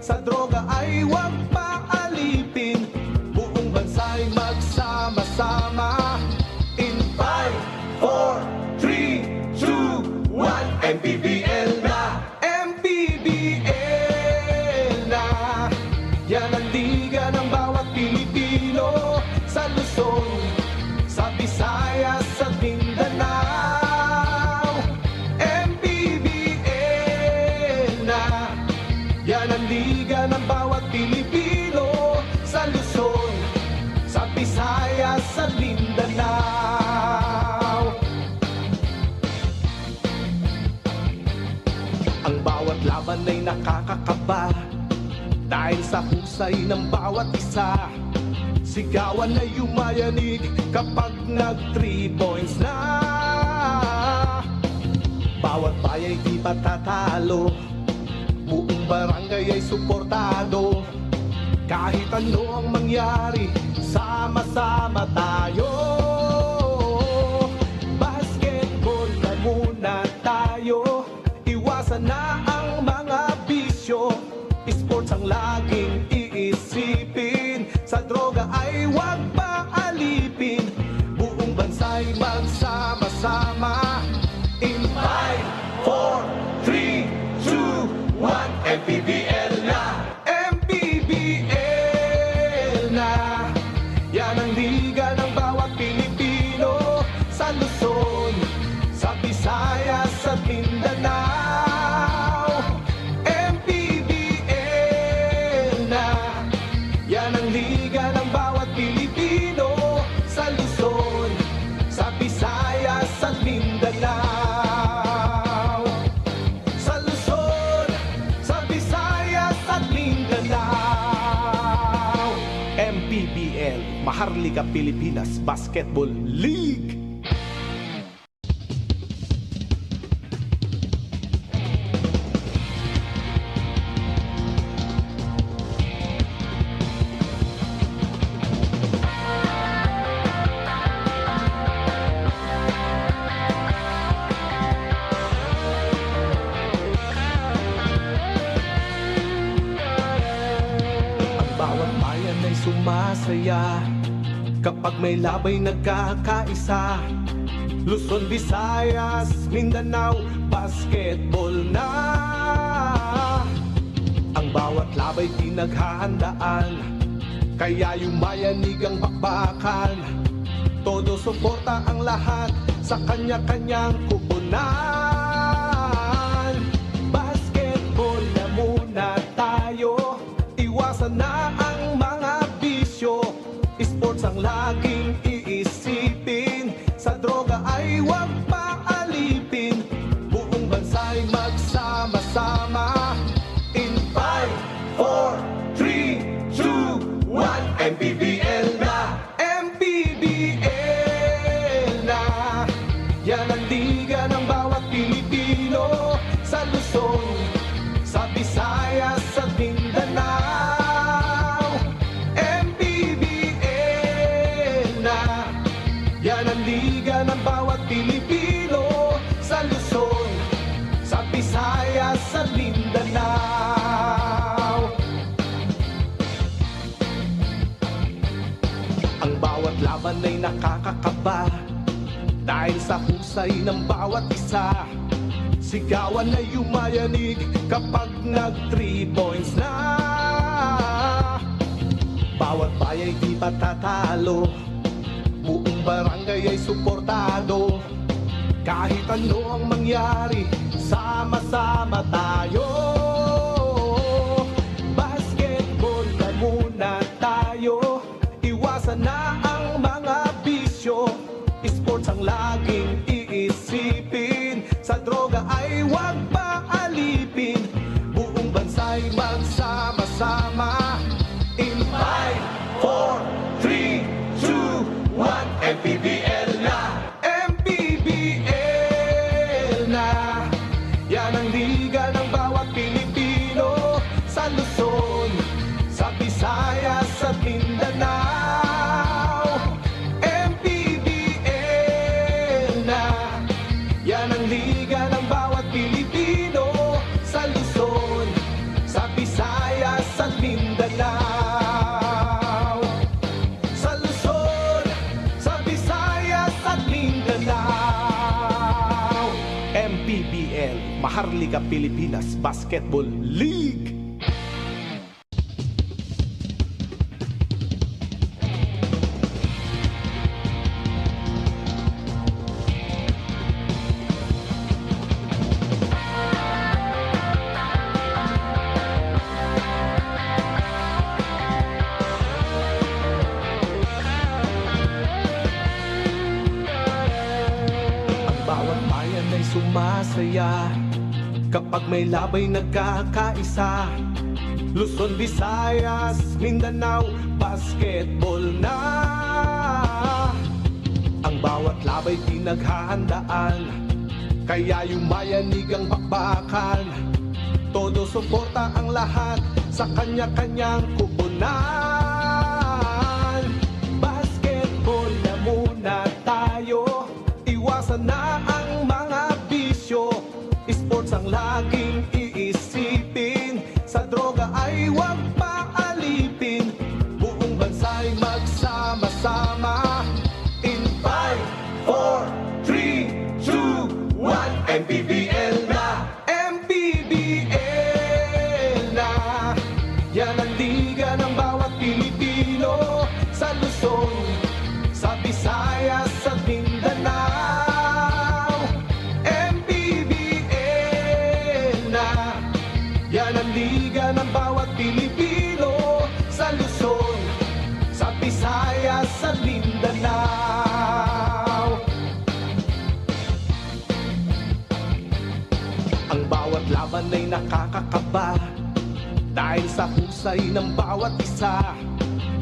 sa droga ay huwag paalipin. Buong bansa'y magsama-sama. In 5, 4, 3, 2, 1, MPBL na! MPBL na! Yan ang liga ng bawat Pilipino sa Luzon, sa Visayas, sa Mindanao. MPBL na! Yan ang liga ng bawat Pilipino sa Luzon, sa Visayas, sa Mindanao. Ang bawat laban ay nakakakaba dahil sa husay ng bawat isa. Sigawan ay yumayanig kapag nag 3 points na. Bawat bayay di patatalo, buong barangay ay suportado. Kahit ano ang mangyari, sama-sama tayo. Basketball na muna tayo, iwasan na ang mga bisyo. Sports ang laging iisipin, sa droga ay huwag paalipin. Buong bansa'y magsama-sama. In 5, 4, 3, 2, 1, MPBL na! MPBL na! Yan ang liga ng bawat Pilipino sa Luzon, sa Visayas, sa Mindanao. MPBL na! Yan ang liga ng bawat Pilipino sa Luzon, sa Visayas, sa Mindanao. Sa Luzon, sa Visayas, at Mindanao. MPBL, Maharlika Pilipinas Basketball League. Bawat bayan ay sumasaya kapag may labay nagkakaisa. Luzon, Visayas, Mindanao, basketball na! Ang bawat labay pinaghahandaan, kaya yumayanig ang bakbakan. Todo suporta ang lahat sa kanya-kanyang kupunan. Basketball na muna tayo, iwasan na ang mga bisyo. Sports ang laging iisipin, sa droga ay huwag paalipin. Buong bansa'y magsama-sama. In 5, 4, 3, 2, 1, MPBL na! MPBL na! Yan ang liga ng bawat Pilipino sa Luzon, sa Visayas, sa Mindanao. MPBL na! Yan ang liga ng bawat Pilipino sa Luzon, sa Visayas, sa Mindanao. Ang bawat laban ay nakakakaba dahil sa husay ng bawat isa. Sigawan ay yumayanig kapag nag 3 points na. Bawat bayay di patatalo, buong barangay ay suportado. Kahit ano ang mangyari, sama-sama tayo. Basketball na muna tayo, iwasan na ang mga bisyo. Sports ang laging iisipin, sa droga ay huwag paalipin. Buong bansa'y magsama-sama. In 5, 4, 3, 2, 1, MPBL na! MPBL na! Yan ang liga ng bawat Pilipino Maharlika Pilipinas Basketball League. Bawat bayan ay sumasaya kapag may labay nagkakaisa. Luzon, Visayas, Mindanao, basketball na. Ang bawat labay pinaghahandaan, kaya yumayanig ang bakbakan. Todo suporta ang lahat sa kanya-kanyang kupunan. Basketball na muna tayo, iwasan na ang mga bisyo. Sports ang laging iisipin, sa droga ay huwag paalipin. Buong bansa'y magsama-sama. In 5, 4, 3, 2, 1, MPBL na! MPBL na! Yan ang liga ng bawat Pilipino, sa Luzon, sa Visayas, sa Mindanao. MPBL na! Yan ang liga ng bawat Pilipino, sa Luzon, sa Visayas, sa Mindanao. Ang bawat laban ay nakakakaba dahil sa husay ng bawat isa.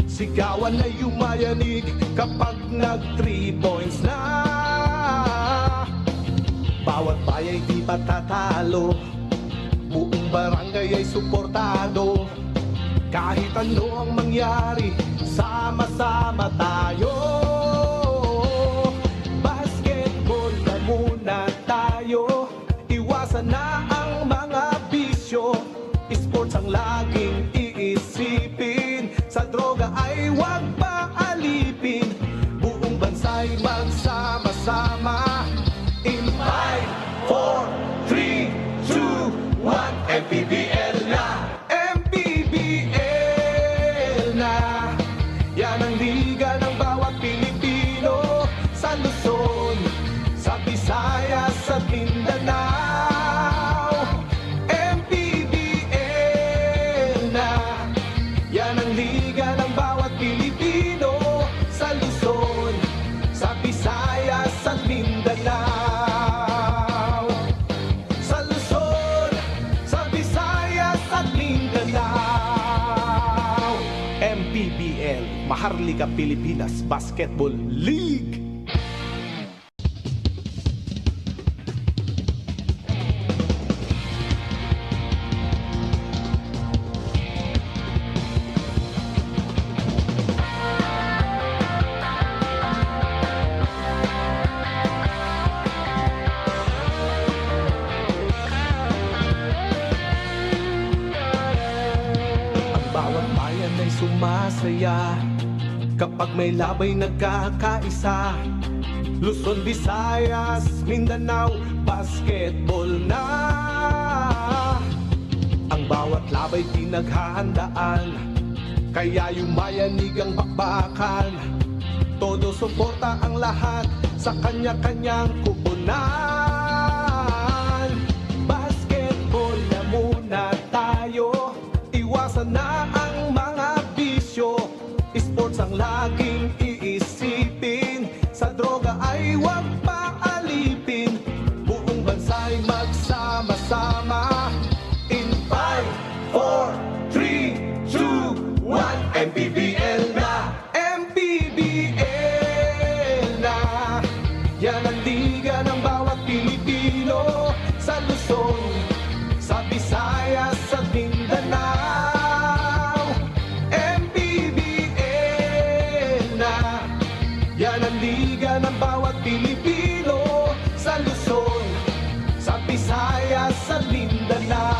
Sigawan ay yumayanig kapag nag 3 points na. Bawat bayay di patatalo, buong barangay ay suportado. Kahit ano ang mangyari, sama-sama tayo. Basketball na muna tayo, iwasan na ang mga bisyo. Sports ang laging iisipin, sa droga ay huwag paalipin. Buong bansa'y magsama-sama. In 5, 4, 3, 2, 1, MPBL na! MPBL na! Yan ang liga ng bawat Pilipino, sa Luzon, sa Visayas, sa Mindanao. MPBL na! Yan ang liga ng bawat Pilipino, sa Luzon, sa Visayas, sa Mindanao. Sa Luzon, sa Visayas, sa Mindanao. MPBL, Maharlika Pilipinas Basketball League. Bawat bayan ay sumasaya kapag may labay nagkakaisa. Luzon, Visayas, Mindanao, basketball na. Ang bawat labay pinaghahandaan, kaya yumayanig ang bakbakan. Todo suporta ang lahat sa kanya-kanyang kupunan. Basketball na muna tayo, iwasan na ang mga bisyo. Sports ang laging iisipin, sa droga ay huwag paalipin. Buong bansa'y magsama-sama. In 5, 4, 3, 2, 1, MPBL na! MPBL na! Yan ang liga ng bawat Pilipino, sa Luzon, sa Visayas, sa Mindanao. MPBL na! Yan ang liga ng bawat Pilipino, sa Luzon, sa Visayas, sa Mindanao.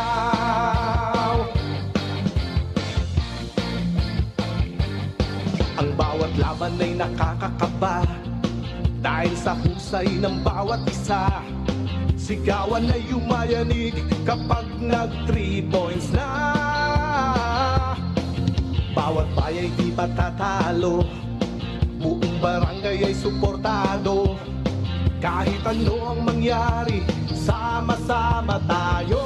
Ang bawat laban ay nakakakaba dahil sa husay ng bawat isa. Sigawan na yumayanig kapag nag 3 points na. Bawat bayay di patatalo, buong barangay ay suportado. Kahit ano ang mangyari, sama-sama tayo.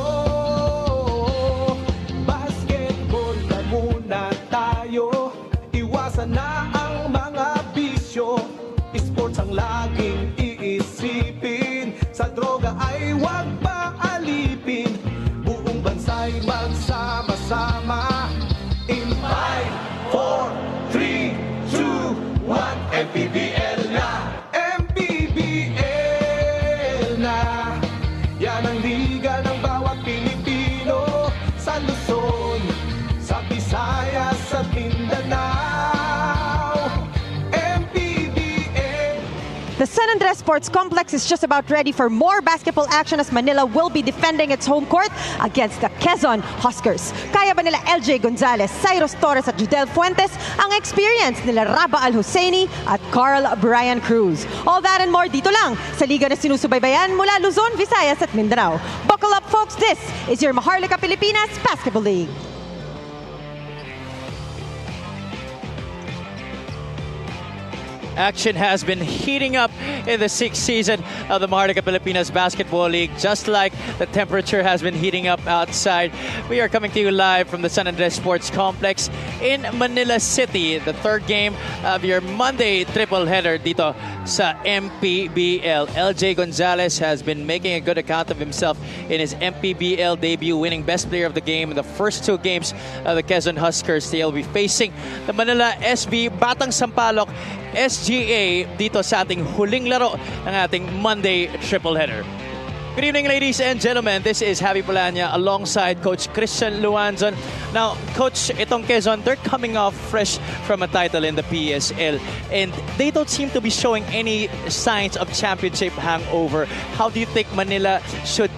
Basketball na muna tayo, iwasan na ang mga bisyo. Sports ang laging iisipin, sa droga ay huwag paalipin. Buong bansa'y magsama-sama. In 5, 4, 3, 2, 1, MPBL na, MPBL na. Yan ang liga ng bawat Pilipino, sa Luzon, sa Visayas at Mindanao. MPBL. The San Andres Sports Complex is just about ready for more basketball action as Manila will be defending its home court against the Quezon Huskers. Kaya ba nila LJ Gonzalez, Cyrus Torres at Judel Fuentes ang experience nila Raba Al-Husseini at Carl Brian Cruz? All that and more dito lang sa liga na sinusubaybayan mula Luzon, Visayas at Mindanao. Buckle up folks, this is your Maharlika Pilipinas Basketball League. Action has been heating up in the 6th season of the Maharlika Pilipinas Basketball League, just like the temperature has been heating up outside. We are coming to you live from the San Andres Sports Complex in Manila City, the third game of your Monday triple header dito sa MPBL. LJ Gonzalez has been making a good account of himself in his MPBL debut, winning Best Player of the Game in the first 2 games of the Quezon Huskers. They'll be facing the Manila SB Batang Sampaloc SGA dito sa ating huling laro ng ating Monday triple header. Good evening, ladies and gentlemen. This is Javi Polania alongside Coach Christian Luanzon. Now, Coach, itong Quezon, they're coming off fresh from a title in the PSL and they don't seem to be showing any signs of championship hangover. How do you think Manila should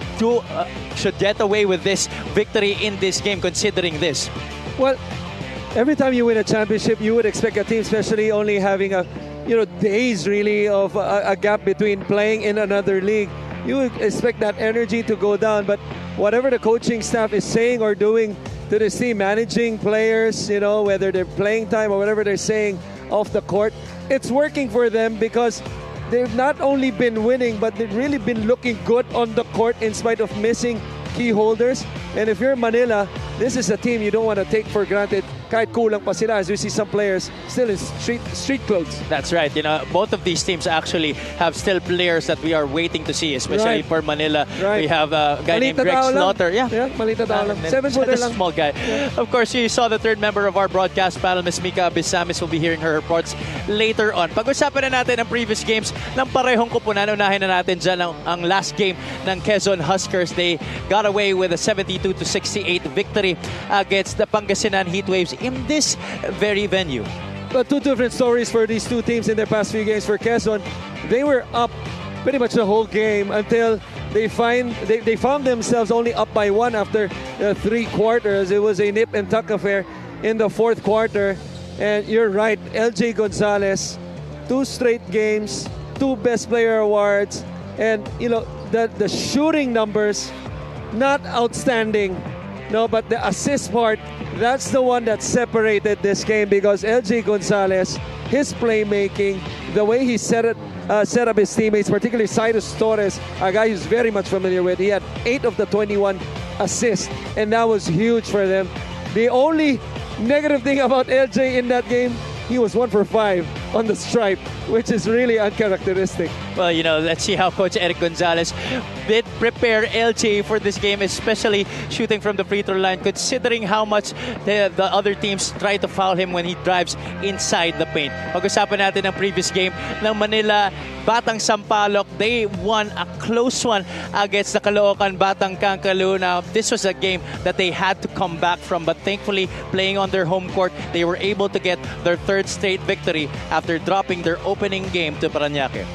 get away with this victory in this game, considering this? Well, every time you win a championship, you would expect a team, especially only having days really of a gap between playing in another league. You would expect that energy to go down, but whatever the coaching staff is saying or doing to this team, managing players, whether they're playing time or whatever they're saying off the court, it's working for them because they've not only been winning, but they've really been looking good on the court in spite of missing key holders. And if you're Manila, this is a team you don't want to take for granted. Kahit kulang pa sila, as we see some players still in street clothes. That's right. Both of these teams actually have still players that we are waiting to see, especially for Manila. Right. We have a guy named Greg Slaughter. Yeah, malita tao lang. 7 footer lang. Small guy. Yeah. Of course, you saw the third member of our broadcast panel, Ms. Mika Abisamis. We'll be hearing her reports later on. Pag-usapan na natin ang previous games ng parehong kupunan. Unahin na natin dyan ang last game ng Quezon Huskers. They got away with a 72-68 victory against the Pangasinan Heatwaves in this very venue. But 2 different stories for these 2 teams in their past few games. For Quezon, they were up pretty much the whole game until they found themselves only up by 1 after 3 quarters. It was a nip and tuck affair in the 4th quarter. And you're right, LJ Gonzalez, 2 straight games, 2 Best Player awards, and the shooting numbers, not outstanding. No, but the assist part, that's the one that separated this game because LJ Gonzalez, his playmaking, the way he set up his teammates, particularly Cyrus Torres, a guy who's very much familiar with. He had 8 of the 21 assists, and that was huge for them. The only negative thing about LJ in that game, he was 1 for 5 on the stripe, which is really uncharacteristic. Well, let's see how Coach Eric Gonzalez did prepare LJ for this game, especially shooting from the free throw line, considering how much the other teams try to foul him when he drives inside the paint. Pag-usapan natin ang previous game ng Manila Batang Sampaloc. They won a close one against the Caloocan Batang Kankalu. Now, this was a game that they had to come back from, but thankfully, playing on their home court, they were able to get their 3rd straight victory after dropping their opening game to Parañaque.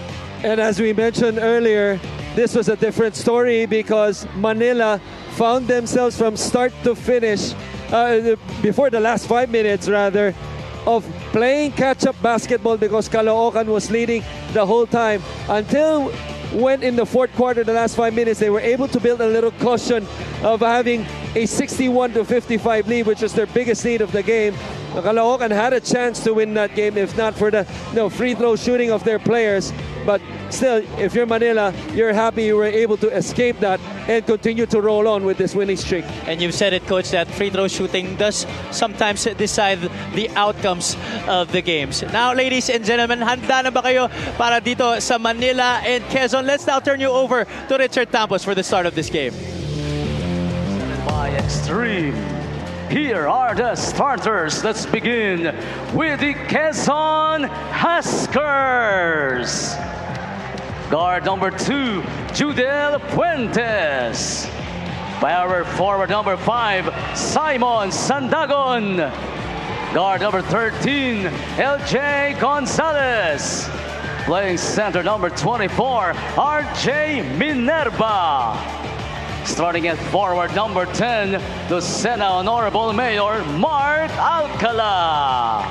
And as we mentioned earlier, this was a different story because Manila found themselves from start to finish, before the last 5 minutes rather, of playing catch-up basketball because Caloocan was leading the whole time until when in the fourth quarter, the last 5 minutes, they were able to build a little cushion of having a 61-55 lead, which is their biggest lead of the game. Caloocan had a chance to win that game if not for the free throw shooting of their players. But still, if you're Manila, you're happy you were able to escape that and continue to roll on with this winning streak. And you've said it, Coach, that free throw shooting does sometimes decide the outcomes of the games. Now, ladies and gentlemen, handa na ba kayo para dito sa Manila and Quezon? Let's now turn you over to Richard Tampos for the start of this game. By Extreme. Here are the starters. Let's begin with the Quezon Huskers. Guard number 2, Judel Fuentes. Power forward number 5, Simon Sandagon. Guard number 13, LJ Gonzalez. Playing center number 24, RJ Minerva. Starting at forward number 10, the Sena Honorable Mayor, Mark Alcala.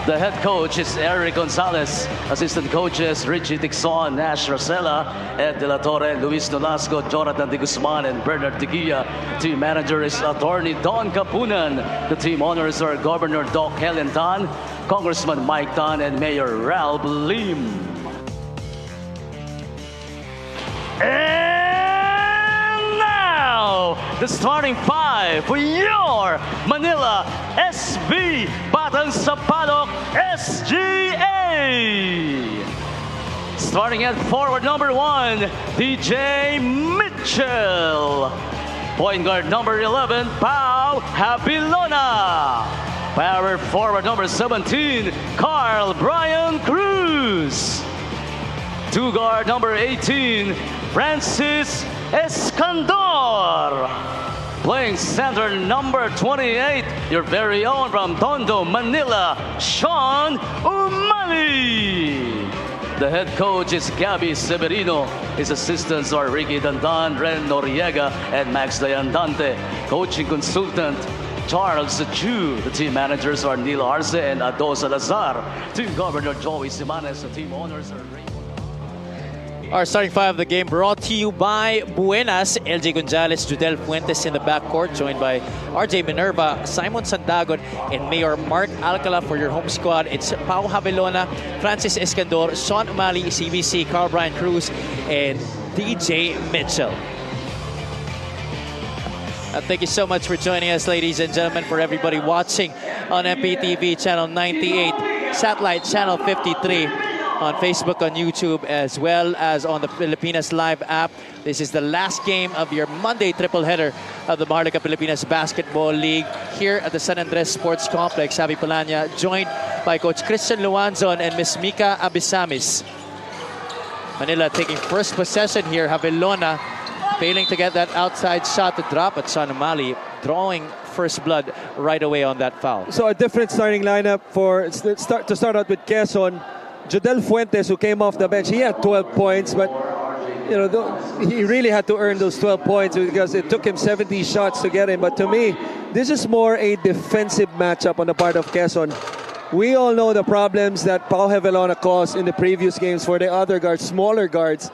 The head coach is Eric Gonzalez. Assistant coaches, Richie Tixon, Nash Rosella, Ed De La Torre, Luis Nolasco, Jonathan De Guzman, and Bernard Tequilla. Team manager is Attorney Don Capunan. The team honors are Governor Doc Helen Tan, Congressman Mike Tan, and Mayor Ralph Lim. The starting 5 for your Manila SB Batang Sapalok SGA. Starting at forward number 1, DJ Mitchell. Point guard number 11, Pau Habilona. Power forward number 17, Carl Brian Cruz. Two guard number 18, Francis Escandor. Playing center number 28, your very own from Tondo, Manila, Sean Umali. The head coach is Gabby Severino. His assistants are Ricky Dandan, Ren Noriega, and Max Dayandante. Coaching consultant, Charles Chu. The team managers are Neil Arce and Ado Salazar. Team governor Joey Simanes. The team owners are Our starting 5 of the game brought to you by Buenas, LJ Gonzalez, Judel Fuentes in the backcourt, joined by RJ Minerva, Simon Sandagon, and Mayor Mark Alcala for your home squad. It's Pau Havilona, Francis Escandor, Sean Umali, CBC, Carl Brian Cruz, and DJ Mitchell. Thank you so much for joining us, ladies and gentlemen, for everybody watching on MPTV Channel 98, Satellite Channel 53, on Facebook, on YouTube, as well as on the Pilipinas Live app. This is the last game of your Monday triple header of the Maharlika Pilipinas Basketball League here at the San Andres Sports Complex. Javi Palanya, joined by Coach Christian Luanzon and Miss Mika Abisamis. Manila taking first possession here. Havilona failing to get that outside shot to drop, but Sean Umali drawing first blood right away on that foul. So a different starting lineup to start out with Quezon. Judel Fuentes, who came off the bench, he had 12 points, but he really had to earn those 12 points because it took him 70 shots to get him. But to me, this is more a defensive matchup on the part of Quezon. We all know the problems that Pau Havilona caused in the previous games for the other guards, smaller guards.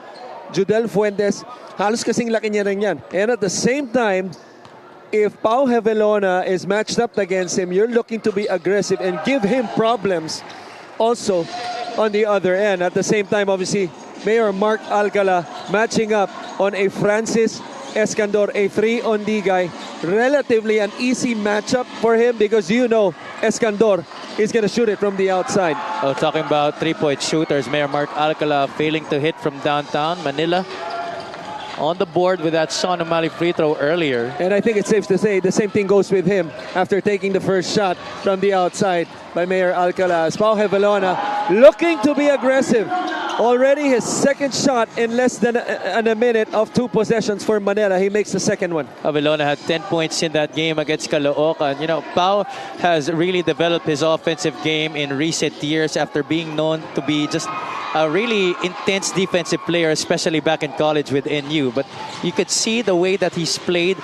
Judel Fuentes, halos kasing laki niya rin yan. And at the same time, if Pau Havilona is matched up against him, you're looking to be aggressive and give him problems also on the other end. At the same time, obviously, Mayor Mark Alcala matching up on a Francis Escandor, a 3-on-D guy. Relatively an easy matchup for him because Escandor is going to shoot it from the outside. Oh, talking about three-point shooters, Mayor Mark Alcala failing to hit from downtown Manila. On the board with that Sean Umali free throw earlier. And I think it's safe to say the same thing goes with him after taking the first shot from the outside by Mayor Alcala. Pau Havilona looking to be aggressive. Already his second shot in less than a minute of 2 possessions for Manila. He makes the second one. Havilona had 10 points in that game against Caloocan. Pau has really developed his offensive game in recent years after being known to be just a really intense defensive player, especially back in college with NU. But you could see the way that he's played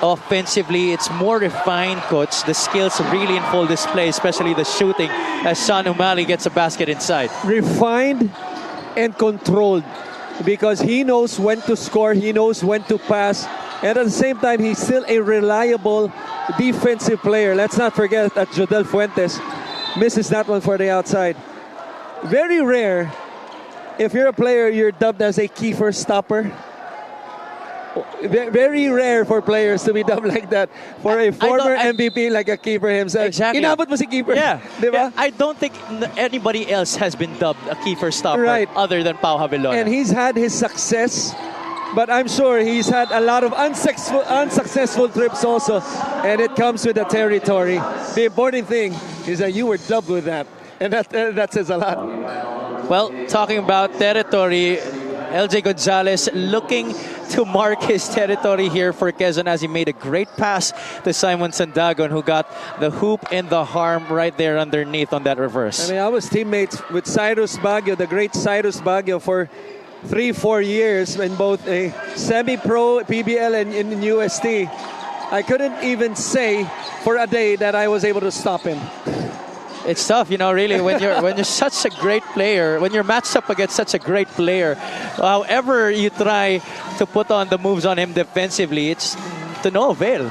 offensively. It's more refined, Coach. The skills really in full display, especially the shooting as Sean Umali gets a basket inside. Refined and controlled. because he knows when to score, he knows when to pass, and at the same time, he's still a reliable defensive player. Let's not forget that Jodel Fuentes misses that one for the outside. Very rare, if you're a player, you're dubbed as a Kiefer stopper. Very rare for players to be dubbed like that. For a former MVP like a keeper himself. Exactly. Inabot mo si keeper. Yeah. Diba? I don't think anybody else has been dubbed a Kiefer stopper Right. other than Pau Javelona. And he's had his success, but I'm sure he's had a lot of unsuccessful trips also. And it comes with the territory. The important thing is that you were dubbed with that. And that says a lot. Well, talking about territory, LJ Gonzalez looking to mark his territory here for Quezon as he made a great pass to Simon Sandagon, who got the hoop and the harm right there underneath on that reverse. I mean, I was teammates with Cyrus Baguio, the great Cyrus Baguio, for 3-4 years in both a semi-pro, PBL, and in UST. I couldn't even say for a day that I was able to stop him. It's tough, really, when you're such a great player, when you're matched up against such a great player. However you try to put on the moves on him defensively, it's to no avail.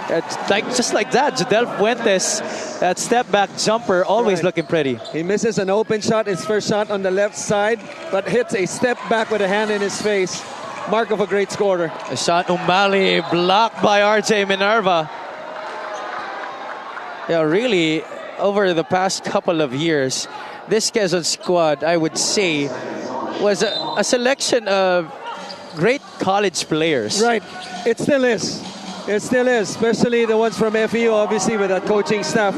It's just like that, Jodel Fuentes, that step back jumper, always looking pretty. He misses an open shot, his first shot on the left side, but hits a step back with a hand in his face. Mark of a great scorer. Sean Umali blocked by RJ Minerva. Yeah, really, over the past couple of years, this Quezon squad, I would say, was a selection of great college players. Right. It still is. It still is, especially the ones from FEU, obviously, with that coaching staff.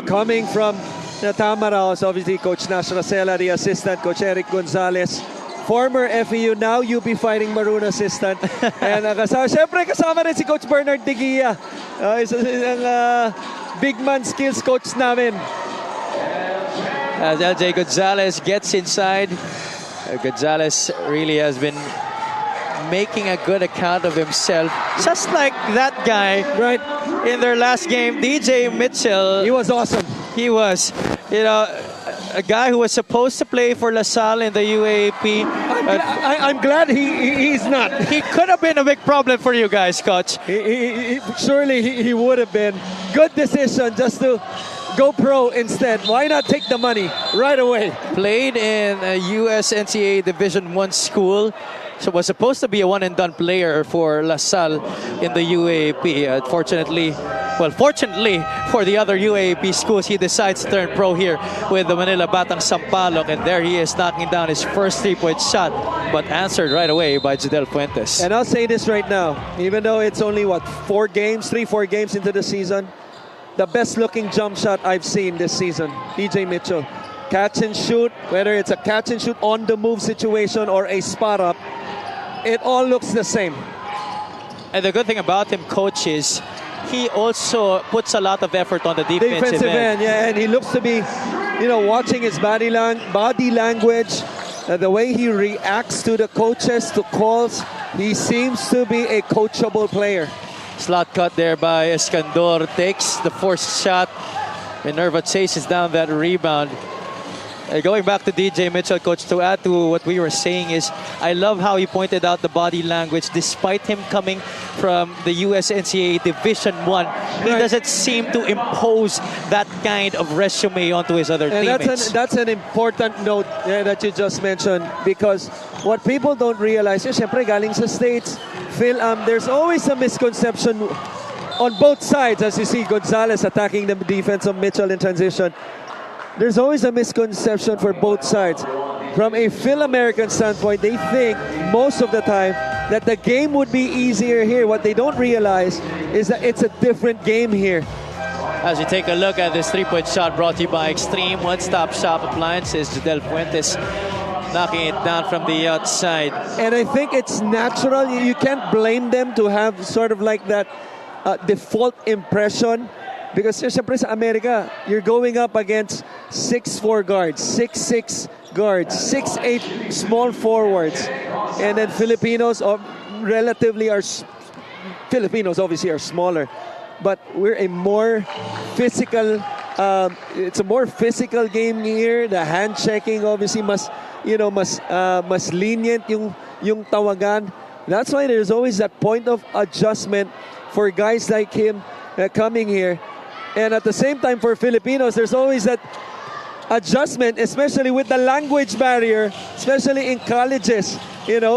Coming from Tamaraos, obviously, Coach Nash Racela, the assistant, Coach Eric Gonzalez. Former FEU, now UP Fighting Maroon assistant. And syempre kasama rin si Coach Bernard De Guia. Isa big man skills coach namin. As LJ Gonzalez gets inside, Gonzalez really has been making a good account of himself. Just like that guy Right. in their last game, DJ Mitchell. He was awesome. He was, a guy who was supposed to play for La Salle in the UAAP. I'm glad he's not. He could have been a big problem for you guys, Coach. Surely he would have been. Good decision just to go pro instead. Why not take the money right away? Played in a US NCAA Division I school. So was supposed to be a one-and-done player for La Salle in the UAAP. Fortunately for the other UAAP schools, he decides to turn pro here with the Manila Batang Sampaloc. And there he is knocking down his first three-point shot, but answered right away by Jodel Fuentes. And I'll say this right now, even though it's only, 4 games into the season, the best-looking jump shot I've seen this season, DJ Mitchell. Catch and shoot, whether it's a catch and shoot on the move situation or a spot up, it all looks the same. And the good thing about him, Coach, is he also puts a lot of effort on the defensive end. Yeah, and he looks to be, watching his body language, the way he reacts to the coaches, to calls. He seems to be a coachable player. Slot cut there by Escandor, takes the forced shot. Minerva chases down that rebound. Going back to DJ Mitchell, Coach, to add to what we were saying is, I love how he pointed out the body language. Despite him coming from the US NCAA Division I, he doesn't seem to impose that kind of resume onto his other teammates. That's an important note that you just mentioned, because what people don't realize is, syempre galing sa States, there's always a misconception on both sides, as you see Gonzalez attacking the defense of Mitchell in transition. There's always a misconception for both sides. From a Phil-American standpoint, they think most of the time that the game would be easier here. What they don't realize is that it's a different game here. As you take a look at this three-point shot brought to you by Extreme One-Stop Shop Appliances, Jodel Fuentes knocking it down from the outside. And I think it's natural. You can't blame them to have sort of like that default impression. Because syempre sa America, you're going up against 6'4" guards, 6'6" guards, 6'8" small forwards. And then Filipinos Filipinos obviously are smaller. But we're a more physical it's a more physical game here. The hand checking obviously mas lenient yung tawagan. That's why there's always that point of adjustment for guys like him coming here. And at the same time for Filipinos, there's always that adjustment, especially with the language barrier, especially in colleges,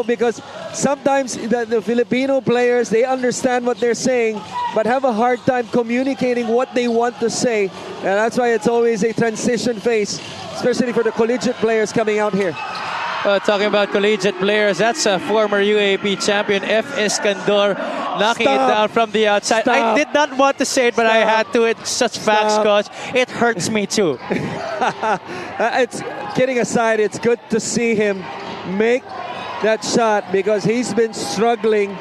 because sometimes the Filipino players, they understand what they're saying, but have a hard time communicating what they want to say. And that's why it's always a transition phase, especially for the collegiate players coming out here. Talking about collegiate players, that's a former UAP champion, F. Escandor, knocking it down from the outside. I did not want to say it, but I had to. It's such facts, coach. It hurts me too. It's kidding aside, it's good to see him make that shot because he's been struggling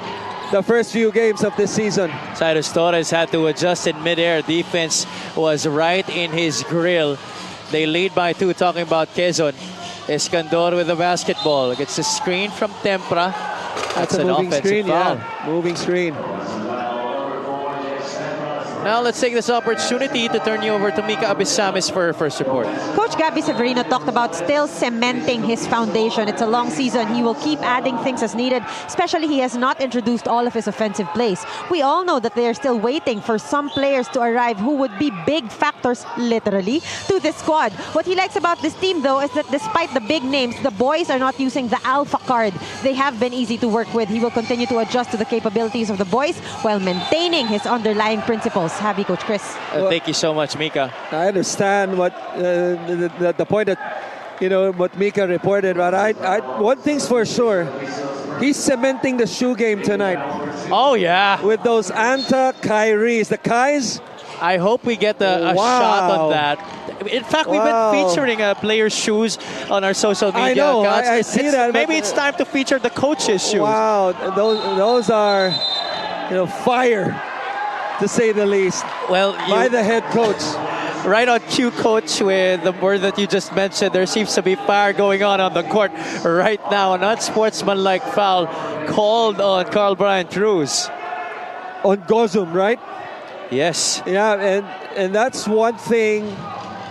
the first few games of this season. Cyrus Torres had to adjust in midair. Defense was right in his grill. They lead by 2, talking about Quezon. Escandor with the basketball. Gets a screen from Tempra. That's a an moving offensive screen, foul. yeah. Moving screen. Now let's take this opportunity to turn you over to Mika Abisamis for her first report. Coach Gabby Severino talked about still cementing his foundation. It's a long season. He will keep adding things as needed, especially he has not introduced all of his offensive plays. We all know that they are still waiting for some players to arrive who would be big factors, literally, to this squad. What he likes about this team, though, is that despite the big names, the boys are not using the alpha card. They have been easy to work with. He will continue to adjust to the capabilities of the boys while maintaining his underlying principles. Happy Coach Chris. Thank you so much, Mika. I understand what the point that what Mika reported, but one thing's for sure, he's cementing the shoe game tonight. Oh yeah, with those Anta Kyries, the Kais. I hope we get a shot on that. In fact, we've been featuring players' shoes on our social media I know, accounts. I see that. Maybe it's time to feature the coaches' shoes. Wow, those are fire, to say the least. Well, by the head coach. Right on cue, coach, with the word that you just mentioned. There seems to be fire going on the court right now. An unsportsmanlike foul called on Carl Brian Cruz. On Gozum, right? Yes. Yeah, and that's one thing,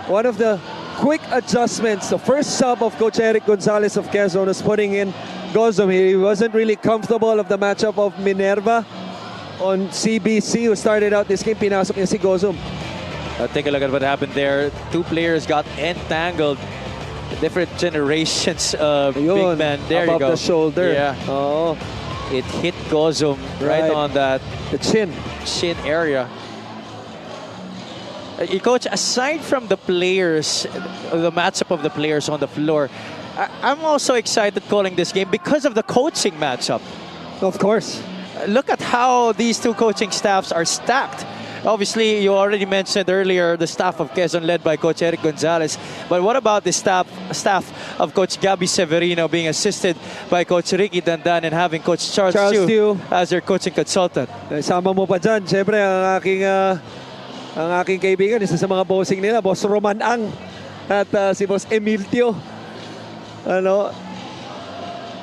one of the quick adjustments. The first sub of Coach Eric Gonzalez of Quezon is putting in Gozum. He wasn't really comfortable of the matchup of Minerva on CBC, who started out this game. Pinasok niya si Gozum. Take a look at what happened there. Two players got entangled. Different generations of big men. There you go. Above the shoulder. Yeah. Oh. It hit Gozum right on that the chin area. Coach, aside from the players, the matchup of the players on the floor, I'm also excited calling this game because of the coaching matchup. Of course. Look at how these two coaching staffs are stacked. Obviously, you already mentioned earlier the staff of Quezon led by Coach Eric Gonzalez. But what about the staff of Coach Gabby Severino being assisted by Coach Ricky Dandan and having Coach Charles Chiu as their coaching consultant? Sama mo pa dyan, siyempre, ang aking kaibigan, isa sa mga bossing nila, Boss Roman Ang at si Boss Emilio.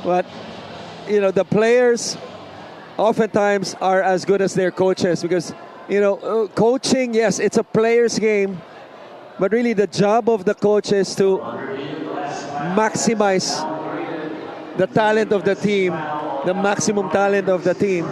But, the players oftentimes are as good as their coaches because coaching, yes, it's a player's game, but really the job of the coach is to maximize the talent of the team, the maximum talent of the team.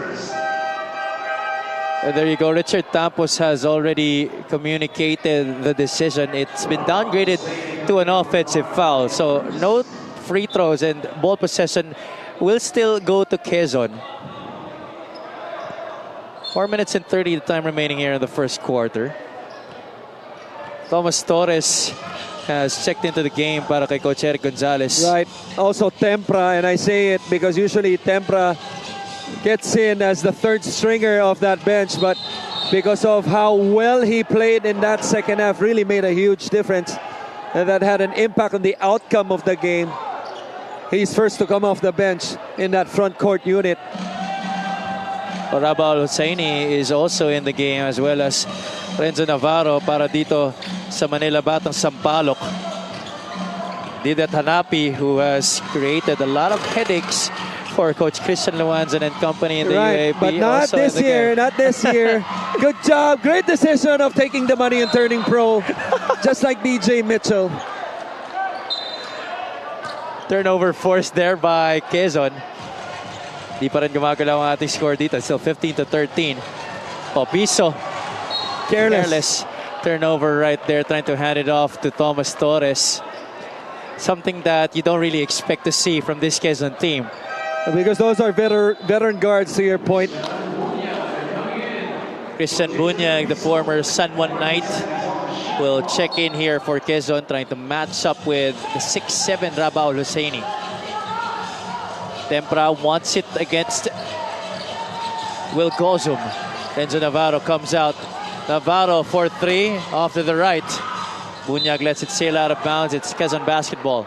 There you go. Richard Tampos has already communicated the decision. It's been downgraded to an offensive foul. So no free throws and ball possession will still go to Quezon. 4 minutes and 30 the time remaining here in the first quarter. Thomas Torres has checked into the game para kay Coach Eric Gonzalez. Right. Also Tempra, and I say it because usually Tempra gets in as the third stringer of that bench, but because of how well he played in that second half, really made a huge difference. And that had an impact on the outcome of the game. He's first to come off the bench in that front court unit. Rabal Hussaini is also in the game, as well as Renzo Navarro para dito sa Manila Batang Sampaloc. Didat Hanapi, who has created a lot of headaches for Coach Christian Luanzan and company in the UAP. But not this year, not this year. Good job. Great decision of taking the money and turning pro. Just like DJ Mitchell. Turnover forced there by Quezon. Di pa rin gumagalaw ang ating score dito. Still 15-13. Piso. Careless. Turnover right there, trying to hand it off to Thomas Torres. Something that you don't really expect to see from this Quezon team. Because those are veteran guards, to your point. Christian Bunyag, the former San Juan Knight, will check in here for Quezon, trying to match up with the 6'7" Rabao Husseini. Tempra wants it against Will Gozum. Enzo Navarro comes out. Navarro for 3 off to the right. Bunyag lets it sail out of bounds. It's Quezon basketball.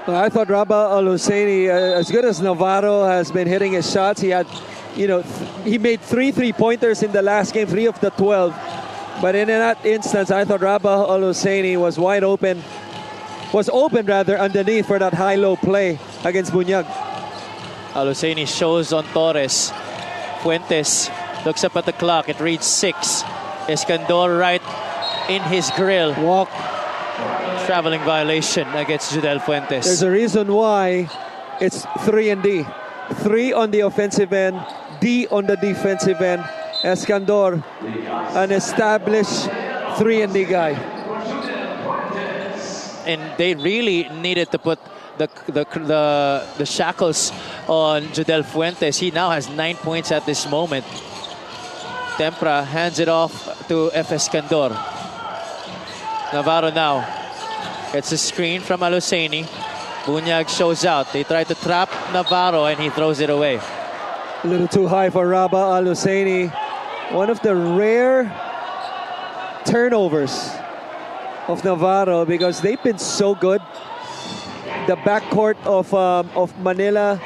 Well, I thought Rabah Al Husseini, as good as Navarro has been hitting his shots, he had, he made 3 3-pointers in the last game, 3 of the 12. But in that instance, I thought Rabah Al Husseini was wide open, underneath for that high-low play against Bunyag. Al Husseini shows on Torres. Fuentes looks up at the clock. It reads 6. Escandor right in his grill. Walk. Traveling violation against Judel Fuentes. There's a reason why it's 3 and D. 3 on the offensive end, D on the defensive end. Escandor, an established 3 and D guy. And they really needed to put the shackles on Judel Fuentes. He now has 9 points at this moment. Tempra hands it off to F. Escandor. Navarro now gets a screen from Al Husseini. Bunyag shows out. They try to trap Navarro and he throws it away. A little too high for Rabah Al Husseini. One of the rare turnovers of Navarro because they've been so good. The backcourt of Manila,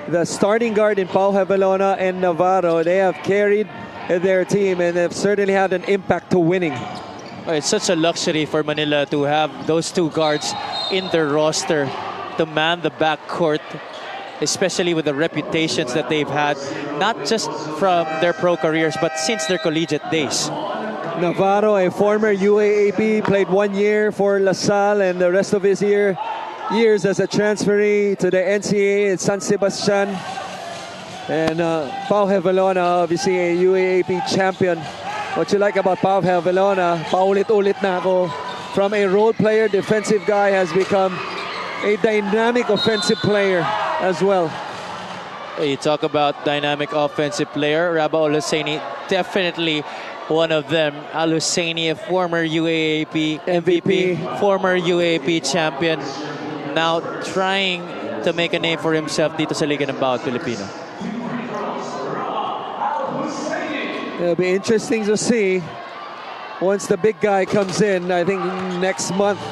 the starting guard in Pau Havelona and Navarro, they have carried their team and have certainly had an impact to winning. It's such a luxury for Manila to have those 2 guards in their roster to man the backcourt, especially with the reputations that they've had, not just from their pro careers, but since their collegiate days. Navarro, a former UAAP, played 1 year for La Salle and the rest of his years as a transferee to the NCAA in San Sebastian. And Pau Havelona, obviously a UAAP champion. What you like about Pau Havelona, paulit-ulit na ako, from a role player, defensive guy, has become a dynamic offensive player as well. You talk about dynamic offensive player, Rabah Al Husseini, definitely one of them. Al Husseini, a former UAAP MVP, former UAAP champion, now trying to make a name for himself dito sa Liga ng Bawat Pilipino. It'll be interesting to see once the big guy comes in, I think next month.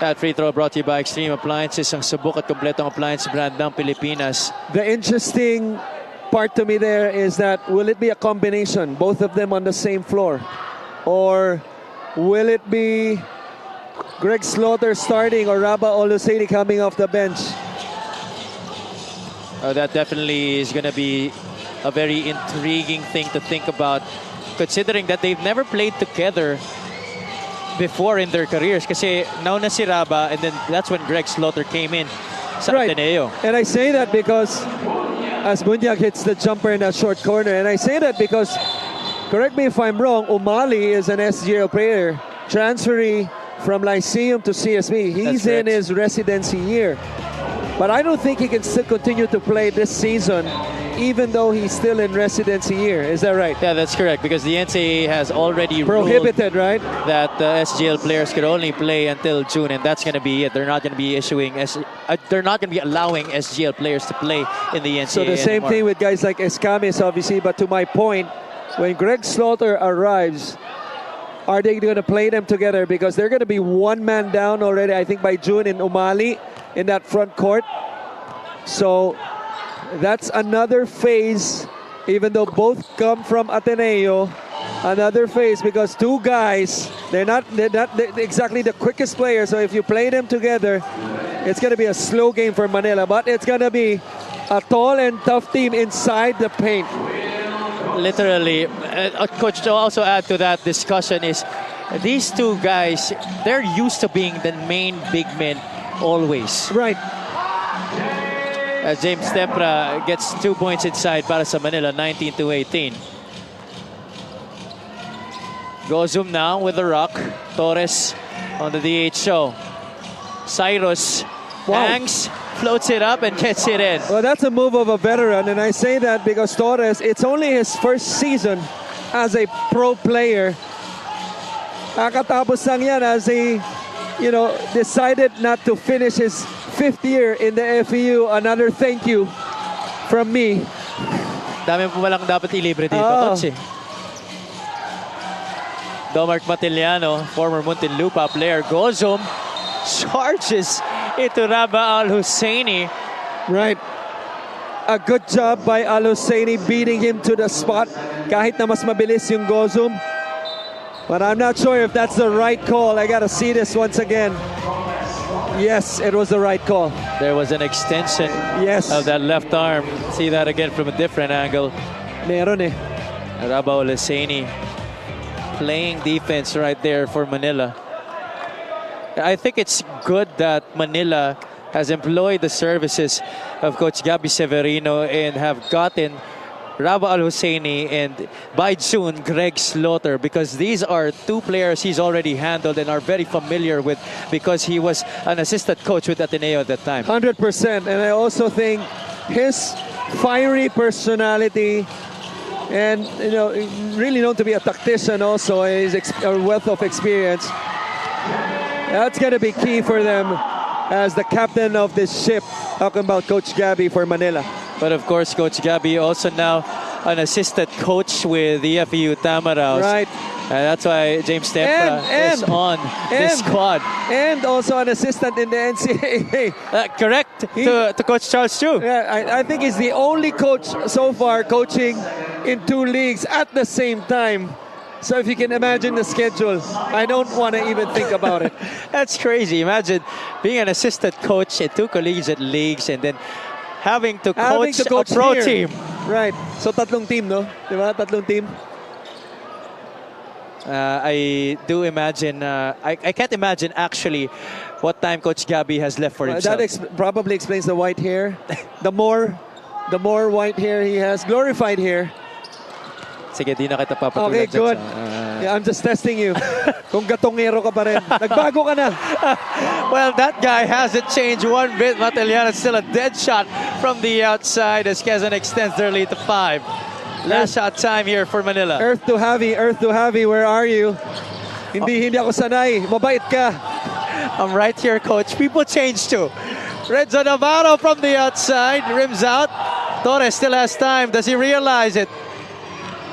That free throw brought to you by Extreme Appliances, ang subok at kompletong appliance brand ng Pilipinas. The interesting part to me there is that will it be a combination, both of them on the same floor? Or will it be Greg Slaughter starting or Rabah Al Husseini coming off the bench? That definitely is going to be a very intriguing thing to think about, considering that they've never played together before in their careers. Kasi nauna si Rabah, and then that's when Greg Slaughter came in sa Ateneo. And I say that because as Bunyag hits the jumper in that short corner, and I say that because, correct me if I'm wrong, Umali is an SGL player, transferee from Lyceum to CSB. He's in his residency year. But I don't think he can still continue to play this season, even though he's still in residency year. Is that right? Yeah, that's correct, because the NCAA has already prohibited, right? That SGL players could only play until June, and that's going to be it. They're not going to be they're not going to be allowing SGL players to play in the NCAA. So the same thing with guys like Escamis, obviously. But to my point, when Greg Slaughter arrives, are they going to play them together? Because they're going to be one man down already, I think, by June in Umali in that front court. So that's another phase, even though both come from Ateneo, another phase, because 2 guys, they're not exactly the quickest players. So if you play them together, it's going to be a slow game for Manila, but it's going to be a tall and tough team inside the paint. Literally, Coach, to also add to that discussion is these two guys, they're used to being the main big men always. Right. As James Tempra gets 2 points inside para sa Manila, 19-18. Gozum now with the rock. Torres on the DHO. Cyrus hangs, floats it up, and gets it in. Well, that's a move of a veteran, and I say that because Torres, it's only his first season as a pro player. Kakatapos lang yan as he, decided not to finish his 5th year in the FEU. Another thank you from me. Dami po walang dapat ilibre dito, Coach. Domark Matiliano, former Muntinlupa player. Gozum charges into Raba Al-Husseini. Right. A good job by Al-Husseini beating him to the spot kahit na mas mabilis yung Gozum. But I'm not sure if that's the right call. I gotta see this once again. Yes, it was the right call. There was an extension of that left arm. See that again from a different angle. Meron eh. Raba Al-Husseini playing defense right there for Manila. I think it's good that Manila has employed the services of Coach Gabby Severino and have gotten Raba Al-Husseini and by June, Greg Slaughter, because these are two players he's already handled and are very familiar with because he was an assistant coach with Ateneo at that time. 100%. And I also think his fiery personality and, really known to be a tactician also, his wealth of experience, that's going to be key for them as the captain of this ship. Talking about Coach Gabby for Manila. But of course, Coach Gabby also now an assistant coach with the FEU Tamaraws. Right. And that's why James Tempra is on this squad. And also an assistant in the NCAA. Correct, to Coach Charles Chu. Yeah, I think he's the only coach so far coaching in 2 leagues at the same time. So if you can imagine the schedule, I don't want to even think about it. That's crazy. Imagine being an assistant coach in 2 collegiate leagues and then having to coach a pro here. team. Right. So tatlong team, no? Diba? Tatlong team. I do imagine, I can't imagine actually what time Coach Gabby has left for himself. That probably explains the white hair. The more white hair he has, glorified hair. Sige, di na kita papatulan. Okay, good. Yeah, I'm just testing you. Kung gatongero ka pa rin. Nagbago ka na. Well, that guy hasn't changed one bit. Matilian is still a dead shot from the outside as Quezon extends their lead to 5. Last shot time here for Manila. Earth to heavy, where are you? Hindi ako sanay. Mabait ka. I'm right here, Coach. People change too. Renzo Navarro from the outside. Rims out. Torres still has time. Does he realize it?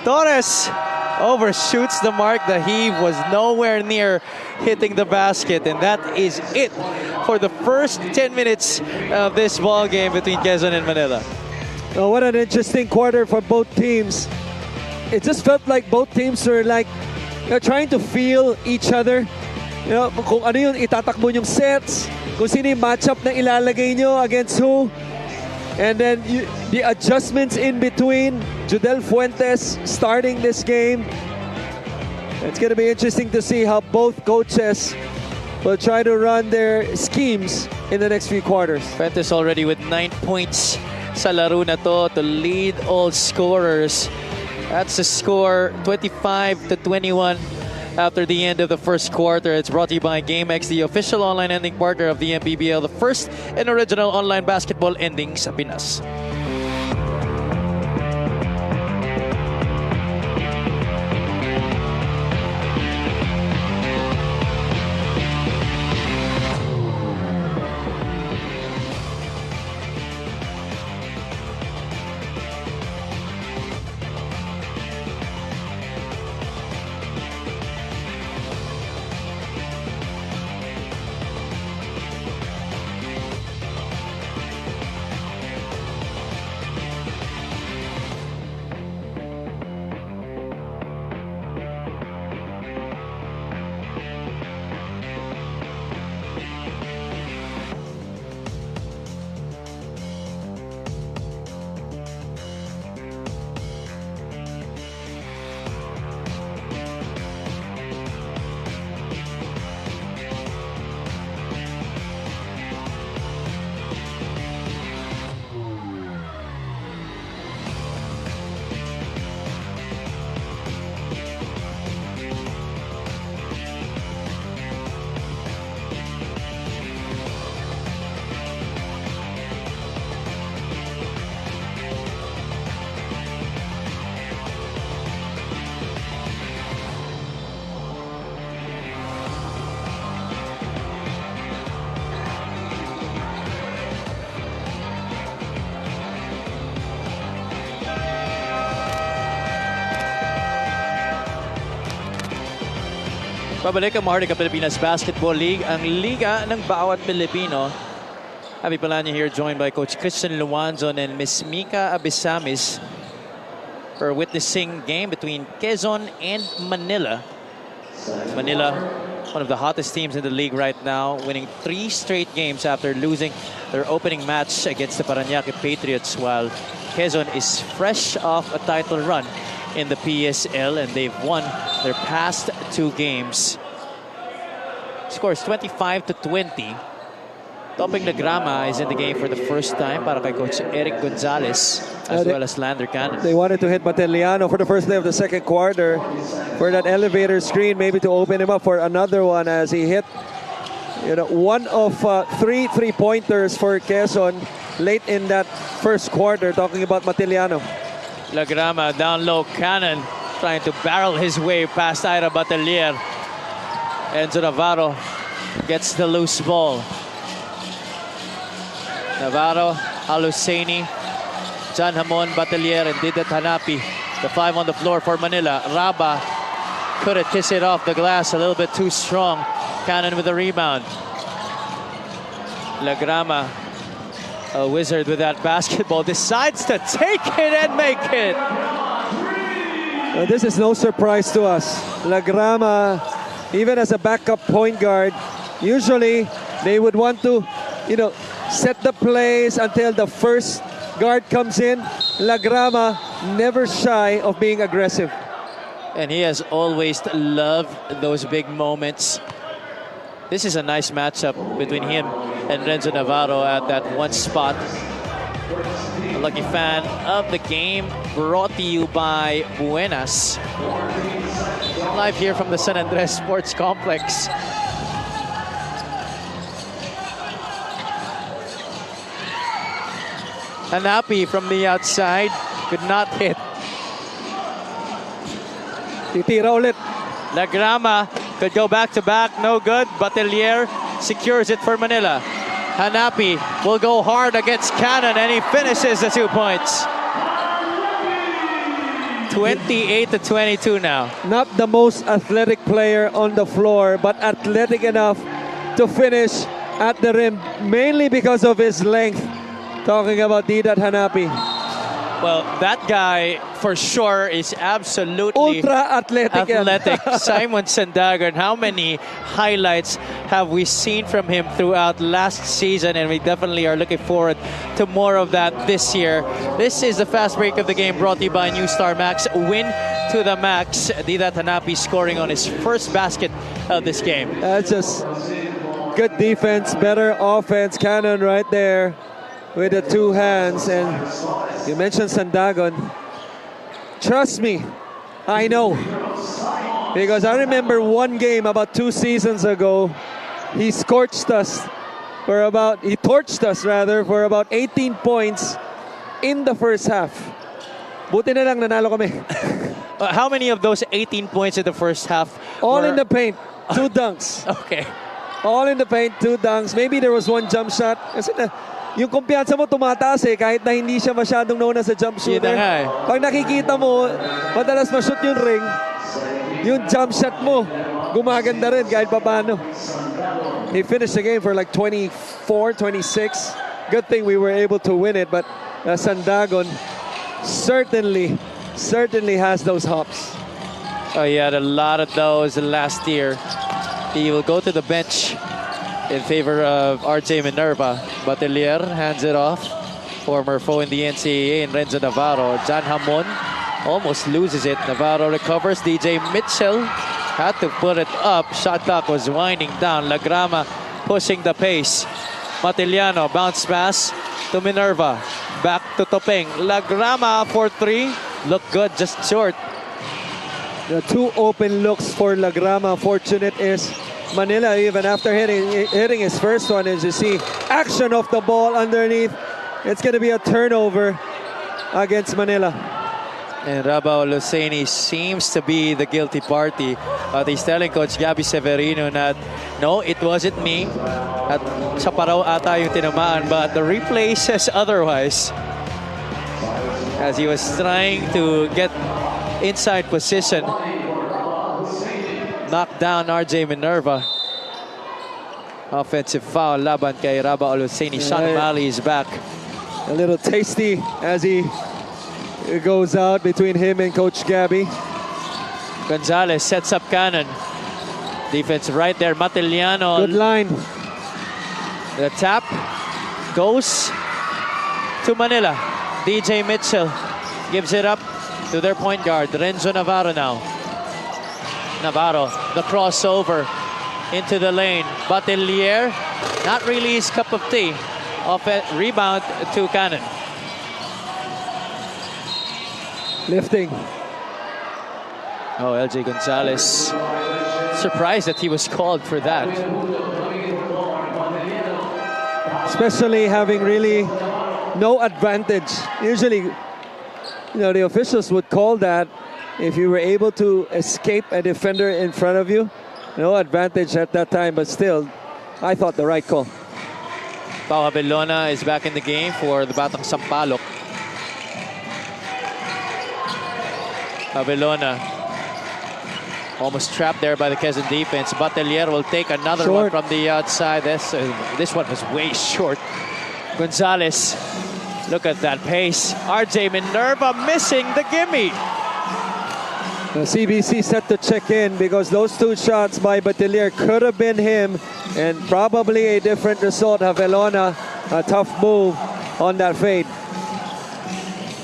Torres overshoots the mark. The heave was nowhere near hitting the basket, and that is it for the first 10 minutes of this ball game between Quezon and Manila. Oh, what an interesting quarter for both teams. It just felt like both teams were like trying to feel each other. Kung ano yung itatakbo yung sets, kung sino yung matchup na ilalagay nyo against who. And then the adjustments in between. Judel Fuentes starting this game. It's going to be interesting to see how both coaches will try to run their schemes in the next few quarters. Fuentes already with 9 points sa laro na to lead all scorers. That's a score 25-21 after the end of the first quarter. It's brought to you by GameX, the official online ending partner of the MPBL, the first and original online basketball ending sa Pinas. Pabalik ang Mahardika Pilipinas Basketball League, ang liga ng bawat Pilipino. Happy Palanya here, joined by Coach Christian Luanzon and Miss Mika Abisamis for witnessing game between Quezon and Manila. Manila, one of the hottest teams in the league right now, winning 3 straight games after losing their opening match against the Parañaque Patriots, while Quezon is fresh off a title run in the PSL, and they've won their past 2 games. Scores 25-20. Topping the Grama is in the game for the first time para kay Coach Eric Gonzalez, as well as Lander Cannon. They wanted to hit Mateliano for the first day of the second quarter for that elevator screen, maybe to open him up for another one, as he hit one of 3 3-pointers for Quezon late in that first quarter, talking about Mateliano. La Grama down low, Cannon trying to barrel his way past Ira Batelier. Enzo Navarro gets the loose ball. Navarro, Aluseni, John Hamon, Batelier, and Didat Hanapi. The 5 on the floor for Manila. Raba couldn't kiss it off the glass, a little bit too strong. Cannon with the rebound. La Grama, a wizard with that basketball, decides to take it and make it. This is no surprise to us. La Grama, even as a backup point guard, usually they would want to, set the plays until the first guard comes in. La Grama, never shy of being aggressive. And he has always loved those big moments. This is a nice matchup between him and Renzo Navarro at that one spot. A lucky fan of the game, brought to you by Buenas. Live here from the San Andres Sports Complex. Hanapi from the outside could not hit. Titira ulit. La Grama could go back-to-back, no good. Batelier secures it for Manila. Hanapi will go hard against Cannon, and he finishes the 2 points. 28-22 now. Not the most athletic player on the floor, but athletic enough to finish at the rim, mainly because of his length. Talking about Didat Hanapi. Well, that guy for sure is absolutely ultra athletic. Simon Sandagan, how many highlights have we seen from him throughout last season? And we definitely are looking forward to more of that this year. This is the fast break of the game, brought to you by New Star Max. Win to the max. Didat Hanapi scoring on his first basket of this game. That's just good defense, better offense. Cannon right there with the 2 hands. And you mentioned Sandagon. Trust me, I know. Because I remember one game about 2 seasons ago, he torched us for about 18 points in the first half. Buti na lang nanalo kami. How many of those 18 points in the first half? All in the paint, 2 dunks. Okay. All in the paint, 2 dunks. Maybe there was 1 jump shot. Kasi yung kumpiyansa mo tumataas kahit na hindi siya masyadong known as a jump shooter. Pag nakikita mo, madalas ma-shoot yung ring, yung jump shot mo, gumaganda rin kahit paano. He finished the game for like 24, 26. Good thing we were able to win it, but Sandagon certainly has those hops. Oh, he had a lot of those last year. He will go to the bench in favor of RJ Minerva. Batelier hands it off. Former foe in the NCAA in Renzo Navarro. John Hamon almost loses it. Navarro recovers. DJ Mitchell had to put it up. Shot clock was winding down. La Grama pushing the pace. Mateliano bounce pass to Minerva. Back to Topeng. La Grama for 3. Look good, just short. The 2 open looks for La Grama. Fortunate is Manila, even after hitting his first one, as you see, action of the ball underneath. It's going to be a turnover against Manila. And Rabao Luceni seems to be the guilty party. But he's telling Coach Gabby Severino that, no, it wasn't me. At siya pa raw ata yung tinamaan, but the replay says otherwise. As he was trying to get inside position. knocked down RJ Minerva. Offensive foul laban kay Raba Oluseni. Sean O'Malley is back. A little tasty as he goes out between him and Coach Gabby. Gonzalez sets up Cannon. Defense right there. Matiliano. Good line. The tap goes to Manila. DJ Mitchell gives it up to their point guard, Renzo Navarro now. Navarro, the crossover into the lane. Batelier, not really his cup of tea. Off a rebound to Cannon. Lifting. Oh, LJ Gonzalez. Surprised that he was called for that. Especially having really no advantage. Usually, the officials would call that if you were able to escape a defender in front of you. No advantage at that time, but still, I thought the right call. Pau Abelona is back in the game for the Batang Sampaloc. Abelona almost trapped there by the Quezon defense. Batelier will take another one from the outside. This one was way short. Gonzalez, look at that pace. RJ Minerva missing the gimme. The CBC set to check in because those two shots by Batelier could have been him and probably a different result. Abelona, a tough move on that fade.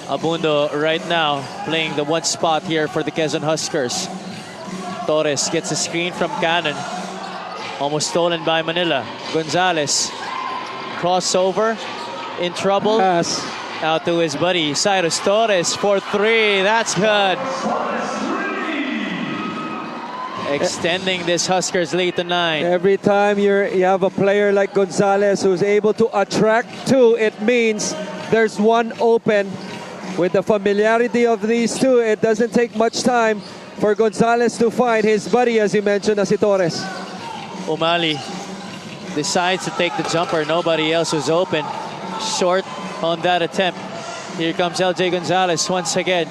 Abundo right now playing the one spot here for the Quezon Huskers. Torres gets a screen from Cannon. Almost stolen by Manila. Gonzalez. Crossover. In trouble. Pass. Out to his buddy Cyrus Torres for three. That's good. Extending this Huskers lead to 9. Every time you have a player like Gonzalez who's able to attract two, it means there's one open. With the familiarity of these two, it doesn't take much time for Gonzalez to find his buddy, as you mentioned, si Torres. O'Malley decides to take the jumper. Nobody else was open. Short on that attempt. Here comes LJ Gonzalez once again.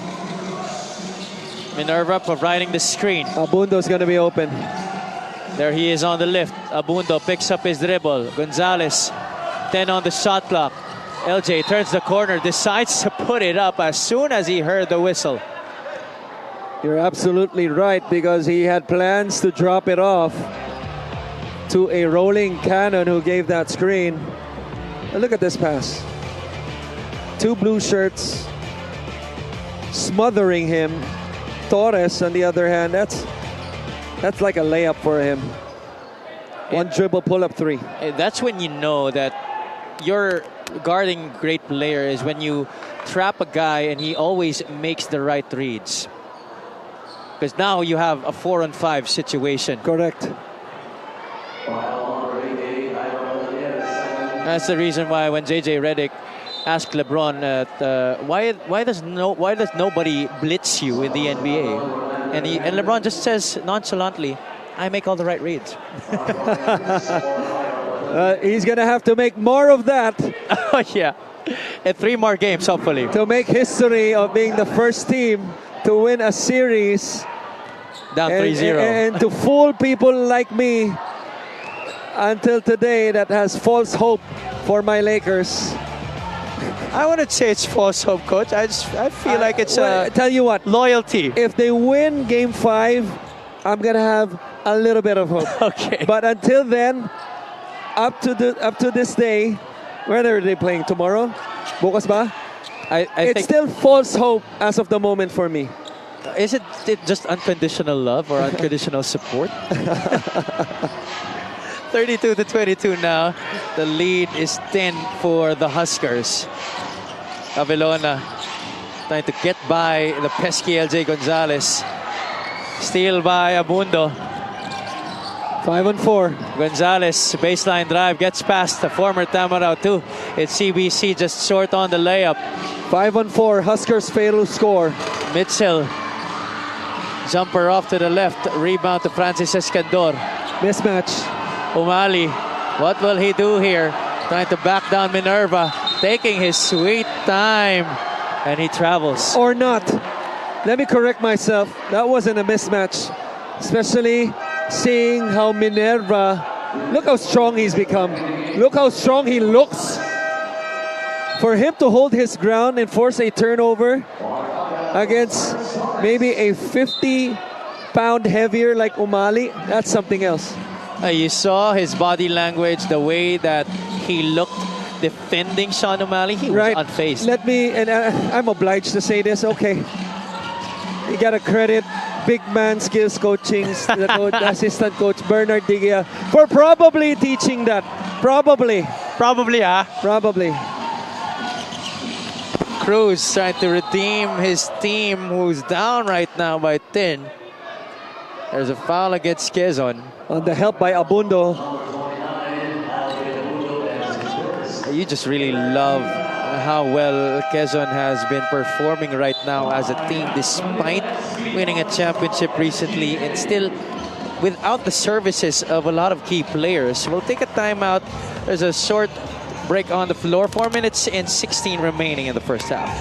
Minerva providing the screen. Abundo's going to be open. There he is on the lift. Abundo picks up his dribble. Gonzalez, 10 on the shot clock. LJ turns the corner, decides to put it up as soon as he heard the whistle. You're absolutely right, because he had plans to drop it off to a rolling Cannon who gave that screen. And look at this pass. Two blue shirts smothering him. Torres, on the other hand, that's like a layup for him. One dribble, pull up three. That's when you know that you're guarding great player, is when you trap a guy and he always makes the right reads. Because now you have a 4-on-5 situation. Correct. That's the reason why when JJ Redick asked LeBron why does nobody blitz you in the NBA, and LeBron just says nonchalantly, I make all the right reads. He's gonna have to make more of that. Oh yeah, and 3 more games hopefully to make history of being the first team to win a series down 3-0 and to fool people like me until today that has false hope for my Lakers. I wouldn't say it's false hope, coach. I feel like it's tell you what, loyalty. If they win Game 5, I'm gonna have a little bit of hope. Okay. But until then, up to this day, when are they playing tomorrow? Bukas ba? I it's think still false hope as of the moment for me. Is it just unconditional love or unconditional support? 32-22 now. The lead is 10 for the Huskers. Abelona trying to get by the pesky LJ Gonzalez. Steal by Abundo. 5-on-4. Gonzalez, baseline drive, gets past the former Tamarao too. It's CBC just short on the layup. 5-on-4, Huskers fail to score. Mitchell, jumper off to the left, rebound to Francis Escandor. Mismatch. O'Malley, what will he do here? Trying to back down Minerva, taking his sweet time, and he travels. Or not. Let me correct myself. That wasn't a mismatch. Especially seeing how Minerva, look how strong he's become. Look how strong he looks. For him to hold his ground and force a turnover against maybe a 50-pound heavier like Umali, that's something else. You saw his body language, the way that he looked defending Sean O'Malley. He was unfazed. Let me, and I'm obliged to say this, okay. You gotta credit big man skills coaching, the assistant coach Bernard Digia for probably teaching that. Probably. Probably. Cruz trying to redeem his team, who's down right now by 10. There's a foul against Quezon. On the help by Abundo. You just really love how well Quezon has been performing right now as a team, despite winning a championship recently and still without the services of a lot of key players. We'll take a timeout. There's a short break on the floor. 4 minutes and 16 remaining in the first half.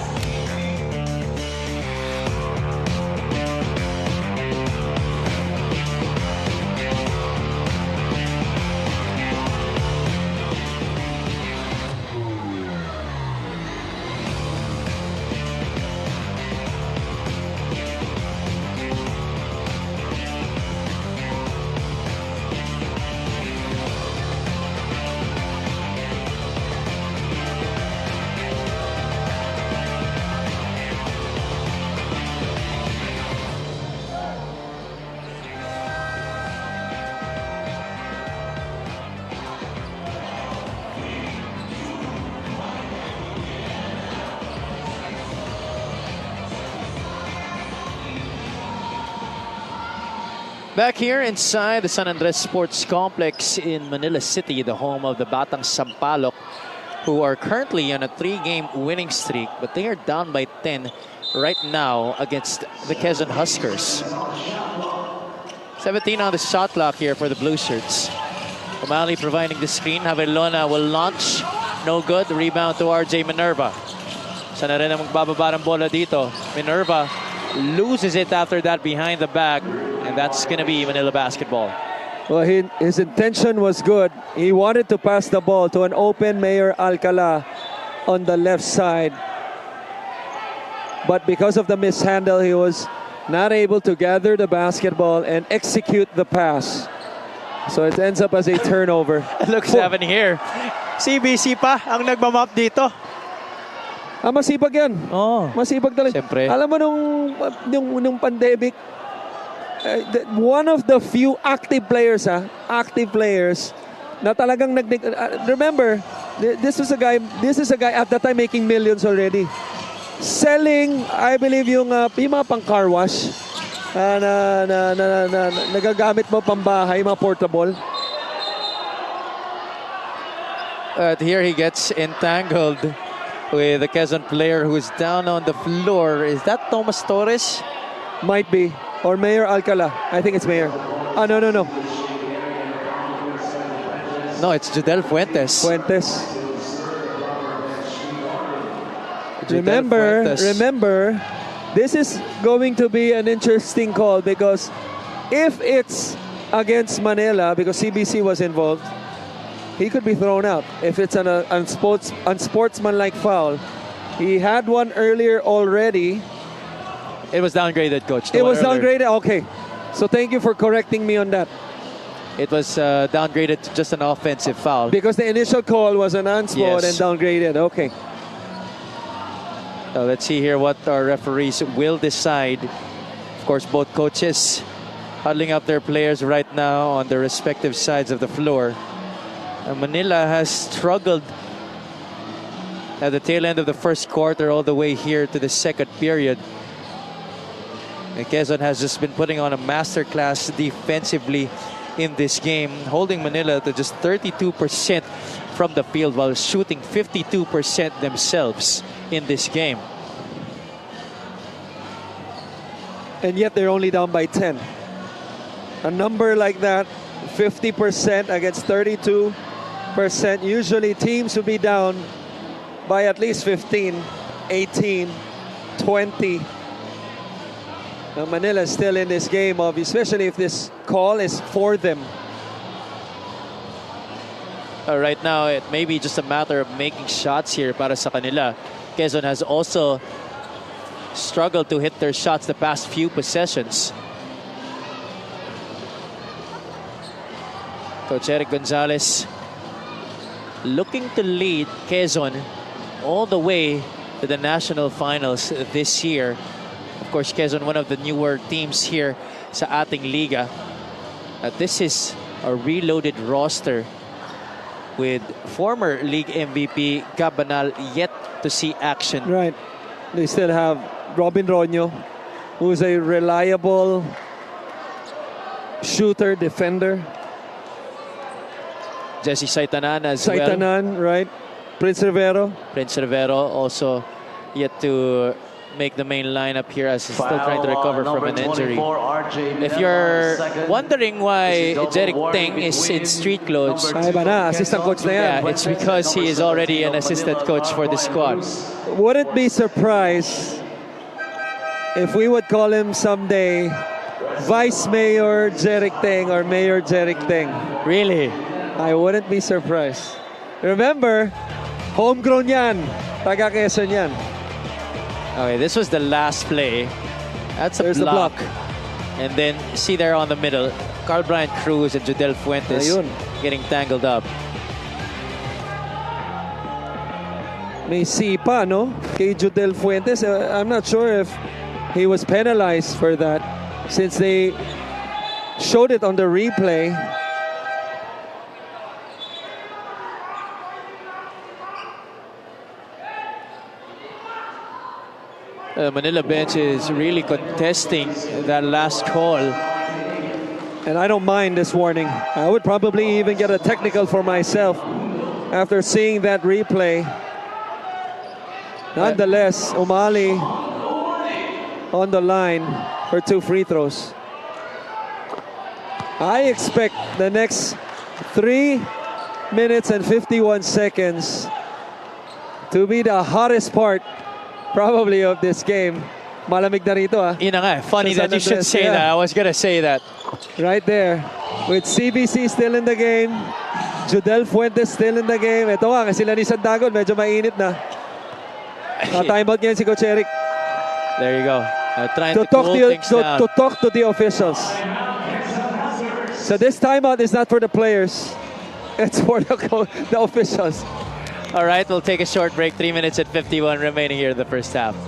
Back here inside the San Andres Sports Complex in Manila City, the home of the Batang Sampaloc, who are currently on a 3-game winning streak, but they are down by 10 right now against the Quezon Huskers. 17 on the shot clock here for the Blue Shirts. O'Malley providing the screen. Javelona will launch. No good. Rebound to RJ Minerva. Siya na rin ang magbababa ng bola dito. Minerva loses it after that behind the back. And that's going to be Manila basketball. Well, his intention was good. He wanted to pass the ball to an open Mayor Alcala on the left side. But because of the mishandle, he was not able to gather the basketball and execute the pass. So it ends up as a turnover. Looks happening here. CBC pa ang nagmamap dito. Masipag yan. Oh, masipag talaga. Siyempre. Alam mo nung pandemic, one of the few active players na talagang remember, this is a guy at that time making millions already. Selling, I believe yung mga pang car wash na nagagamit mo pambahay, mga portable. Here he gets entangled with the Quezon player who's down on the floor. Is that Thomas Torres? Might be. Or Mayor Alcala. I think it's Mayor. No. No, it's Judel Fuentes. Remember, this is going to be an interesting call because if it's against Manila, because CBC was involved, he could be thrown out. If it's an unsportsmanlike foul. He had one earlier already. It was downgraded, Coach. It was downgraded? Okay. So thank you for correcting me on that. It was downgraded to just an offensive foul. Because the initial call was an unspot and downgraded. Okay. Let's see here what our referees will decide. Of course, both coaches huddling up their players right now on their respective sides of the floor. Manila has struggled at the tail end of the first quarter all the way here to the second period. And Quezon has just been putting on a masterclass defensively in this game, holding Manila to just 32% from the field while shooting 52% themselves in this game. And yet they're only down by 10. A number like that, 50% against 32%, usually teams will be down by at least 15, 18, 20. Manila is still in this game, especially if this call is for them. Right now, it may be just a matter of making shots here para sa kanila. Quezon has also struggled to hit their shots the past few possessions. Coach Eric Gonzalez looking to lead Quezon all the way to the national finals this year. Of course, Quezon, one of the newer teams here sa ating liga. This is a reloaded roster with former league MVP Gabanal yet to see action. Right. They still have Robin Ronyo, who is a reliable shooter, defender. Jesse Saitanan as well. Saitanan, right. Prince Rivero. Prince Rivero also yet to make the main lineup here as he's still trying to recover from an injury. If you're wondering why Jeric Teng is in street clothes, Ay ba na, assistant coach na yan. yeah, it's because he is already an assistant coach for the squad. Wouldn't be surprised if we would call him someday Vice Mayor Jeric Teng or Mayor Jeric Teng. Really? I wouldn't be surprised. Remember, homegrown yan. Taga Quezon yan. Okay, this was the last play. That's a There's the block. block. And then see there on the middle, Carl Bryant Cruz and Judel Fuentes Ayun. getting tangled up. May sipa, no? Kay Judel Fuentes. I'm not sure if he was penalized for that since they showed it on the replay. Manila bench is really contesting that last call. And I don't mind this warning. I would probably even get a technical for myself after seeing that replay. Nonetheless, Umali on the line for 2 free throws. I expect the next 3 minutes and 51 seconds to be the hottest part probably of this game. Malamig na rito, ah. Yun na nga, funny Sa that you San should say Andres, that. I was gonna say that. Right there. With CBC still in the game. Judel Fuentes still in the game. Ito nga, kasi sila ni Sandagon, medyo mainit na. Timeout ngayon si Coach Eric. There you go. Trying To to talk cool to, things down. to talk to the officials. So this timeout is not for the players. It's for the officials. All right, we'll take a short break. 3 minutes and 51 remaining here in the first half.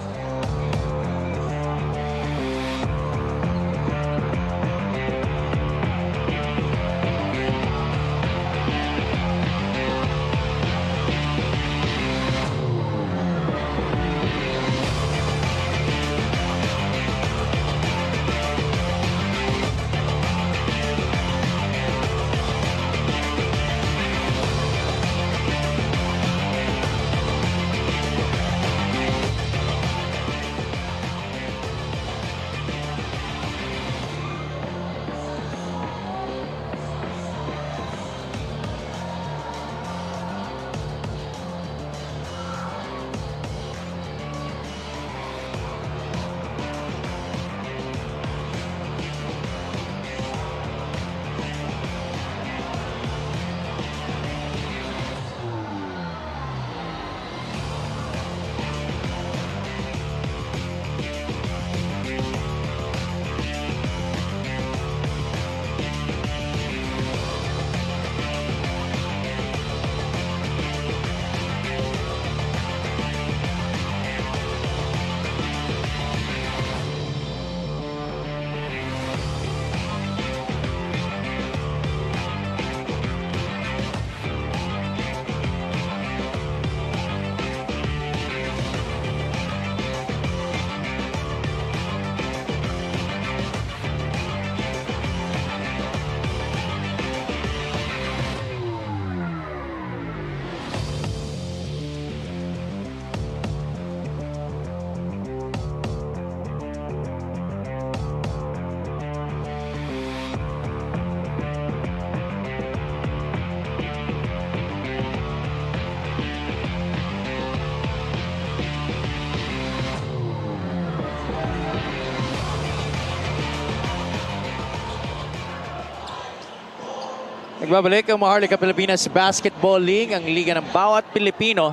Nagbabalik ang Maharlika Pilipinas Basketball League, ang liga ng bawat Pilipino.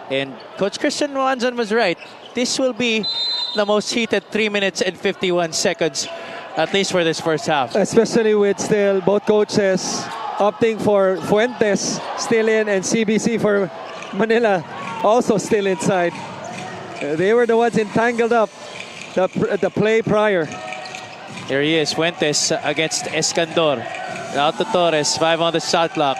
And Coach Christian Wanzon was right. This will be the most heated 3 minutes and 51 seconds, at least for this first half. Especially with still both coaches opting for Fuentes still in and CBC for Manila also still inside. They were the ones entangled up the play prior. Here he is, Fuentes against Escandor. Out to Torres, 5 on the shot clock.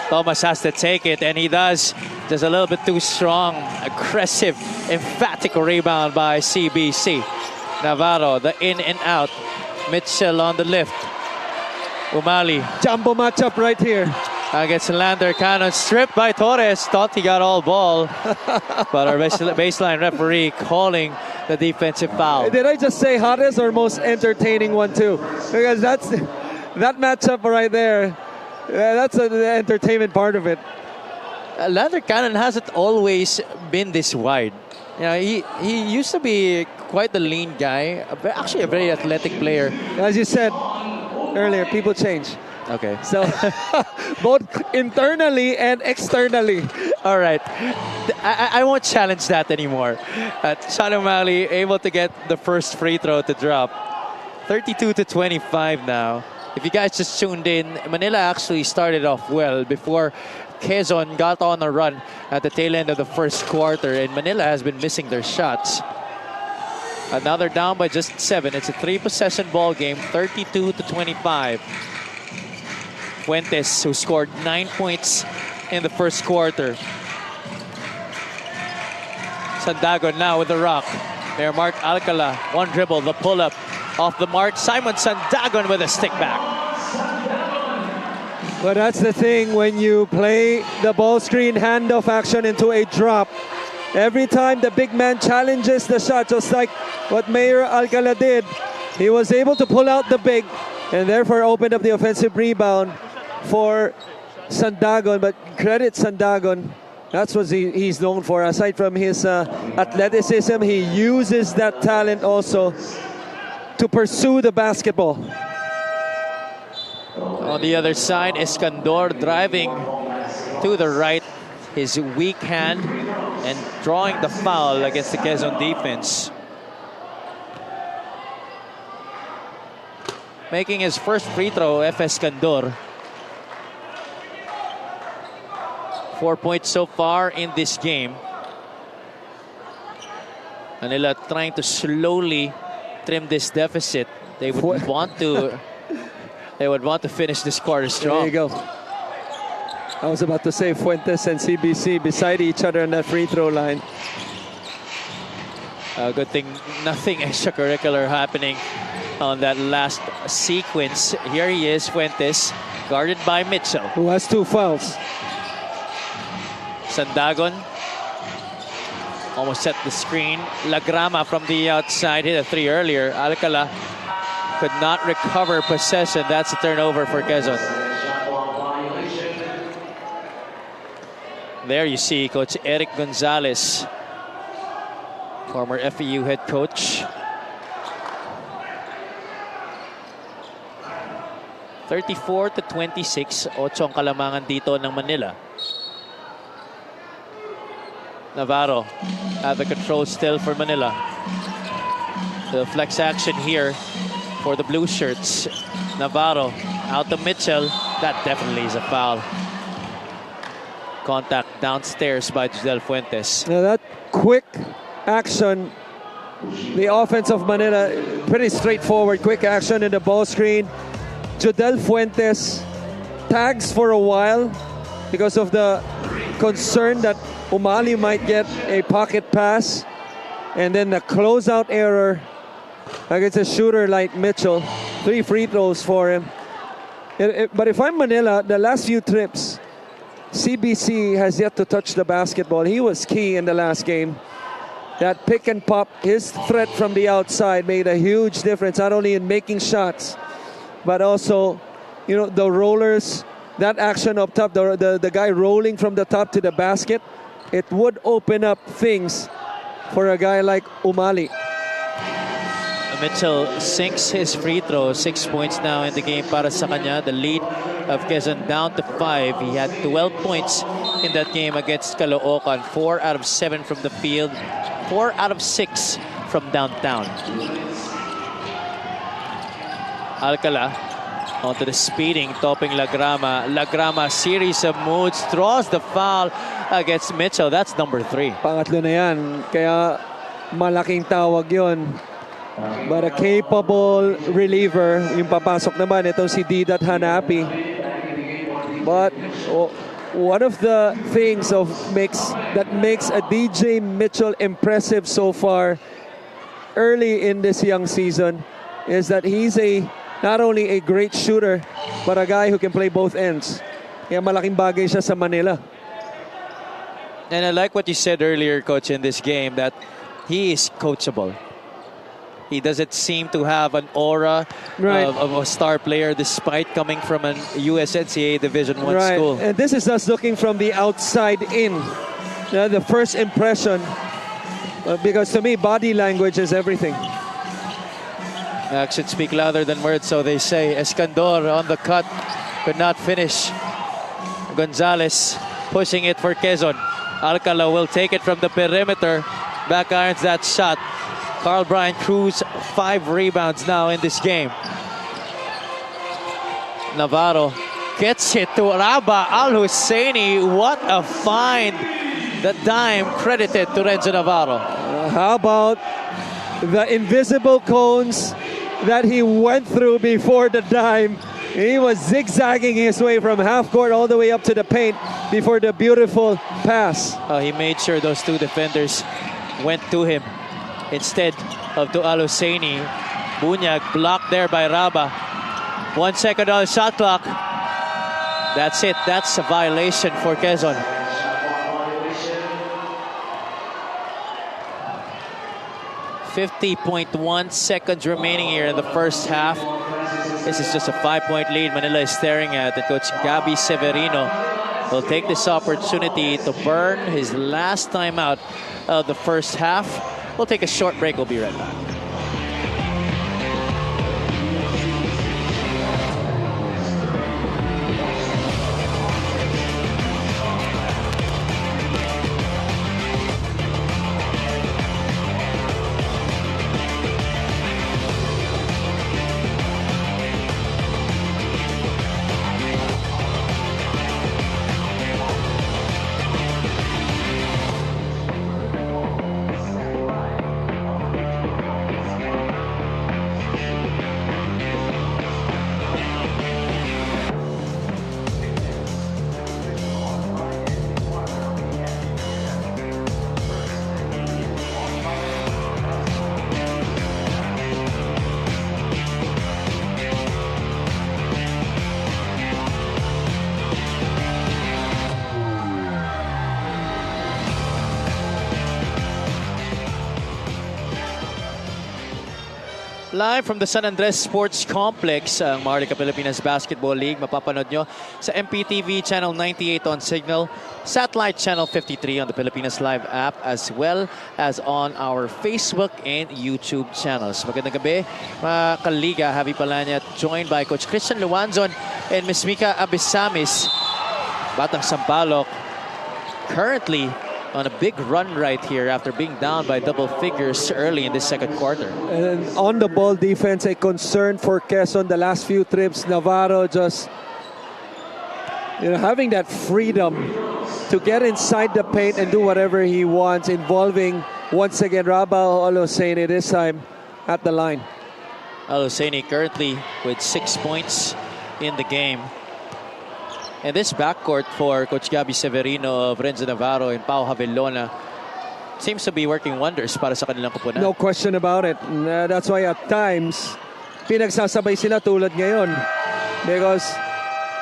Thomas has to take it, and he does. Just a little bit too strong. Aggressive, emphatic rebound by CBC. Navarro, the in and out. Mitchell on the lift. Umali Jumbo matchup right here. against Lander Cannon, stripped by Torres. Thought he got all ball, but our baseline referee calling the defensive foul. Did I just say hottest or most entertaining one too? Because that matchup right there, that's the entertainment part of it. Lander Cannon hasn't always been this wide. You know, he used to be quite the lean guy, actually a very athletic player. As you said earlier, people change. Okay. So both internally and externally. All right. I won't challenge that anymore. Sean O'Malley able to get the first free throw to drop. 32-25 now. If you guys just tuned in, Manila actually started off well before Quezon got on a run at the tail end of the first quarter, and Manila has been missing their shots. Now they're down by just 7. It's a 3-possession ball game, 32-25. Fuentes, who scored 9 points in the first quarter. Sandagon now with the rock. There, Mark Alcala, one dribble, the pull-up off the mark. Simon Sandagon with a stick back. But that's the thing when you play the ball screen handoff action into a drop. Every time the big man challenges the shot, just like what Mayor Alcala did, he was able to pull out the big and therefore opened up the offensive rebound for Sandagon. But credit Sandagon, that's what he's known for. Aside from his athleticism, he uses that talent also to pursue the basketball. On the other side, Escandor driving to the right, his weak hand, and drawing the foul against the Quezon defense. Making his first free throw, F. Escandor. 4 points so far in this game. Manila trying to slowly trim this deficit. They would want to. They would want to finish this quarter strong. There you go. I was about to say Fuentes and CBC beside each other on that free throw line. Good thing nothing extracurricular happening on that last sequence. Here he is, Fuentes, guarded by Mitchell. Who has 2 fouls. Sandagon almost set the screen. Lagrama from the outside hit a 3 earlier. Alcala could not recover possession. That's a turnover for Quezon. There you see Coach Eric Gonzalez, former FEU head coach. 34-26, 8 ang kalamangan dito ng Manila. Navarro at the control still for Manila. The flex action here for the blue shirts. Navarro out to Mitchell. That definitely is a foul. Contact downstairs by Judel Fuentes. Now that quick action, the offense of Manila, pretty straightforward. Quick action in the ball screen. Judel Fuentes tags for a while because of the concern that Umali might get a pocket pass, and then the closeout error against a shooter like Mitchell. 3 free throws for him. But if I'm Manila, the last few trips, CBC has yet to touch the basketball. He was key in the last game. That pick and pop, his threat from the outside made a huge difference, not only in making shots, but also, you know, the rollers, that action up top, the guy rolling from the top to the basket, it would open up things for a guy like Umali. Mitchell sinks his free throw. 6 points now in the game para sa kanya. The lead of Quezon down to 5. He had 12 points in that game against Caloocan. 4 out of 7 from the field, 4 out of 6 from downtown. Alcala onto the speeding, topping Lagrama. Lagrama, series of moves, draws the foul against Mitchell. That's number 3. Pangatlo na yan. Kaya malaking tawag yon. But a capable reliever. Yung papasok naman, itong si Didat Hanapi. But one of the things that makes a DJ Mitchell impressive so far early in this young season is that he's not only a great shooter, but a guy who can play both ends. Kaya malaking bagay siya sa Manila. And I like what you said earlier, Coach, in this game, that he is coachable. He doesn't seem to have an aura of a star player despite coming from an USNCAA Division I school. And this is us looking from the outside in. The first impression, because to me, body language is everything. Actions speak louder than words, so they say. Escandor on the cut, could not finish. Gonzalez pushing it for Quezon. Alcala will take it from the perimeter. Back irons that shot. Carl Bryant Cruz, 5 rebounds now in this game. Navarro gets it to Raba Al-Husseini. What a find. The dime credited to Renzo Navarro. How about the invisible cones that he went through before the dime? He was zigzagging his way from half court all the way up to the paint before the beautiful pass. He made sure those 2 defenders went to him instead of to Al-Husseini. Bunyag blocked there by Raba. 1 second on the shot clock. That's it. That's a violation for Quezon. .1 seconds remaining here in the first half. This is just a 5-point lead Manila is staring at. And Coach Gabby Severino will take this opportunity to burn his last time out of the first half. We'll take a short break. We'll be right back. Live from the San Andres Sports Complex, ang Maharlika Pilipinas Basketball League. Mapapanood nyo sa MPTV Channel 98 on Signal, Satellite Channel 53 on the Pilipinas Live app, as well as on our Facebook and YouTube channels. Magandang gabi, mga kaliga. Javi Palanya, joined by Coach Christian Luanzon and Ms. Mika Abisamis. Batang Sampaloc currently on a big run right here after being down by double figures early in the second quarter. And on the ball defense, a concern for Quezon the last few trips. Navarro just having that freedom to get inside the paint and do whatever he wants, involving once again Raba Al-Husseini, this time at the line. Al-Husseini currently with 6 points in the game. And this backcourt for Coach Gabby Severino of Renzo Navarro and Pau Javellona seems to be working wonders para sa kanilang kupunan. No question about it. That's why at times, pinagsasabay sila tulad ngayon. Because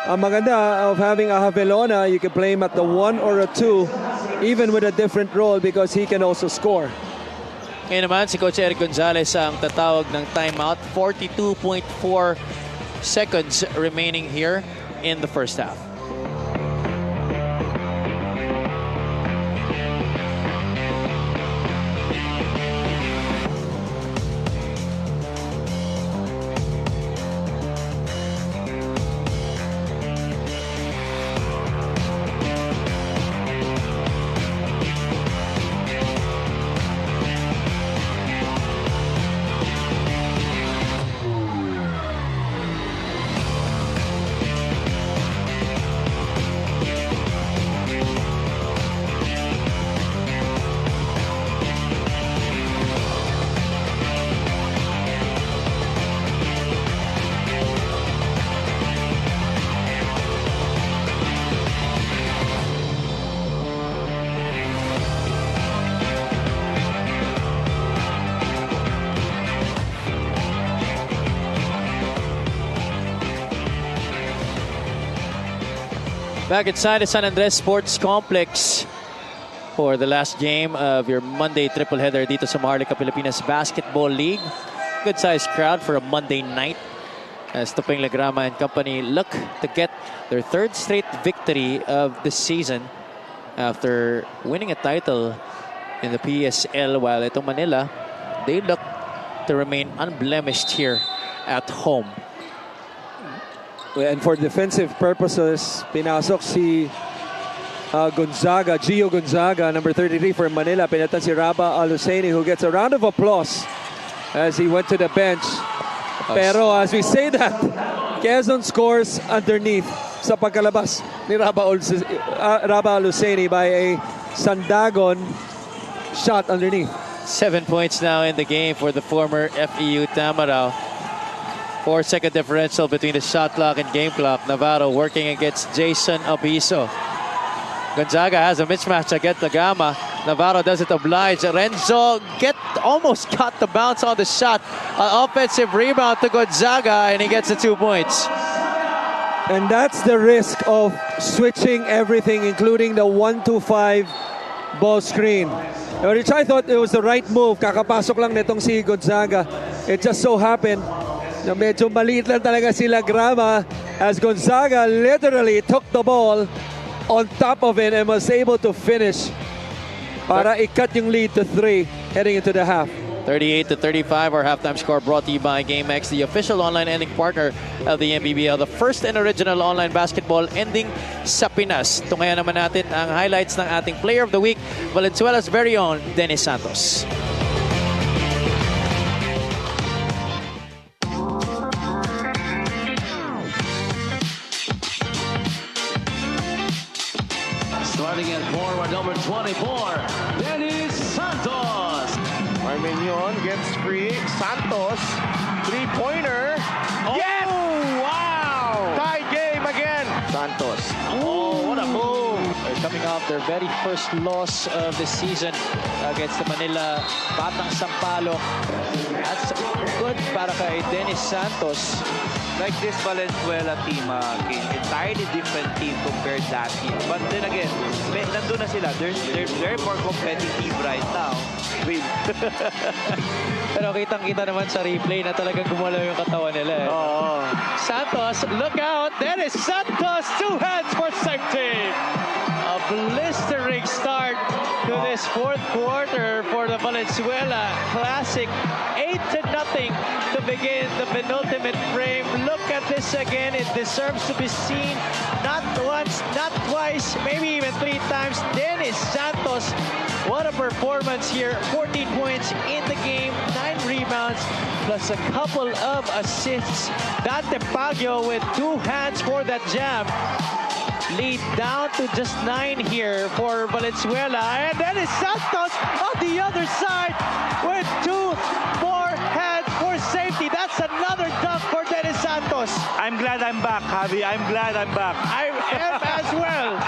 ang maganda of having a Javellona, you can play him at the 1 or a 2, even with a different role because he can also score. Ngayon naman si Coach Eric Gonzalez ang tatawag ng timeout. 42.4 seconds remaining here in the first half. Back inside the San Andres Sports Complex for the last game of your Monday triple header dito sa Maharlika Pilipinas Basketball League. Good sized crowd for a Monday night as Tupeng Lagrama and company look to get their third straight victory of the season after winning a title in the PSL, while itong Manila, they look to remain unblemished here at home. And for defensive purposes, pinasok si Gonzaga, Gio Gonzaga, number 33 for Manila. Pinatan si Raba Aluseni, who gets a round of applause as he went to the bench. Pero as we say that, Quezon scores underneath sa pagkalabas ni Raba Aluseni by a Sandagon shot underneath. 7 points now in the game for the former FEU Tamarao. 4-second differential between the shot clock and game clock. Navarro working against Jason Abiso. Gonzaga has a mismatch against Lagama. Navarro doesn't oblige. Renzo almost got the bounce on the shot. An offensive rebound to Gonzaga, and he gets the 2 points. And that's the risk of switching everything, including the 1-2-5 ball screen. Which I thought it was the right move. Kakapasok lang nitong si Gonzaga. It just so happened na medyo maliit lang talaga sila Grama as Gonzaga literally took the ball on top of it and was able to finish para i-cut yung lead to 3 heading into the half. 38-35, our halftime score brought to you by GameX, the official online ending partner of the MPBL, the first and original online basketball ending sa Pinas. Tungayan naman natin ang highlights ng ating Player of the Week, Valenzuela's very own Dennis Santos. Starting at forward number 24, Dennis Santos. Armenion gets free. Santos, three-pointer. Yes! Wow! Tie game again. Santos. Oh, what a move! They're coming off their very first loss of the season against the Manila Batang Sampaloc. That's good para kay Dennis Santos. Like this Valenzuela team, entirely different team compared last year. But then again, nandun na sila. They're more competitive right now. Pero kitang-kita naman sa replay na talagang gumalaw yung katawan nila. Oo. Santos, look out! Dennis Santos, 2 hands for safety! A blistering start to this fourth quarter for the Valenzuela Classic. 8-0 to begin the penultimate frame. Look at this again. It deserves to be seen. Not once, not twice, maybe even 3 times. Dennis Santos, what a performance here. 14 points in the game, 9 rebounds, plus a couple of assists. Dante Pagio with 2 hands for that jam. Lead down to just 9 here for Valenzuela. And Dennis Santos on the other side with 2 more hands for safety. That's another dunk for Dennis Santos. I'm glad I'm back, Javi. I'm glad I'm back. I am as well.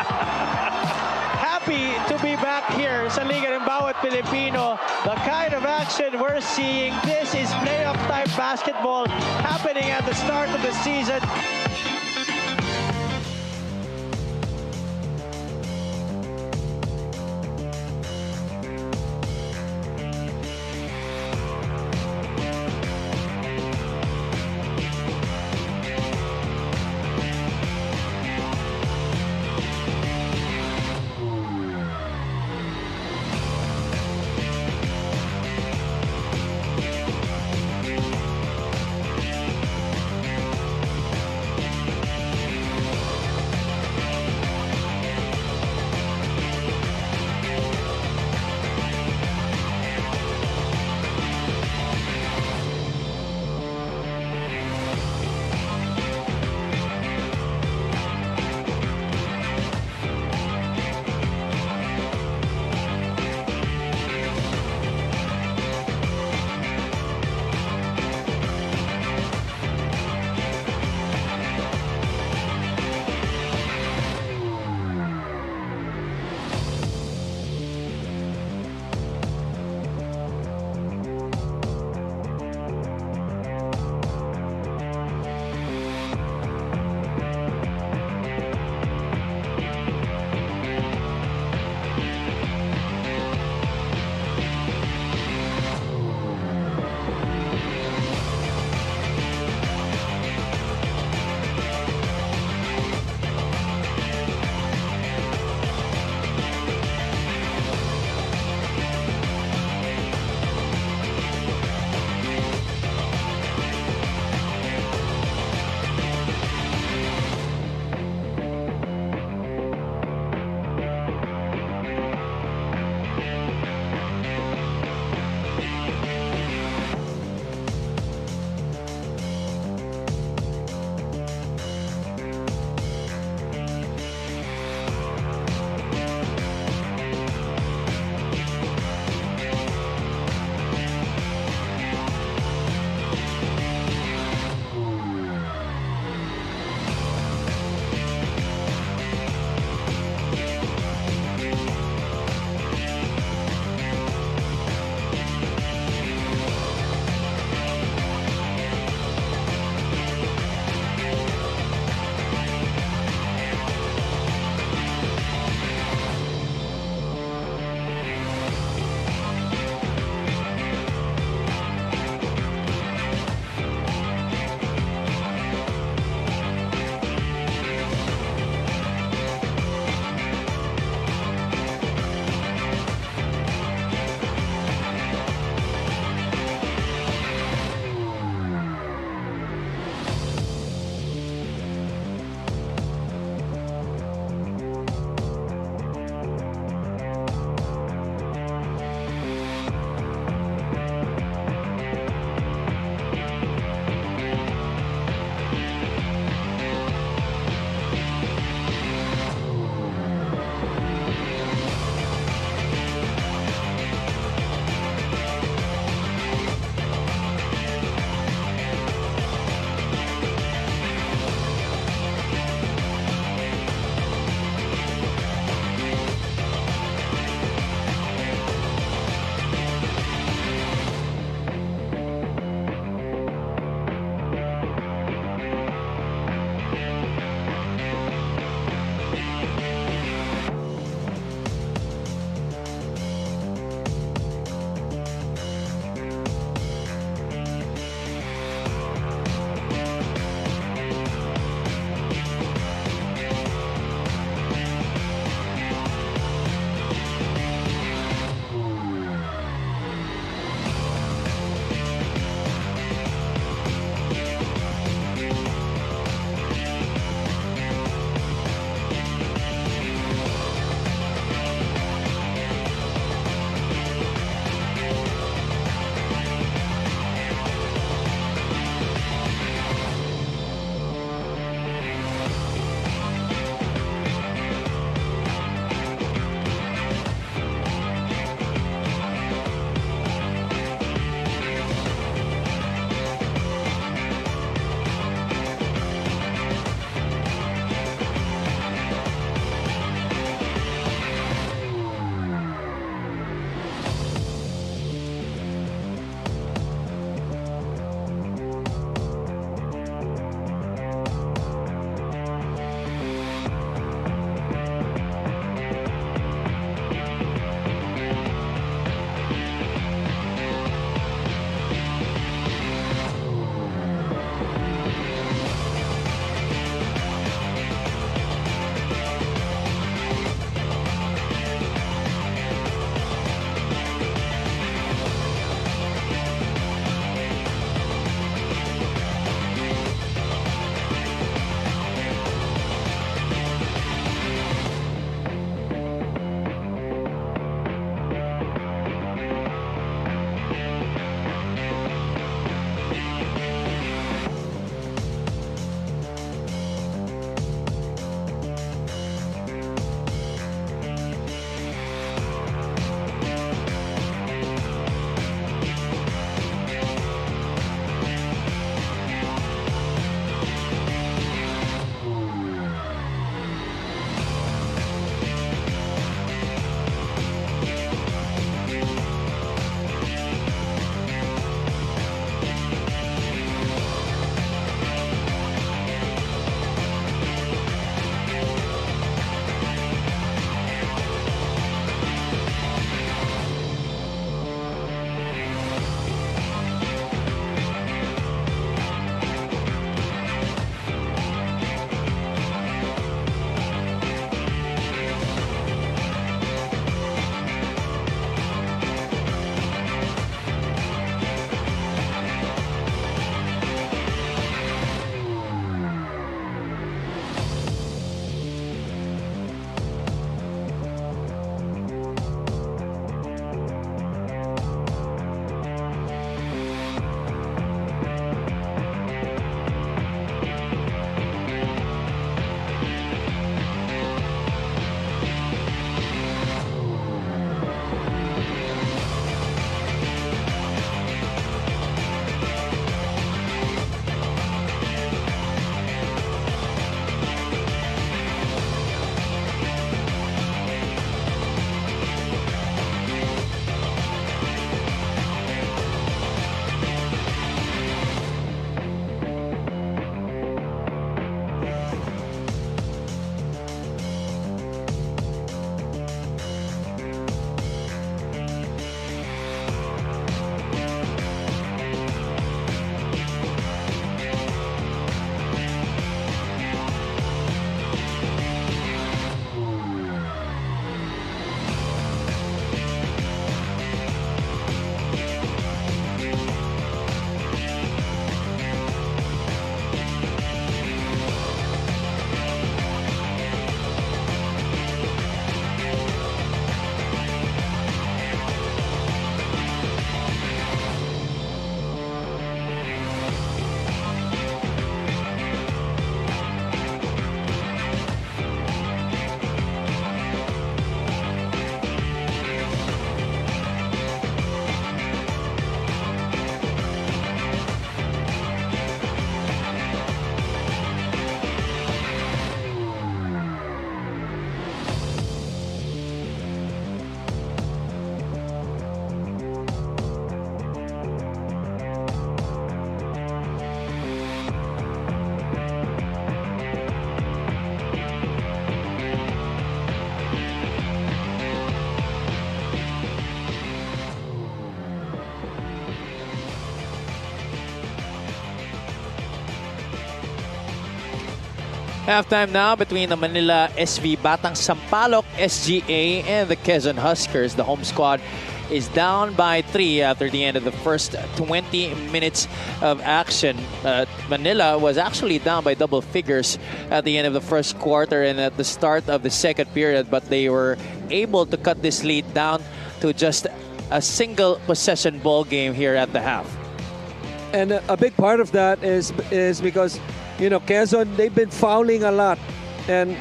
Happy to be back here sa Liga ng Bawat Pilipino. The kind of action we're seeing, this is playoff type basketball happening at the start of the season. Halftime now between the Manila SV Batang Sampaloc SGA and the Quezon Huskers. The home squad is down by 3 after the end of the first 20 minutes of action. Manila was actually down by double figures at the end of the first quarter and at the start of the second period, but they were able to cut this lead down to just a single possession ball game here at the half. And a big part of that is because, Quezon, they've been fouling a lot and,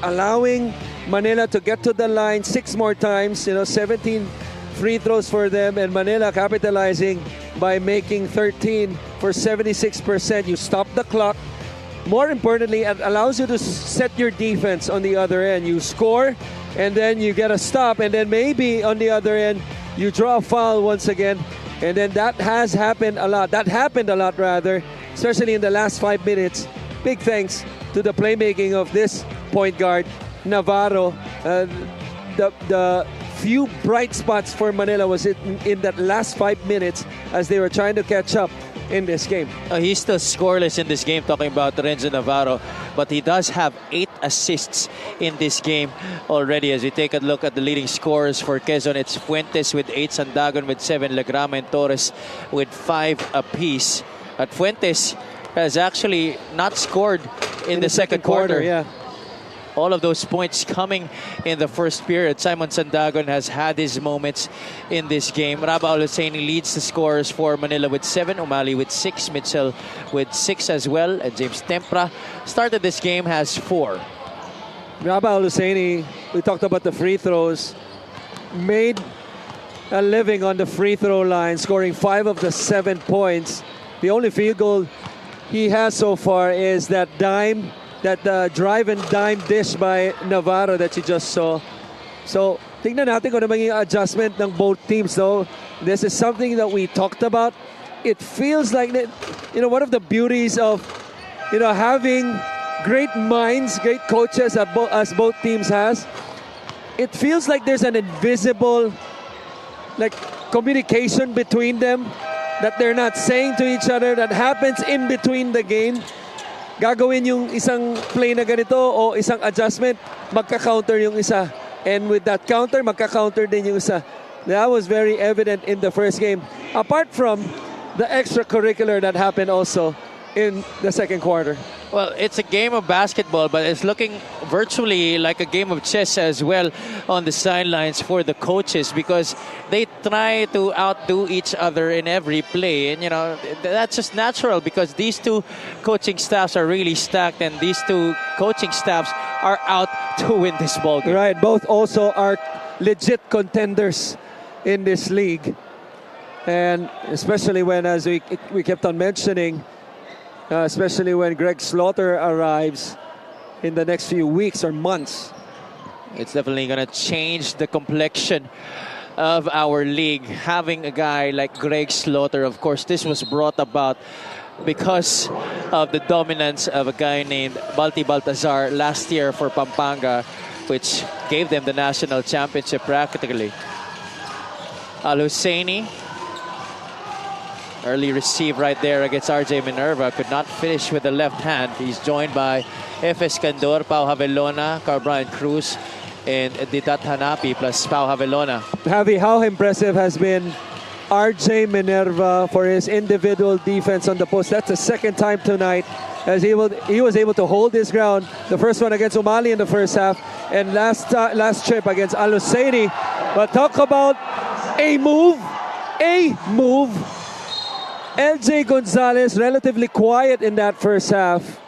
allowing Manila to get to the line 6 more times, 17 free throws for them, and Manila capitalizing by making 13 for 76%. You stop the clock. More importantly, it allows you to set your defense on the other end. You score, and then you get a stop, and then maybe on the other end, you draw a foul once again. And then that has happened a lot. That happened a lot, rather, especially in the last 5 minutes. Big thanks to the playmaking of this point guard, Navarro. The few bright spots for Manila was in that last 5 minutes as they were trying to catch up in this game. He's still scoreless in this game, talking about Renzo Navarro, but he does have 8 assists in this game already. As we take a look at the leading scorers for Quezon, it's Fuentes with 8, Sandagon with 7, Legrama and Torres with 5 apiece. But Fuentes has actually not scored in the second quarter. Yeah. All of those points coming in the first period. Simon Sandagon has had his moments in this game. Raba Oluseini leads the scorers for Manila with 7, Umali with 6, Mitchell with 6 as well, and James Tempra started this game has 4. Raba Oluseini, we talked about the free throws, made a living on the free throw line, scoring 5 of the 7 points. The only field goal he has so far is that drive and dime dish by Navarro that you just saw. So, tingnan natin kung ano maging adjustment ng both teams, though. This is something that we talked about. It feels like, one of the beauties of, having great minds, great coaches as both teams has. It feels like there's an invisible, communication between them that they're not saying to each other that happens in between the game. Gagawin yung isang play na ganito o isang adjustment, magka-counter yung isa. And with that counter, magka-counter din yung isa. That was very evident in the first game. Apart from the extracurricular that happened also in the second quarter. Well, it's a game of basketball, but it's looking virtually like a game of chess as well on the sidelines for the coaches, because they try to outdo each other in every play. And, that's just natural because these two coaching staffs are really stacked, and these two coaching staffs are out to win this ball game. Right, both also are legit contenders in this league. And especially when, as we kept on mentioning, especially when Greg Slaughter arrives in the next few weeks or months. It's definitely going to change the complexion of our league. Having a guy like Greg Slaughter, of course, this was brought about because of the dominance of a guy named Balti Baltazar last year for Pampanga, which gave them the national championship practically. Al-Husseini, early receive right there against RJ Minerva. Could not finish with the left hand. He's joined by Efes Candor, Pau Havelona, Carl Brian Cruz, and Didat Hanapi plus Pau Havelona. Javi, how impressive has been RJ Minerva for his individual defense on the post. That's the second time tonight as he was able to hold his ground. The first one against Umali in the first half, and last trip against Al-Husseini. But talk about a move. LJ Gonzalez, relatively quiet in that first half.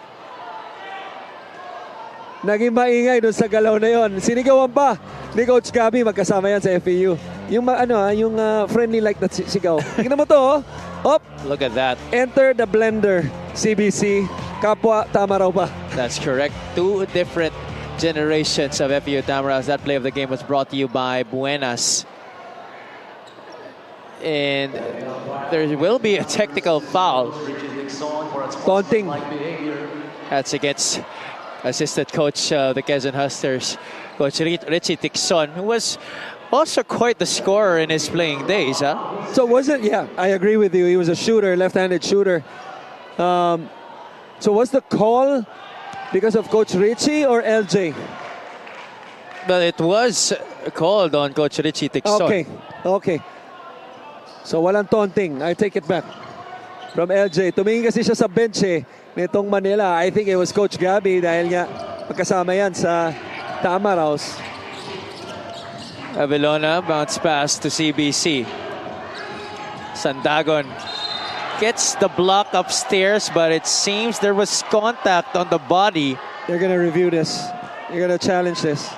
Naging maingay doon sa galaw na yon. Sinigawan pa ni Coach Gabi, magkasama yan sa FEU. Yung friendly like that sigaw. Tingnan mo to, oh. Op. Look at that. Enter the blender, CBC. Kapwa, tama raw pa. That's correct. 2 different generations of FEU Tamaraws. That play of the game was brought to you by Buenas. And there will be a technical foul. Taunting. That's against assistant coach the Quezon Huskers, Coach Richie Tixon, who was also quite the scorer in his playing days. So was it? Yeah, I agree with you. He was a shooter, left-handed shooter. So was the call because of Coach Richie or LJ? But it was called on Coach Richie Tixon. Okay. So walang taunting. I take it back. From LJ. Tumingin kasi siya sa bench nitong Manila. I think it was Coach Gabby dahil nga magkasama yan sa Tama Raus. Avelona bounce pass to CBC. Sandagon gets the block upstairs, but it seems there was contact on the body. They're going to review this. They're going to challenge this.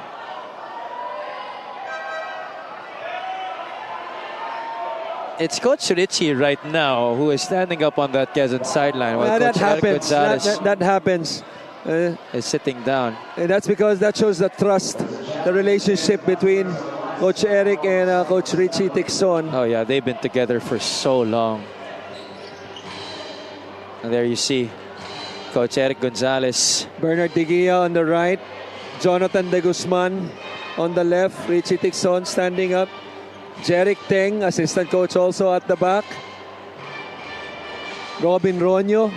It's Coach Richie right now who is standing up on that Quezon sideline while that Coach Eric happens. Gonzalez That happens. is sitting down. And that's because that shows the trust, the relationship between Coach Eric and Coach Richie Tixon. Oh yeah, they've been together for so long. And there you see Coach Eric Gonzalez. Bernard Digia on the right. Jonathan De Guzman on the left. Richie Tixon standing up. Jeric Teng, assistant coach also at the back. Robin Ronyo.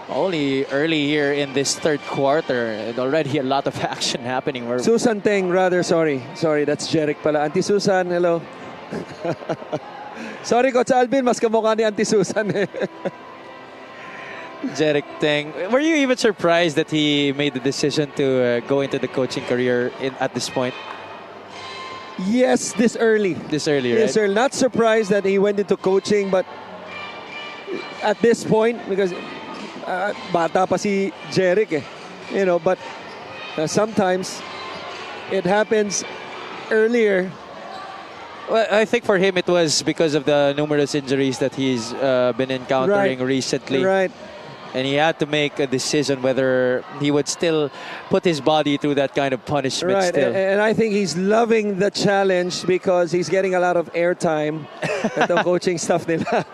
Only early here in this third quarter, and already a lot of action happening. Susan Teng, rather, sorry. Sorry, that's Jeric pala. Auntie Susan, hello. Sorry, Coach Alvin, mas kamukha ni Auntie Susan Jeric Teng. Were you even surprised that he made the decision to go into the coaching career at this point? Yes, this early. This early, Yes, right? sir. Not surprised that he went into coaching, but at this point, because bata pa si Jeric but sometimes it happens earlier. Well, I think for him it was because of the numerous injuries that he's been encountering recently. Right. And he had to make a decision whether he would still put his body through that kind of punishment Right, still. and I think he's loving the challenge because he's getting a lot of airtime at the coaching stuff nila.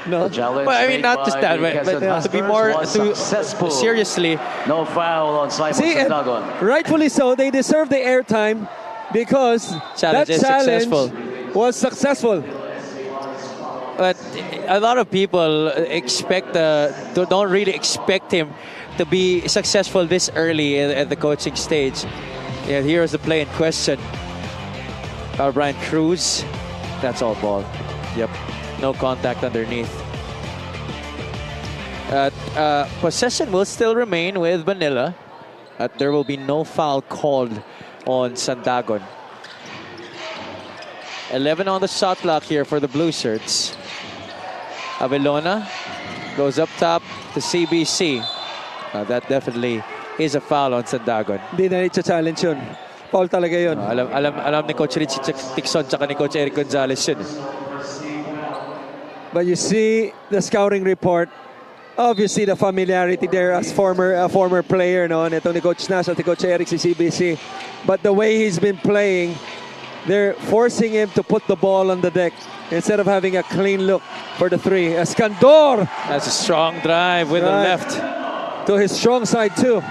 No? Well, I mean, not just that, but to be more seriously. No foul on Simon See, and Sandagon. rightfully so, they deserve the airtime because Challenge is challenge successful. was successful. But a lot of people don't really expect him to be successful this early at the coaching stage. Yeah, here's the play in question. Brian Cruz. That's all ball. Yep. No contact underneath. Possession will still remain with Manila. There will be no foul called on Sandagon. 11 on the shot clock here for the Blue Shirts. Avelona goes up top to CBC. That definitely is a foul on Sandagon. Hindi na challenge yun. Foul talaga yun. Alam ni Coach Richie Tixon tsaka ni Coach Eric Gonzalez yun. But you see the scouting report. Obviously, the familiarity there as former player, no? Nito ni Coach Nash at ni Coach Eric si CBC. But the way he's been playing, they're forcing him to put the ball on the deck instead of having a clean look for the three. Escandor! That's a strong drive with the left. To his strong side, too.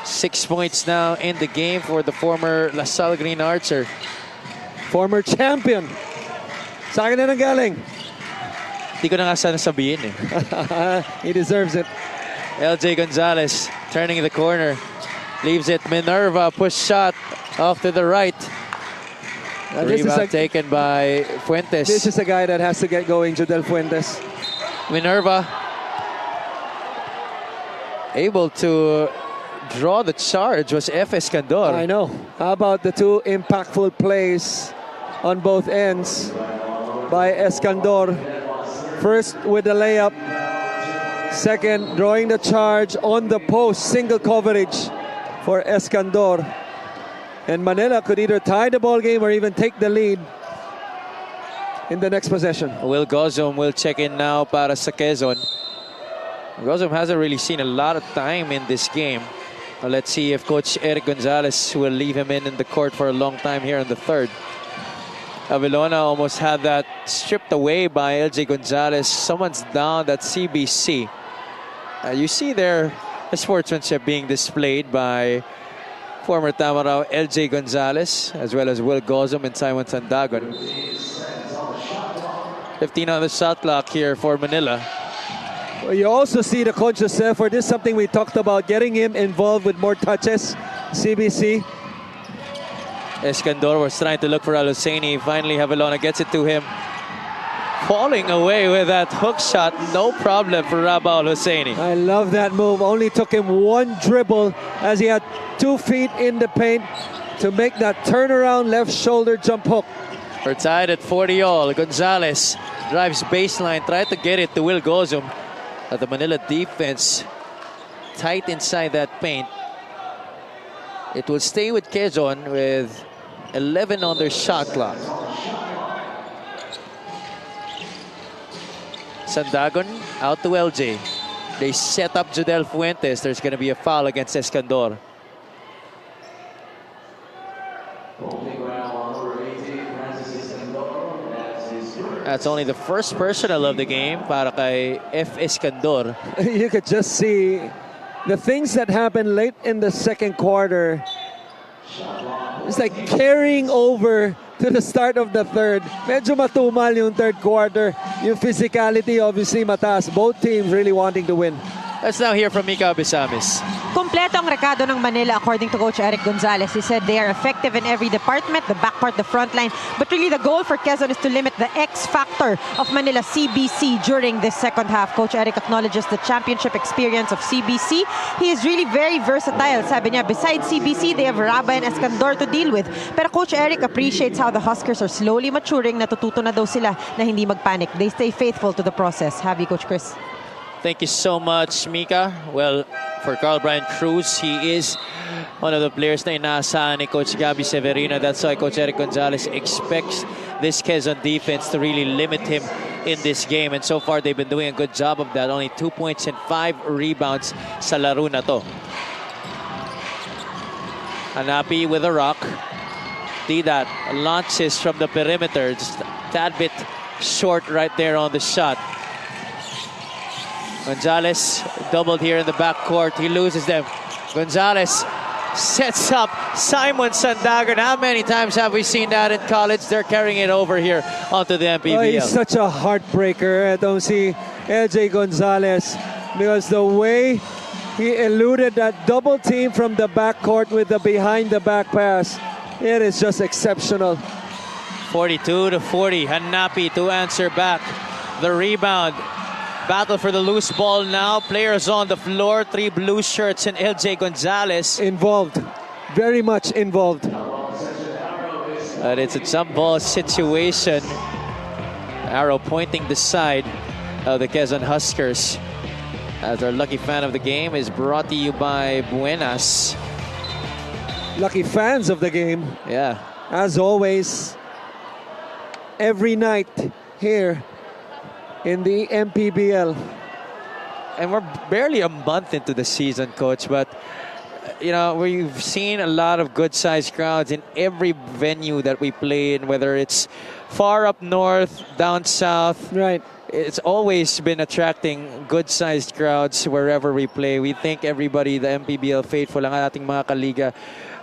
6 points now in the game for the former LaSalle Green Archer. Former champion. Sa akin na nanggaling. Hindi ko na nga sana sabihin He deserves it. LJ Gonzalez turning the corner. Leaves it. Minerva push shot off to the right. Rebound taken by Fuentes. This is a guy that has to get going, Judel Fuentes. Minerva able to draw the charge was F. Escandor. I know. How about the two impactful plays on both ends by Escandor? First with the layup. Second, drawing the charge on the post. Single coverage for Escandor. And Manila could either tie the ball game or even take the lead in the next possession. Will Gozum will check in now para sa Quezon. Gozum hasn't really seen a lot of time in this game. Let's see if Coach Eric Gonzalez will leave him in the court for a long time here in the third. Avelona almost had that stripped away by LJ Gonzalez. Someone's down, that's CBC. You see there the sportsmanship being displayed by former Tamarao LJ Gonzalez, as well as Will Gozum and Simon Sandagon. 15 on the shot clock here for Manila. Well, you also see the conscious effort. This is something we talked about, getting him involved with more touches. CBC. Escandor was trying to look for Al Husseini. Finally, Javelona gets it to him. Falling away with that hook shot. No problem for Rabah Al Husseini. I love that move. Only took him one dribble as he had 2 feet in the paint to make that turnaround left shoulder jump hook. We're tied at 40 all. Gonzalez drives baseline, tried to get it to Will Gozum. But the Manila defense tight inside that paint. It will stay with Quezon with 11 on their shot clock. Sandagon out to LJ. They set up Judel Fuentes. There's going to be a foul against Escandor. That's only the first personal of the game para kay F. Escandor. You could just see the things that happened late in the second quarter. It's like carrying over to the start of the third. Medyo matumal yung third quarter. Yung physicality obviously mataas. Both teams really wanting to win. Let's now hear from Mika Abisamis. Kompleto ang rekado ng Manila according to Coach Eric Gonzalez. He said they are effective in every department, the backcourt, the front line. But really the goal for Quezon is to limit the X factor of Manila CBC during this second half. Coach Eric acknowledges the championship experience of CBC. He is really very versatile. Sabi niya, besides CBC, they have Rabah and Escandor to deal with. Pero Coach Eric appreciates how the Huskers are slowly maturing. Natututo na daw sila na hindi magpanic. They stay faithful to the process. Have you, Coach Chris? Thank you so much, Mika. Well, for Carl Brian Cruz, he is one of the players na inaasahan ni Coach Gabby Severino. That's why Coach Eric Gonzalez expects this Quezon defense to really limit him in this game. And so far, they've been doing a good job of that. Only 2 points and 5 rebounds sa laro na to. Hanapi with a rock. Didat launches from the perimeter. Just a tad bit short right there on the shot. Gonzalez doubled here in the backcourt. He loses them. Gonzalez sets up Simon Sandagon. How many times have we seen that in college? They're carrying it over here onto the MPBL. Oh, he's such a heartbreaker. I don't see LJ Gonzalez because the way he eluded that double team from the backcourt with the behind the back pass, it is just exceptional. 42-40. Hanapi to answer back. The rebound. Battle for the loose ball now. Players on the floor. 3 blue shirts and LJ Gonzalez. Involved. Very much involved. But it's a jump ball situation. Arrow pointing the side of the Quezon Huskers. As our lucky fan of the game is brought to you by Buenas. Lucky fans of the game. Yeah. As always, every night here in the MPBL. And we're barely a month into the season, Coach, but you know, we've seen a lot of good-sized crowds in every venue that we play in, whether it's far up north, down south. Right. It's always been attracting good-sized crowds wherever we play. We thank everybody, the MPBL faithful, ang ating mga kaliga,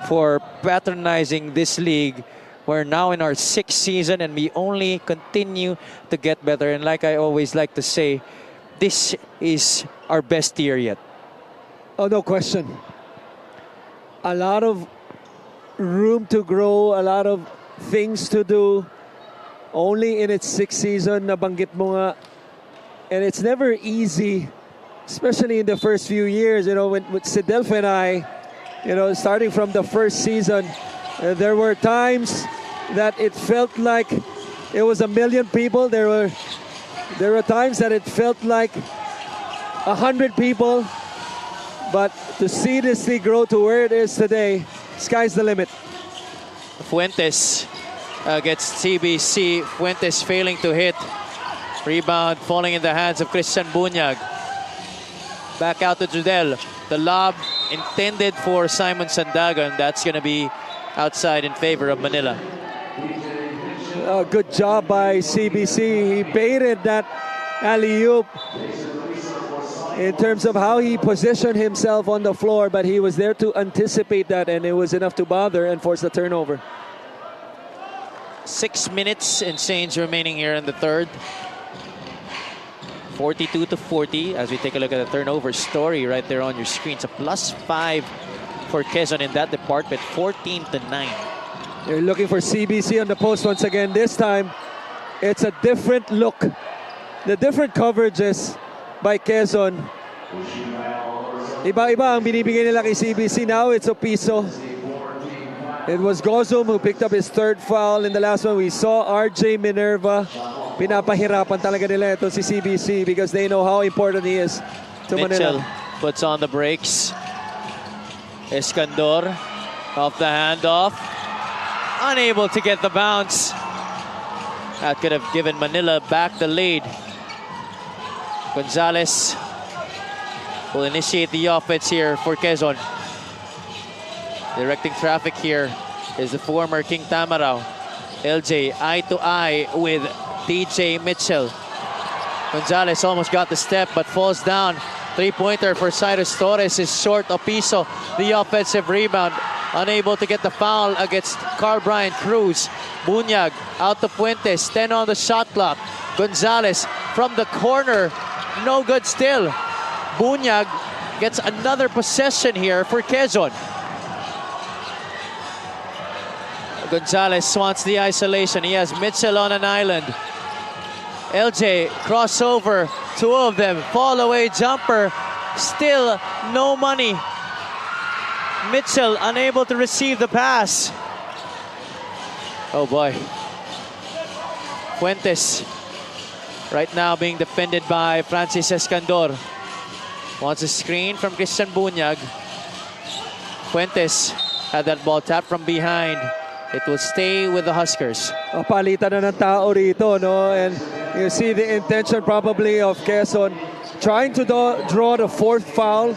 for patronizing this league. We're now in our 6th season and we only continue to get better. And like I always like to say, this is our best year yet. Oh, no question. A lot of room to grow, a lot of things to do. Only in its 6th season, nabanggit mo nga. And it's never easy, especially in the first few years. You know, with Sidelf and I, you know, starting from the first season, there were times that it felt like it was 1 million people. There were times that it felt like 100 people. But to see this league grow to where it is today, sky's the limit. Fuentes gets CBC. Fuentes failing to hit. Rebound falling in the hands of Christian Bunyag. Back out to Judel. The lob intended for Simon Sandagon. That's going to be outside in favor of Manila. Good job by CBC. He baited that alley-oop in terms of how he positioned himself on the floor, but he was there to anticipate that, and it was enough to bother and force the turnover. 6 minutes and change remaining here in the third. 42-40 as we take a look at the turnover story right there on your screen. It's a +5 for Quezon in that department, 14-9. You're looking for CBC on the post once again. This time, it's a different look. The different coverages by Quezon. Iba-iba ang binibigay nila kay CBC. Now it's Opiso. It was Gozum who picked up his third foul. In the last one, we saw RJ Minerva. Pinapahirapan talaga nila ito si CBC because they know how important he is to Mitchell Manila. puts on the brakes. Escandor off the handoff. Unable to get the bounce. That could have given Manila back the lead. Gonzalez will initiate the offense here for Quezon. Directing traffic here is the former King Tamaraw. LJ eye to eye with DJ Mitchell. Gonzalez almost got the step but falls down. Three-pointer for Cyrus Torres is short. Opiso, the offensive rebound. Unable to get the foul against Carl Brian Cruz. Bunyag out to Fuentes. 10 on the shot clock. Gonzalez from the corner. No good still. Bunyag gets another possession here for Quezon. Gonzalez wants the isolation. He has Mitchell on an island. LJ crossover. Two of them. Fall away jumper. Still no money. Mitchell unable to receive the pass. Oh boy. Fuentes right now being defended by Francis Escandor. Wants a screen from Christian Bunyag. Fuentes had that ball tapped from behind. It will stay with the Huskers. Palitan na ng tao rito, no? And you see the intention probably of Quezon trying to draw the fourth foul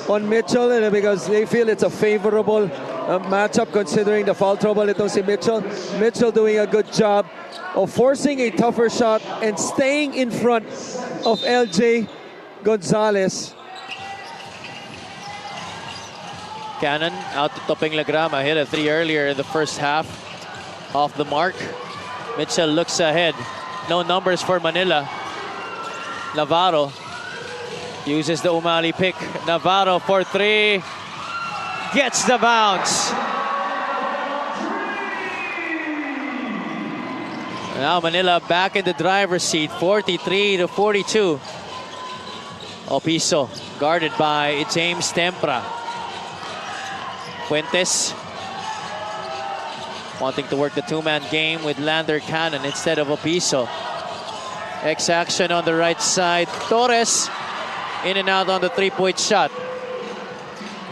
on Mitchell because they feel it's a favorable matchup considering the foul trouble itong si Mitchell. Mitchell doing a good job of forcing a tougher shot and staying in front of LJ Gonzalez. Cannon out to Topeng Lagrama. Hit a three earlier in the first half. Off the mark. Mitchell looks ahead. No numbers for Manila. Navarro uses the Umali pick. Navarro for three. Gets the bounce. Now Manila back in the driver's seat. 43-42. Opiso guarded by James Tempra. Fuentes wanting to work the two-man game with Lander Cannon instead of Opiso. X-action on the right side. Torres in and out on the three-point shot.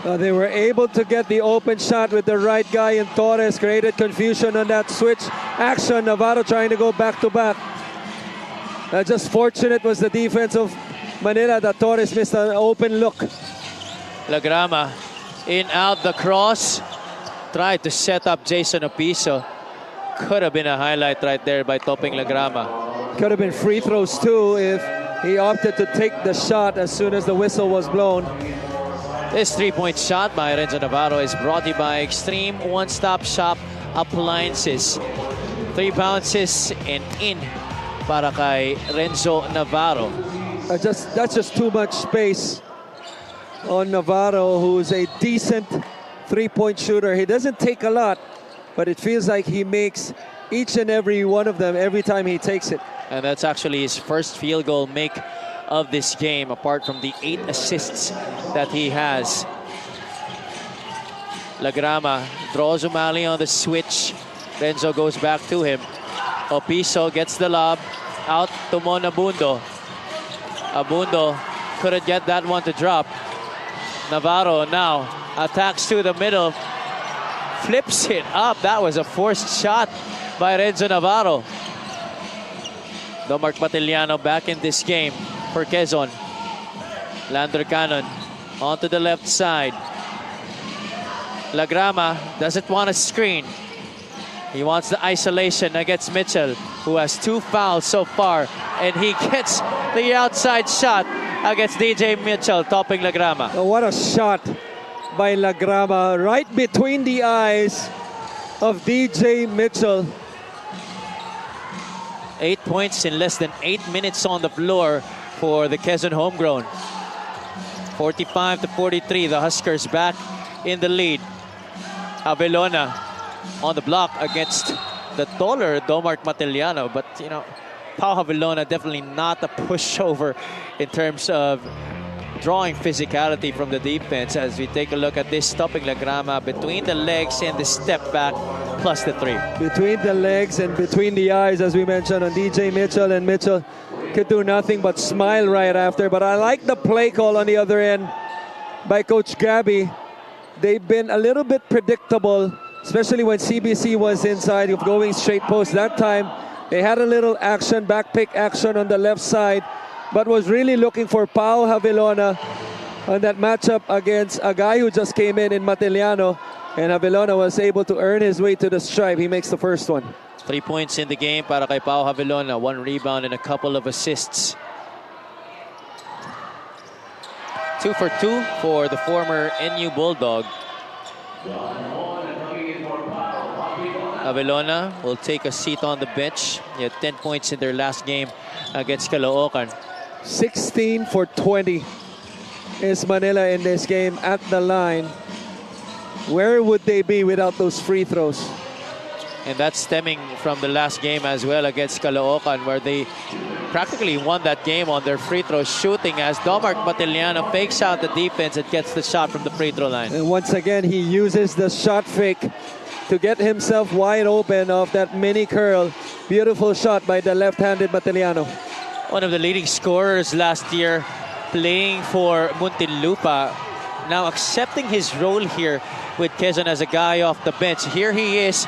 They were able to get the open shot with the right guy, and Torres created confusion on that switch action. Navarro trying to go back-to-back. Just fortunate was the defense of Manila that Torres missed an open look. Lagrama in out the cross. Tried to set up Jason Opiso. Could have been a highlight right there by Topeng Lagrama. Could have been free throws too if he opted to take the shot as soon as the whistle was blown. This three-point shot by Renzo Navarro is brought to you by Extreme One-Stop Shop Appliances. 3 bounces and in para kay Renzo Navarro. That's just too much space on Navarro, who's a decent three-point shooter. He doesn't take a lot, but it feels like he makes each and every one of them every time he takes it. And that's actually his first field goal make of this game, apart from the 8 assists that he has. Lagrama draws Umali on the switch. Renzo goes back to him. Opiso gets the lob out to Mon Abundo. Abundo couldn't get that one to drop. Navarro now attacks to the middle, flips it up. That was a forced shot by Renzo Navarro. Domark Patiliano back in this game for Quezon. Lander Cannon onto the left side. Lagrama doesn't want a screen. He wants the isolation against Mitchell, who has 2 fouls so far, and he gets the outside shot against DJ Mitchell, Topeng Lagrama. Oh, what a shot by Lagrama, right between the eyes of DJ Mitchell. 8 points in less than 8 minutes on the floor for the Quezon homegrown. 45-43, the Huskers back in the lead. Abelona on the block against the taller Domart Matiliano, but you know, Pau Abelona definitely not a pushover in terms of drawing physicality from the defense. As we take a look at this, stopping Lagrama between the legs and the step back plus the 3. Between the legs and between the eyes, as we mentioned on DJ Mitchell, and Mitchell could do nothing but smile right after. But I like the play call on the other end by Coach Gabby. They've been a little bit predictable, especially when CBC was inside of going straight post. That time, they had a little action, back pick action on the left side, but was really looking for Pau Havilona on that matchup against a guy who just came in Matiliano, and Havilona was able to earn his way to the stripe. He makes the first one. 3 points in the game para kay Pau Havilona, 1 rebound and a couple of assists. 2 for 2 for the former NU Bulldog. Havilona will take a seat on the bench. He had 10 points in their last game against Caloocan. 16 for 20 is Manila in this game at the line. Where would they be without those free throws? And that's stemming from the last game as well against Caloocan, where they practically won that game on their free throw shooting, as Domart Matiliano fakes out the defense and gets the shot from the free throw line. And once again, he uses the shot fake to get himself wide open off that mini curl. Beautiful shot by the left-handed Matiliano. One of the leading scorers last year, playing for Muntinlupa, now accepting his role here with Quezon as a guy off the bench. Here he is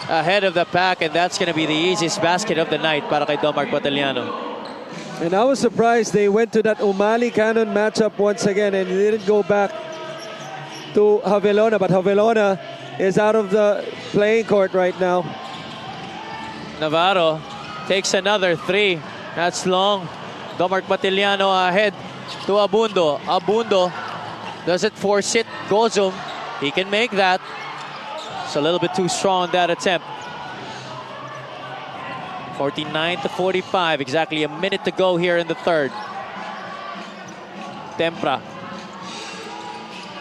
ahead of the pack, and that's going to be the easiest basket of the night para kay Domart Matiliano. And I was surprised they went to that Umali Cannon matchup once again and didn't go back to Havilona, but Havilona is out of the playing court right now. Navarro takes another 3. That's long. Domart Matiliano ahead to Abundo. Abundo doesn't force it. Gozum, he can make that. It's a little bit too strong on that attempt. 49-45. Exactly a minute to go here in the third. Tempra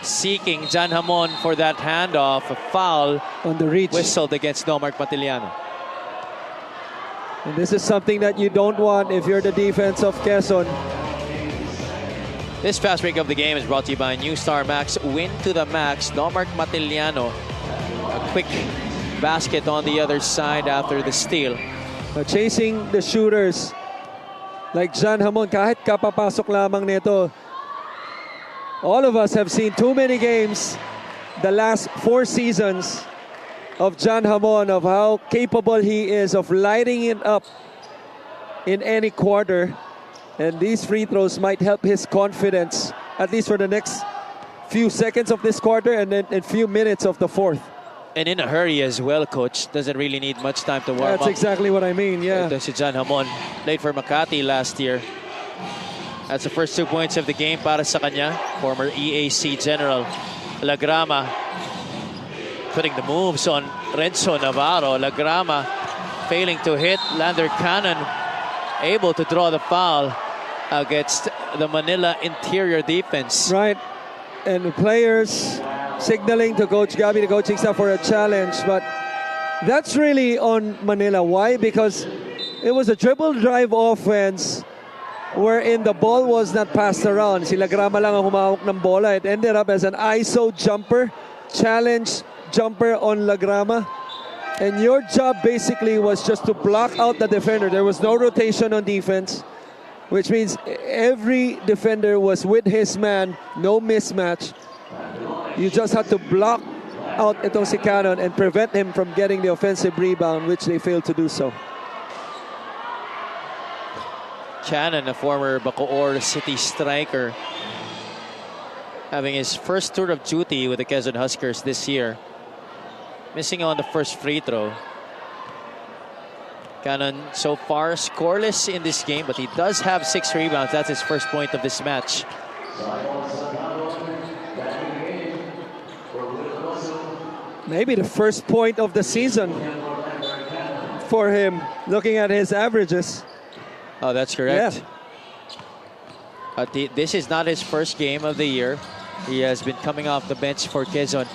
seeking Jan Hamon for that handoff. A foul on the reach whistled against Domart Matiliano. And this is something that you don't want if you're the defense of Quezon. This fast break of the game is brought to you by New Star Max. Win to the max. Domart Matiliano, a quick basket on the other side after the steal. Chasing the shooters like Jan Hamon, kahit kapapasok lamang nito. All of us have seen too many games the last 4 seasons of Jan Hamon, of how capable he is of lighting it up in any quarter. And these free throws might help his confidence, at least for the next few seconds of this quarter and then a few minutes of the fourth. And in a hurry as well, Coach. Doesn't really need much time to warm up. That's exactly what I mean, yeah. Ito si Jan Hamon. Played for Makati last year. That's the first 2 points of the game para sa kanya. Former EAC General Lagrama putting the moves on Renzo Navarro. Lagrama failing to hit. Lander Cannon able to draw the foul against the Manila interior defense. Right. And the players signaling to Coach Gabby, the coaching staff, for a challenge. But that's really on Manila. Why? Because it was a dribble drive offense wherein the ball was not passed around. Si Lagrama lang ang humawak ng bola. It ended up as an ISO jumper, challenge jumper on Lagrama. And your job basically was just to block out the defender. There was no rotation on defense, which means every defender was with his man, no mismatch. You just had to block out itong si Cannon and prevent him from getting the offensive rebound, which they failed to do so. Cannon, a former Bacoor City striker, having his first tour of duty with the Quezon Huskers this year. Missing on the first free throw. Cannon so far scoreless in this game, but he does have 6 rebounds. That's his first point of this match. Maybe the first point of the season for him, looking at his averages. Oh, that's correct. This is not his first game of the year. He has been coming off the bench for Quezon.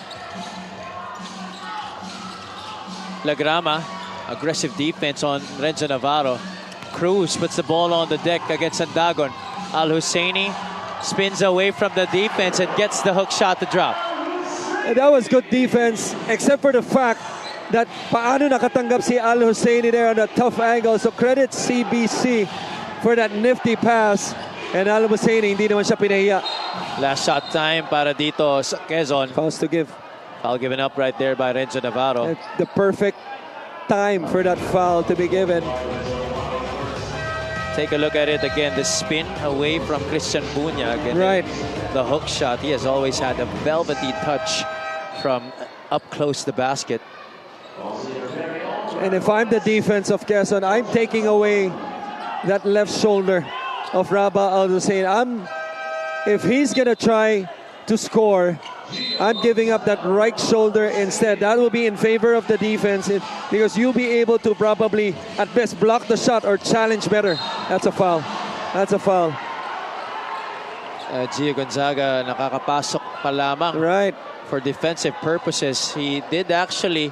Lagrama, aggressive defense on Renzo Navarro. Cruz puts the ball on the deck against Sandagon. Al Husseini spins away from the defense and gets the hook shot to drop. And that was good defense, except for the fact that paano nakatanggap si Al Husseini there on a tough angle. So credit CBC for that nifty pass. And Al Husseini, hindi naman siya pinahiya. Last shot time para dito sa Quezon. Fouls to give. Foul given up right there by Renzo Navarro. The perfect time for that foul to be given. Take a look at it again. The spin away from Christian Bunyag. And right. The hook shot. He has always had a velvety touch from up close the basket. And if I'm the defense of Quezon, I'm taking away that left shoulder of Rabah Al Hussein. If he's going to try to score, I'm giving up that right shoulder instead. That will be in favor of the defense because you'll be able to probably at best block the shot or challenge better. That's a foul. That's a foul. Gio Gonzaga nakakapasok pa lamang. Right. For defensive purposes. He did actually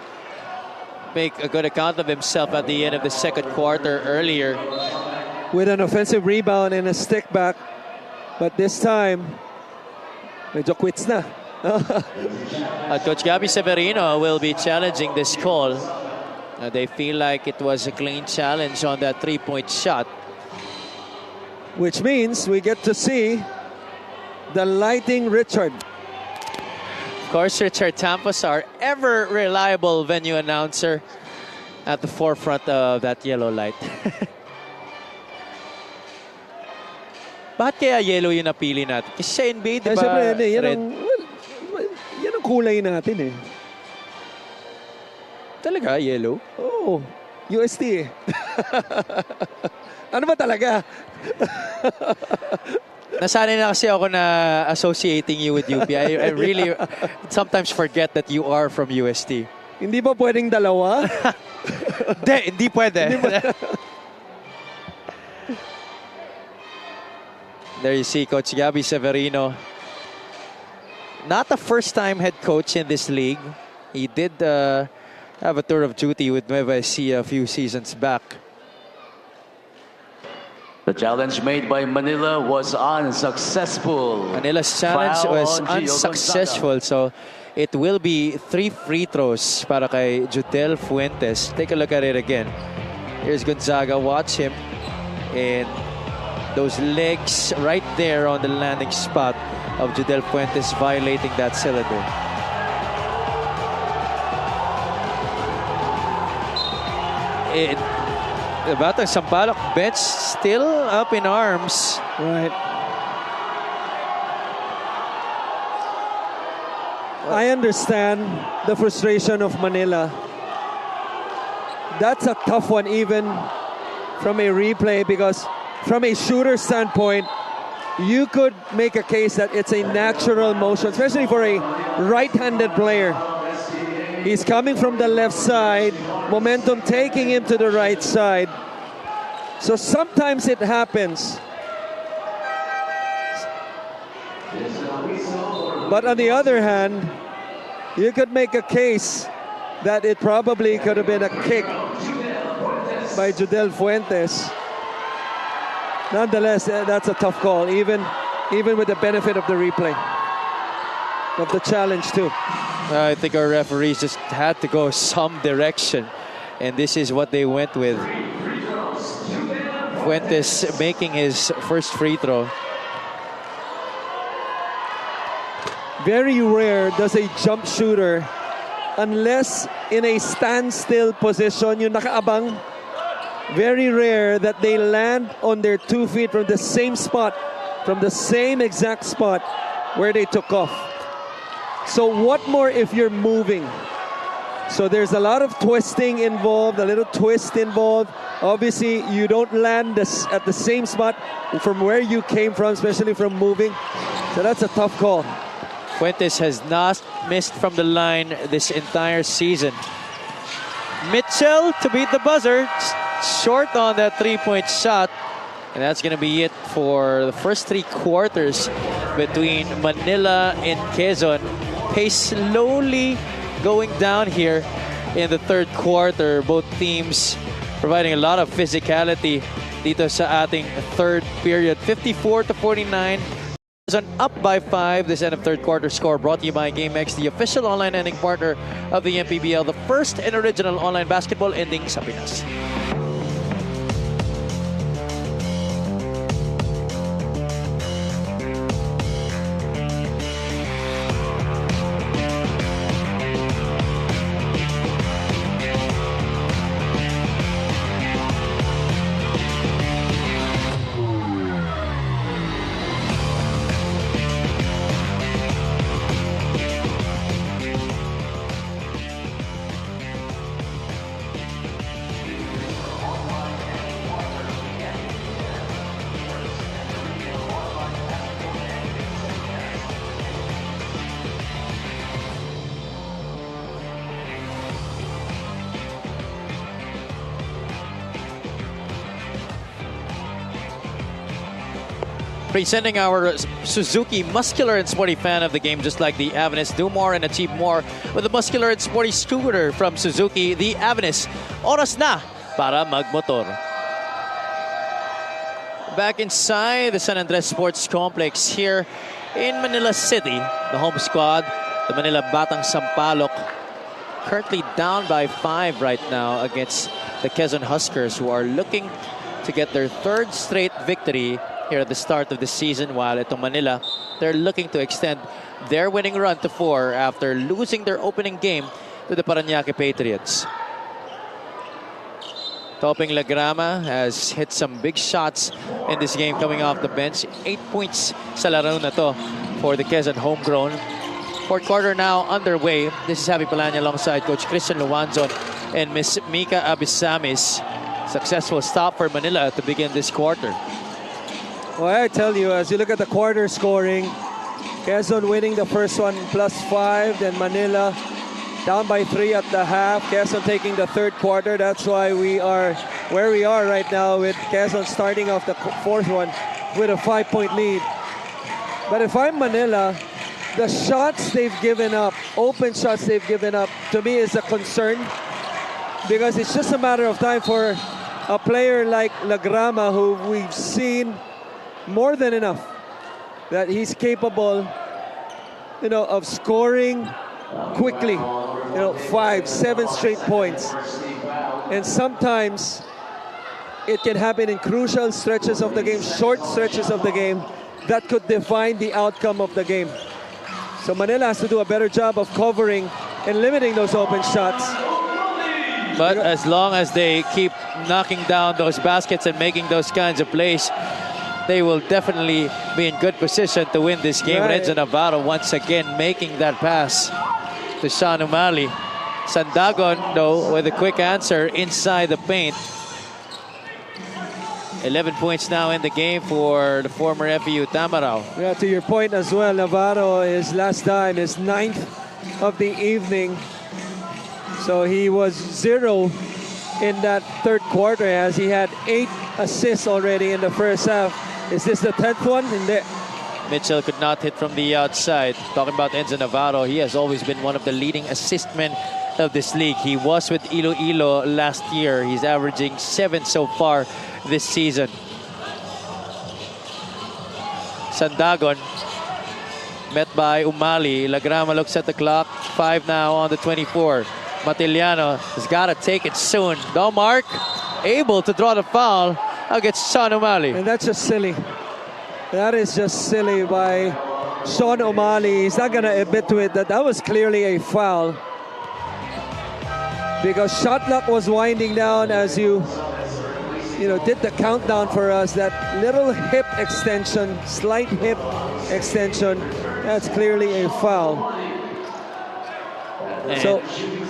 make a good account of himself at the end of the second quarter earlier. With an offensive rebound and a stick back. But this time, medyo quits na. Coach Gabby Severino will be challenging this call. They feel like it was a clean challenge on that three-point shot. Which means we get to see the lighting Richard. Of course, Richard Tampos, our ever reliable venue announcer, at the forefront of that yellow light. Bakit kaya yellow yung napili natin? Kasi sa NBA, di ba? Siyempre, yan ang kulay natin eh. Talaga, yellow? Oo. UST eh. Ano ba talaga? Nasanay na kasi ako na associating you with UP. I really sometimes forget that you are from UST. Hindi ba pwedeng dalawa? Hindi pwede. There you see Coach Gabby Severino. Not a first-time head coach in this league. He did have a tour of duty with Nueva Ecija a few seasons back. The challenge made by Manila was unsuccessful. Manila's challenge Foul was on Gio unsuccessful, so it will be 3 free throws para kay Judel Fuentes. Take a look at it again. Here's Gonzaga. Watch him. And those legs right there on the landing spot of Judel Fuentes violating that cylinder. The Batang Sampaloc bench still up in arms. Right. I understand the frustration of Manila. That's a tough one even from a replay because from a shooter standpoint, you could make a case that it's a natural motion, especially for a right-handed player. He's coming from the left side, momentum taking him to the right side. So sometimes it happens. But on the other hand, you could make a case that it probably could have been a kick by Judel Fuentes. Nonetheless, that's a tough call, even with the benefit of the replay, of the challenge too. I think our referees just had to go some direction, and this is what they went with. Fuentes making his first free throw. Very rare does a jump shooter, unless in a standstill position, yung nakaabang, very rare that they land on their 2 feet from the same spot, from the same exact spot where they took off. So what more if you're moving? So there's a lot of twisting involved, a little twist involved. Obviously, you don't land at the same spot from where you came from, especially from moving. So that's a tough call. Fuentes has not missed from the line this entire season. Mitchell to beat the buzzer. Short on that three-point shot. And that's going to be it for the first 3 quarters between Manila and Quezon. Pace slowly going down here in the third quarter. Both teams providing a lot of physicality dito sa ating third period. 54-49. Quezon up by 5. This end of third quarter score brought to you by GameX, the official online ending partner of the MPBL, the first and original online basketball ending sa Pinas. Presenting our Suzuki muscular and sporty fan of the game, just like the Avenus. Do more and achieve more with the muscular and sporty scooter from Suzuki, the Avenus. Oras na para magmotor. Back inside the San Andres Sports Complex here in Manila City, the home squad, the Manila Batang Sampaloc, currently down by 5 right now against the Quezon Huskers, who are looking to get their 3rd straight victory here at the start of the season, while itong Manila, they're looking to extend their winning run to 4 after losing their opening game to the Parañaque Patriots. Toping Lagrama has hit some big shots in this game coming off the bench. 8 points sa laro na to for the Quezon homegrown. Fourth quarter now underway. This is Javi Palanya alongside Coach Christian Luanzon and Miss Mika Abisamis. Successful stop for Manila to begin this quarter. Well, I tell you, as you look at the quarter scoring, Quezon winning the first one +5, then Manila down by 3 at the half. Quezon taking the third quarter. That's why we are where we are right now, with Quezon starting off the fourth one with a 5-point lead. But if I'm Manila, the shots they've given up, open shots they've given up, to me is a concern, because it's just a matter of time for a player like Lagrama, who we've seen more than enough that he's capable, of scoring quickly, 5, 7 straight points. And sometimes it can happen in crucial stretches of the game, short stretches of the game, that could define the outcome of the game. So Manila has to do a better job of covering and limiting those open shots. But as long as they keep knocking down those baskets and making those kinds of plays, they will definitely be in good position to win this game. Right. Renzo Navarro once again making that pass to Sean Umali. Sandagon, though, with a quick answer inside the paint. 11 points now in the game for the former FEU Tamarao. Yeah, to your point as well, Navarro is last time, his 9th of the evening. So he was 0 in that third quarter, as he had 8 assists already in the first half. Is this the 10th one? Mitchell could not hit from the outside. Talking about Enzo Navarro, he has always been one of the leading assist men of this league. He was with Iloilo last year. He's averaging 7 so far this season. Sandagon met by Umali. Lagrama looks at the clock. 5 now on the 24. Matiliano has got to take it soon. Domark able to draw the foul against Sean Umali. And that's just silly. That is just silly by Sean Umali. He's not going to admit to it that was clearly a foul, because shot clock was winding down as you did the countdown for us. That little hip extension, slight hip extension, that's clearly a foul. And so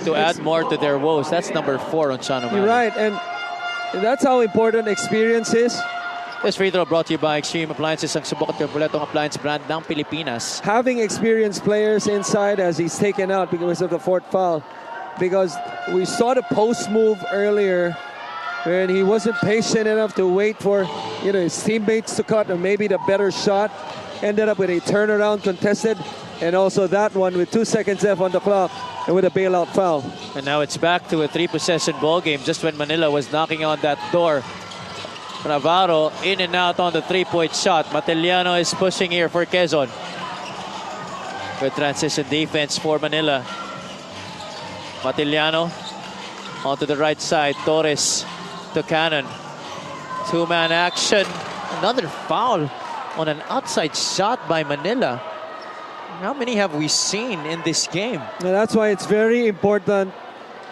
to add more to their woes, that's number 4 on Sean Umali. You're right, and that's how important experience is. This free throw brought to you by Extreme Appliances, ang subok at kompletong appliance brand ng Pilipinas. Having experienced players inside, as he's taken out because of the fourth foul, because we saw the post move earlier and he wasn't patient enough to wait for his teammates to cut or maybe the better shot. Ended up with a turnaround contested, and also that one with 2 seconds left on the clock and with a bailout foul. And now it's back to a 3-possession ball game just when Manila was knocking on that door. Navarro in and out on the 3-point shot. Matellano is pushing here for Quezon. Good transition defense for Manila. Matellano onto the right side. Torres to Cannon. Two-man action. Another foul on an outside shot by Manila. How many have we seen in this game? Now that's why it's very important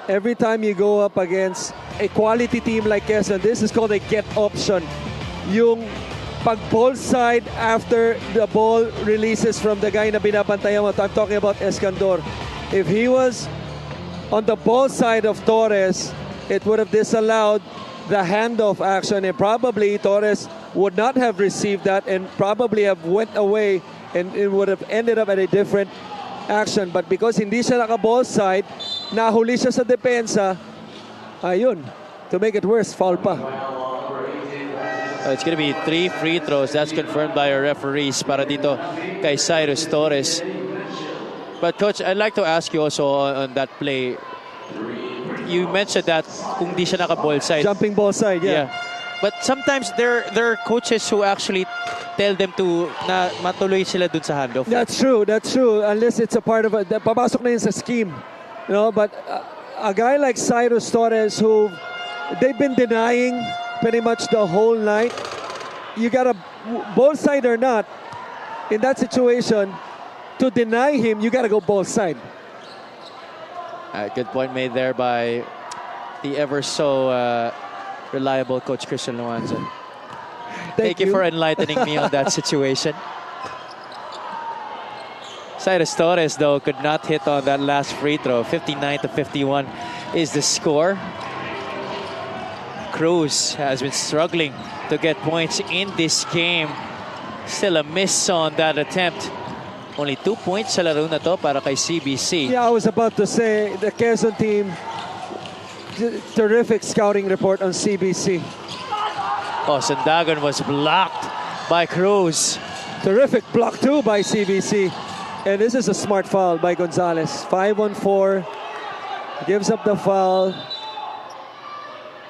every time you go up against a quality team like Quezon. This is called a get option. Yung pag-ball side after the ball releases from the guy na binabantayan mo. I'm talking about Escandor. If he was on the ball side of Torres, it would have disallowed the handoff action, and probably Torres would not have received that and probably have went away and it would have ended up at a different action. But because hindi siya naka-ball side, nahuli siya sa depensa, ayun, to make it worse, foul pa. It's going to be 3 free throws. That's confirmed by our referees para dito kay Cyrus Torres. But Coach, I'd like to ask you also on that play. You mentioned that kung di siya naka-ball side. Jumping ball side, yeah. But sometimes there are coaches who actually tell them to na matuloy sila dun sa handoff. That's true. Unless it's a part of papasok na yun sa scheme. But a guy like Cyrus Torres, who they've been denying pretty much the whole night. You got a ball side or not, in that situation, to deny him, you got to go ball side. Good point made there by the ever so reliable Coach Christian Luanza. Thank you for enlightening me on that situation. Cyrus Torres, though, could not hit on that last free throw. 59-51 is the score. Cruz has been struggling to get points in this game. Still a miss on that attempt. Only 2 points sa laro na to para kay CBC. Yeah, I was about to say, the Quezon team, terrific scouting report on CBC. Oh, Sandagon was blocked by Cruz. Terrific block too by CBC. And this is a smart foul by Gonzalez. 5-on-4. Gives up the foul.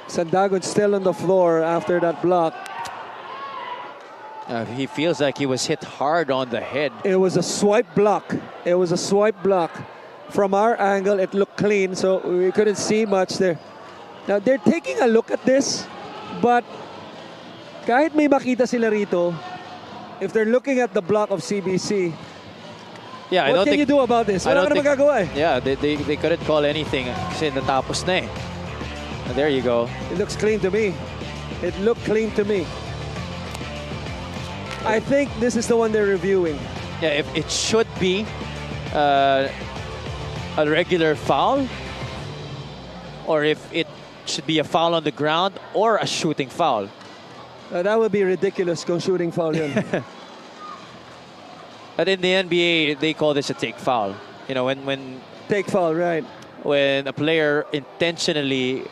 Sandagon still on the floor after that block. He feels like he was hit hard on the head. It was a swipe block. From our angle, it looked clean, so we couldn't see much there. Now, they're taking a look at this, but kahit may makita sila rito, if they're looking at the block of CBC, yeah, what can you do about this? Wala ka na magagawa eh. Yeah, they couldn't call anything kasi natapos na eh. And there you go. It looks clean to me. I think this is the one they're reviewing. Yeah, if it should be a regular foul, or if it should be a foul on the ground or a shooting foul. That would be ridiculous kung shooting foul yun. But in the NBA, they call this a take foul. You know, when take foul, right? When a player intentionally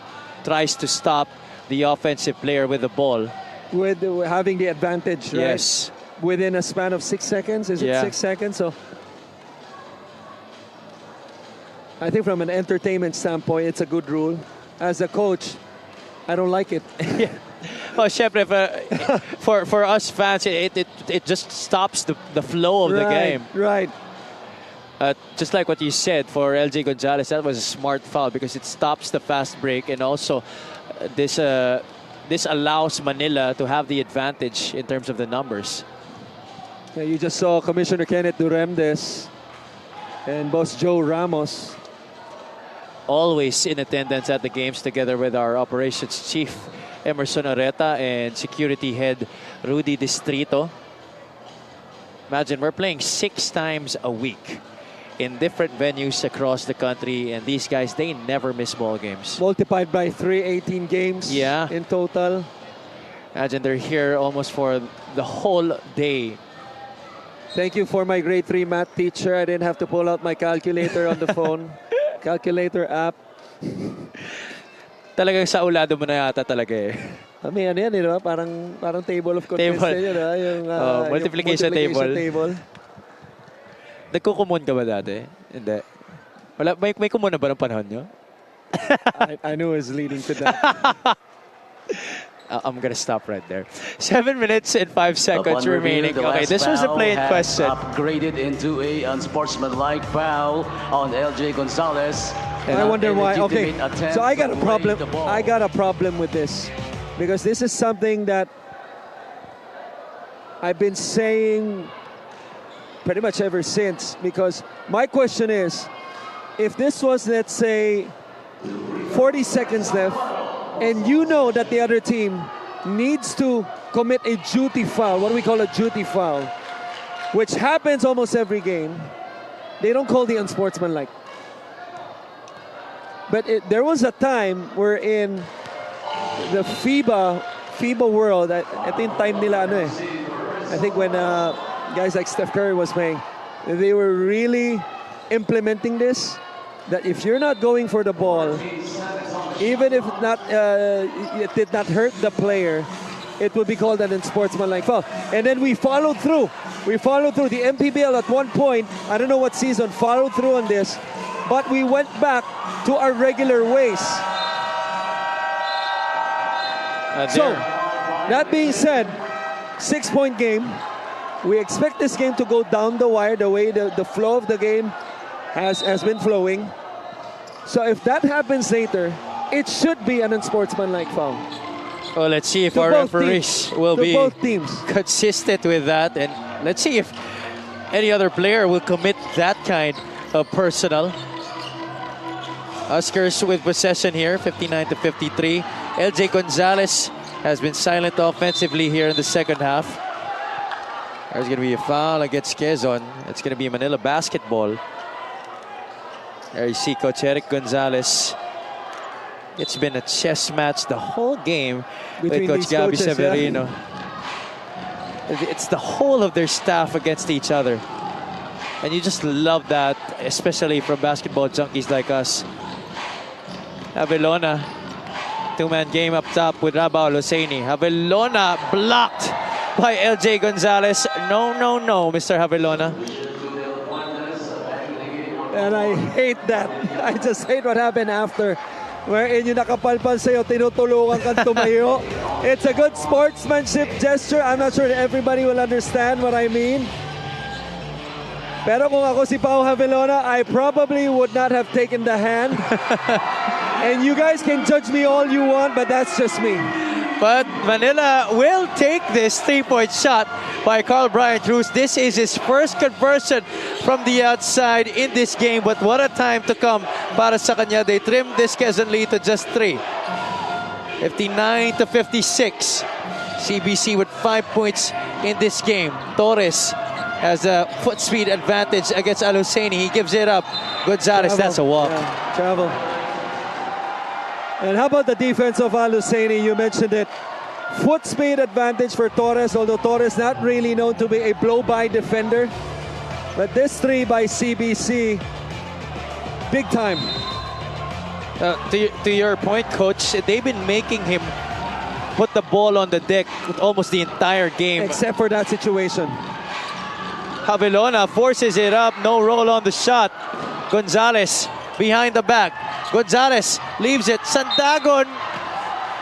tries to stop the offensive player with the ball. With having the advantage, right? Yes. Within a span of 6 seconds? Is it 6 seconds? So I think from an entertainment standpoint, it's a good rule. As a coach, I don't like it. Yeah. Oh, syempre, for us fans, it just stops the flow of the game. Right. Just like what you said, for LJ Gonzalez, that was a smart foul because it stops the fast break, and also this allows Manila to have the advantage in terms of the numbers. Yeah, you just saw Commissioner Kenneth Duremdes and Boss Joe Ramos. Always in attendance at the games together with our operations chief, Emerson Oreta, and security head, Rudy Distrito. Imagine, we're playing 6 times a week in different venues across the country, and these guys, they never miss ball games. Multiplied by 18 games in total. Imagine they're here almost for the whole day. Thank you for my grade 3 math teacher. I didn't have to pull out my calculator on the phone. Calculator app. Talagang sa ulado mo na yata talaga eh. May ano yan, di ba? Parang table of contents Table. din yun, ha? Yung, Multiplication yung table. Nagkukumon ka ba dati? Hindi. Wala, may kumon na ba ng panahon nyo? I knew it was leading to that. I'm gonna stop right there. 7 minutes and 5 seconds Upon review, remaining. the Okay, last this was the foul play in has question. upgraded into a unsportsmanlike foul on LJ Gonzalez. And I wonder why. Okay, Illegitimate attempt so I got to a problem. break the ball. I got a problem with this because this is something that I've been saying pretty much ever since. Because my question is, if this was, let's say, 40 seconds left, and you know that the other team needs to commit a duty foul, what do we call a duty foul, which happens almost every game, they don't call the unsportsmanlike. But there was a time where in the FIBA world, I think time nila ano eh. I think when guys like Steph Curry was playing, they were really implementing this, that if you're not going for the ball, even if it did not hurt the player, it would be called an unsportsmanlike foul. And then we followed through. We followed through. The MPBL at one point, I don't know what season, followed through on this, but we went back to our regular ways. So, that being said, 6-point game. We expect this game to go down the wire the way the flow of the game has been flowing. So if that happens later, it should be an unsportsmanlike foul. Well, let's see if To our both referees teams. will To be both teams. consistent with that. And let's see if any other player will commit that kind of personal. Huskers with possession here, 59-53. LJ Gonzalez has been silent offensively here in the second half. There's going to be a foul against Quezon. It's going to be Manila basketball. There you see Coach Eric Gonzalez. It's been a chess match the whole game Between with Coach these Gabby coaches, Severino. It's the whole of their staff against each other. And you just love that, especially from basketball junkies like us. Avelona, two-man game up top with Rabao Husseini. Avelona blocked by LJ Gonzalez. No, Mr. Avelona. And I hate that. I just hate what happened after. Wherein yung nakapalpal sa'yo, tinutulungan kang tumayo. It's a good sportsmanship gesture. I'm not sure that everybody will understand what I mean. Pero kung ako si Pao Avelona, I probably would not have taken the hand. And you guys can judge me all you want, but that's just me. But Manila will take this three-point shot by Carl Bryant Cruz. This is his first conversion from the outside in this game. But what a time to come para sa kanya. They trimmed this Quezon lead to just 3. 59-56. CBC with 5 points in this game. Torres has a foot speed advantage against Al Husseini. He gives it up. Gonzalez, that's a walk. Yeah, travel. And how about the defense of Al Husseini? You mentioned it. Foot speed advantage for Torres, although Torres not really known to be a blow-by defender. But this 3 by CBC, big time. To your point, Coach, they've been making him put the ball on the deck almost the entire game. Except for that situation. Avelona forces it up. No roll on the shot. Gonzalez behind the back. Gonzalez leaves it. Sandagon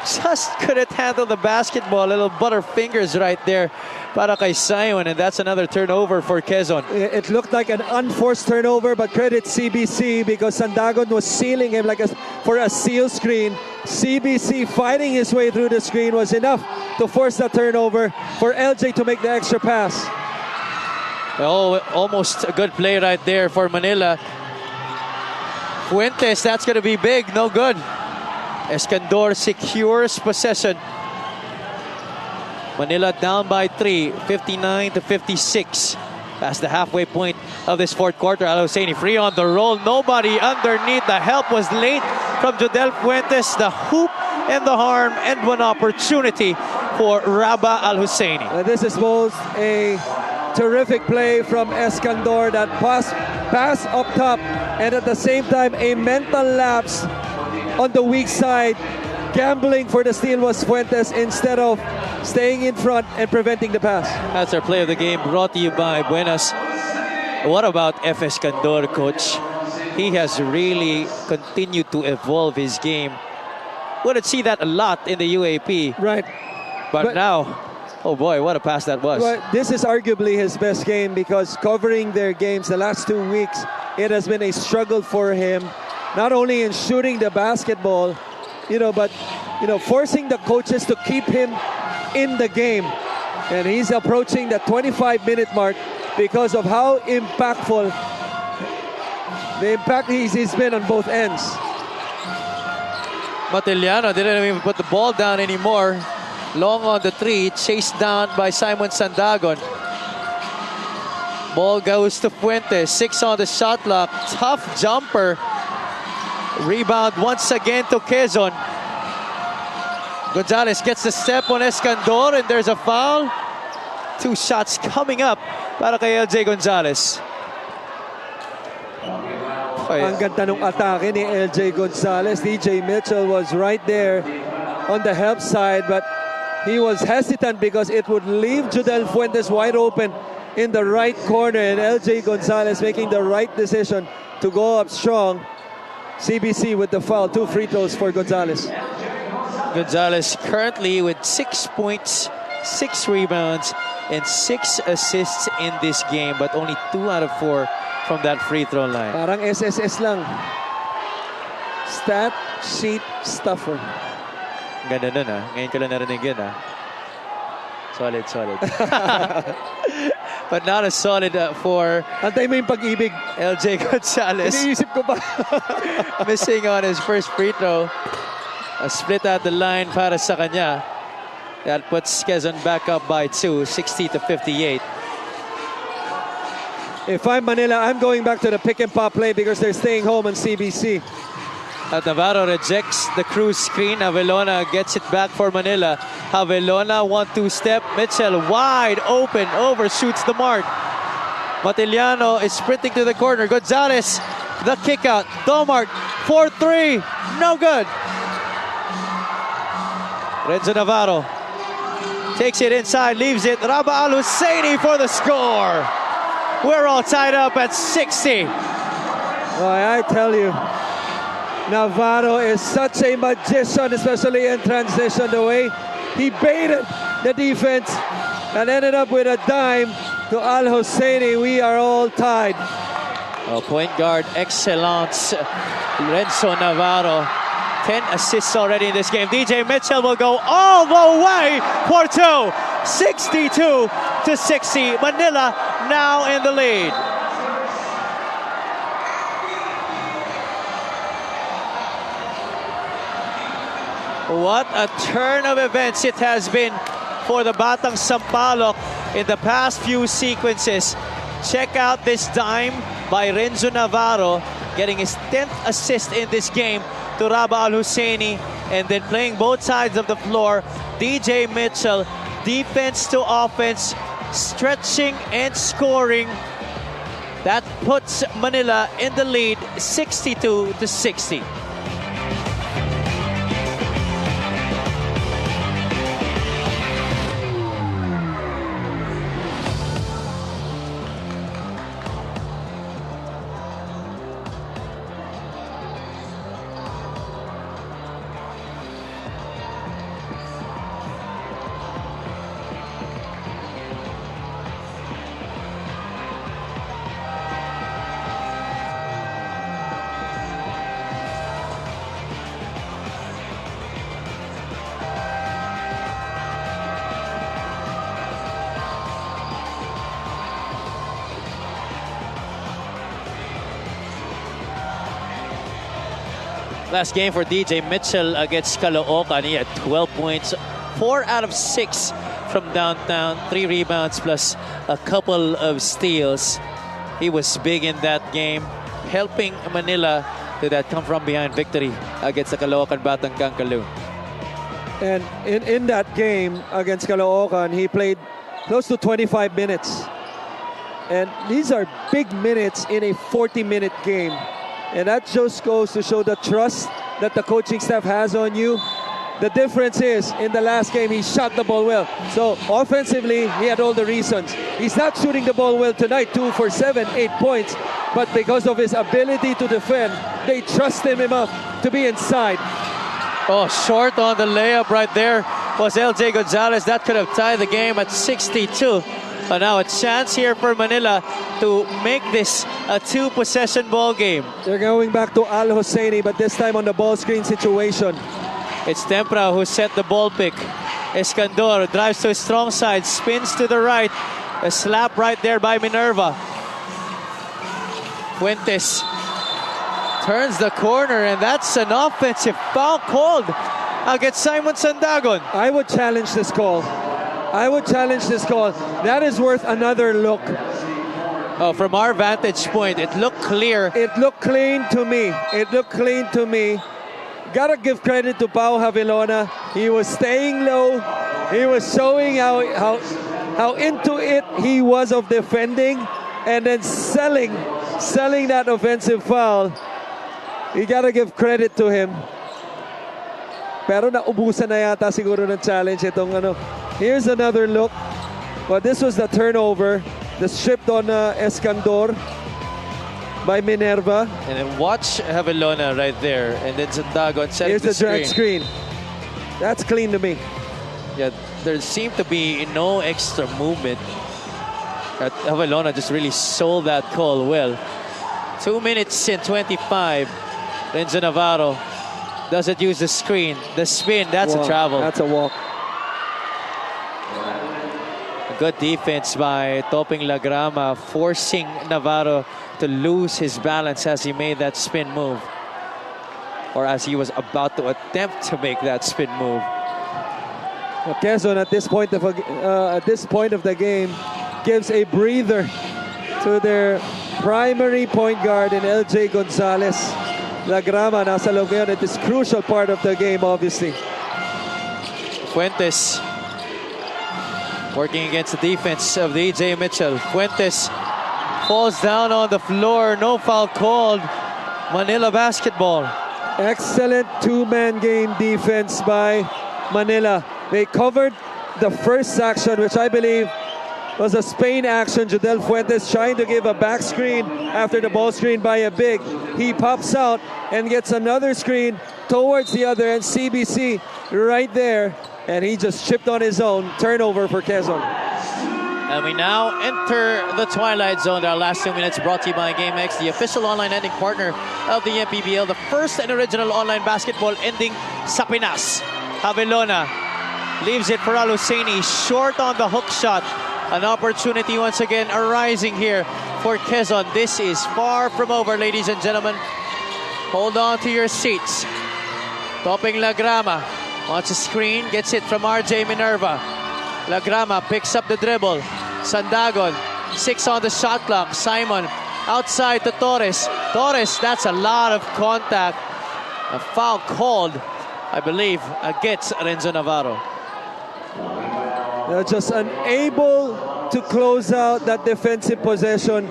just couldn't handle the basketball. Little butterfingers right there para kay Sion, and that's another turnover for Quezon. It looked like an unforced turnover, but credit CBC because Sandagon was sealing him for a seal screen. CBC fighting his way through the screen was enough to force the turnover for LJ to make the extra pass. Oh, almost a good play right there for Manila. Fuentes, that's going to be big, no good. Escandor secures possession. Manila down by 3, 59-56. That's the halfway point of this fourth quarter. Al Husseini free on the roll. Nobody underneath. The help was late from Jodel Fuentes. The hoop and the harm and one opportunity for Rabah Al Husseini. This is both a terrific play from Escandor, that pass up top, and at the same time a mental lapse on the weak side. Gambling for the steal was Fuentes instead of staying in front and preventing the pass. That's our play of the game, brought to you by Buenas. What about F. Escandor, coach? He has really continued to evolve his game. Wouldn't see that a lot in the UAP. Right. But now, oh boy, what a pass that was. Well, this is arguably his best game because covering their games the last 2 weeks, it has been a struggle for him, not only in shooting the basketball, but forcing the coaches to keep him in the game. And he's approaching the 25-minute mark because of how impactful the impact he's been on both ends. Matiliano didn't even put the ball down anymore. Long on the three, chased down by Simon Sandagon. Ball goes to Fuentes, 6 on the shot clock. Tough jumper. Rebound once again to Quezon. Gonzalez gets the step on Escandor and there's a foul. 2 shots coming up para kay LJ Gonzalez. Ang ganda ng atake ni LJ Gonzalez. DJ Mitchell was right there on the help side, but he was hesitant because it would leave Judel Fuentes wide open in the right corner, and LJ Gonzalez making the right decision to go up strong. CBC with the foul, 2 free throws for Gonzalez. Gonzalez currently with 6 points, 6 rebounds, and 6 assists in this game, but only 2 out of 4 from that free throw line. Parang SSS lang. Stat sheet stuffer. Ganda nun ah. Ngayon ko lang narinig yun ah. Solid. But not as solid for Antay mo yung pag-ibig. LJ Gonzalez. Iniisip ko pa. Missing on his first free throw. A split at the line para sa kanya. That puts Quezon back up by 2, 60-58. If I'm Manila, I'm going back to the pick and pop play because they're staying home on CBC. At Navarro rejects the cruise screen. Avelona gets it back for Manila. Avelona 1-2 step. Mitchell wide open, overshoots the mark. Matiliano is sprinting to the corner. Gonzalez, the kick out. Domart, 4-3, no good. Renzo Navarro takes it inside, leaves it. Raba Al-Husseini for the score. We're all tied up at 60. Boy, I tell you, Navarro is such a magician, especially in transition. The way he baited the defense and ended up with a dime to Al-Husseini. We are all tied. Point guard excellence, Renzo Navarro. 10 assists already in this game. DJ Mitchell will go all the way for 2. 62-60. Manila now in the lead. What a turn of events it has been for the Batang Sampaloc in the past few sequences. Check out this dime by Renzo Navarro, getting his 10th assist in this game to Raba Al-Husseini, and then playing both sides of the floor. DJ Mitchell, defense to offense, stretching and scoring. That puts Manila in the lead, 62-60. Last game for DJ Mitchell against Caloocan. He had 12 points, 4 out of 6 from downtown, 3 rebounds plus a couple of steals. He was big in that game, helping Manila to that come-from-behind victory against the Caloocan Batang Kangkaloo. And in that game against Caloocan, he played close to 25 minutes. And these are big minutes in a 40-minute game. And that just goes to show the trust that the coaching staff has on you. The difference is, in the last game, he shot the ball well. So, offensively, he had all the reasons. He's not shooting the ball well tonight, 2 for 7, 8 points. But because of his ability to defend, they trusted him up to be inside. Oh, short on the layup right there was LJ Gonzalez. That could have tied the game at 62. But now a chance here for Manila to make this a 2-possession ball game. They're going back to Al Hosseini, but this time on the ball screen situation. It's Tempra who set the ball pick. Escandor drives to his strong side, spins to the right. A slap right there by Minerva. Fuentes turns the corner, and that's an offensive foul called against Simon Sandagon. I would challenge this call. I would challenge this call. That is worth another look. Oh, from our vantage point, it looked clear. It looked clean to me. It looked clean to me. Gotta give credit to Pau Javelona. He was staying low. He was showing how into it he was of defending, and then selling that offensive foul. You gotta give credit to him. Pero naubusan na yata siguro ng challenge itong ano. Here's another look. But this was the turnover. The stripped on Escandor by Minerva. And then watch Javelona right there. And then Sandagon set Here's the the drag screen. That's clean to me. Yeah, there seemed to be no extra movement. Javelona just really sold that call well. 2 minutes and 25. Renzo Navarro doesn't use the screen. The spin, that's a travel. That's a walk. Good defense by Toping Lagrama, forcing Navarro to lose his balance as he made that spin move. Or as he was about to attempt to make that spin move. Quezon at this point of the game gives a breather to their primary point guard in LJ Gonzalez. Lagrama nasa loob ngayon. It is crucial part of the game, obviously. Fuentes working against the defense of the EJ Mitchell. Fuentes falls down on the floor. No foul called. Manila basketball. Excellent two-man game defense by Manila. They covered the first action, which I believe was a Spain action. Judel Fuentes trying to give a back screen after the ball screen by a big. He pops out and gets another screen towards the other end. CBC right there. And he just chipped on his own. Turnover for Quezon. And we now enter the twilight zone. Our last 2 minutes brought to you by GameX, the official online ending partner of the MPBL, the first and original online basketball ending sa Pinas. Javelona leaves it for Al Hosseini, short on the hook shot. An opportunity once again arising here for Quezon. This is far from over, ladies and gentlemen. Hold on to your seats. Toping Lagrama wants a screen, gets it from RJ Minerva. Lagrama picks up the dribble. Sandagon, 6 on the shot clock. Simon outside to Torres. Torres, that's a lot of contact. A foul called, I believe, against Renzo Navarro. They're just unable to close out that defensive possession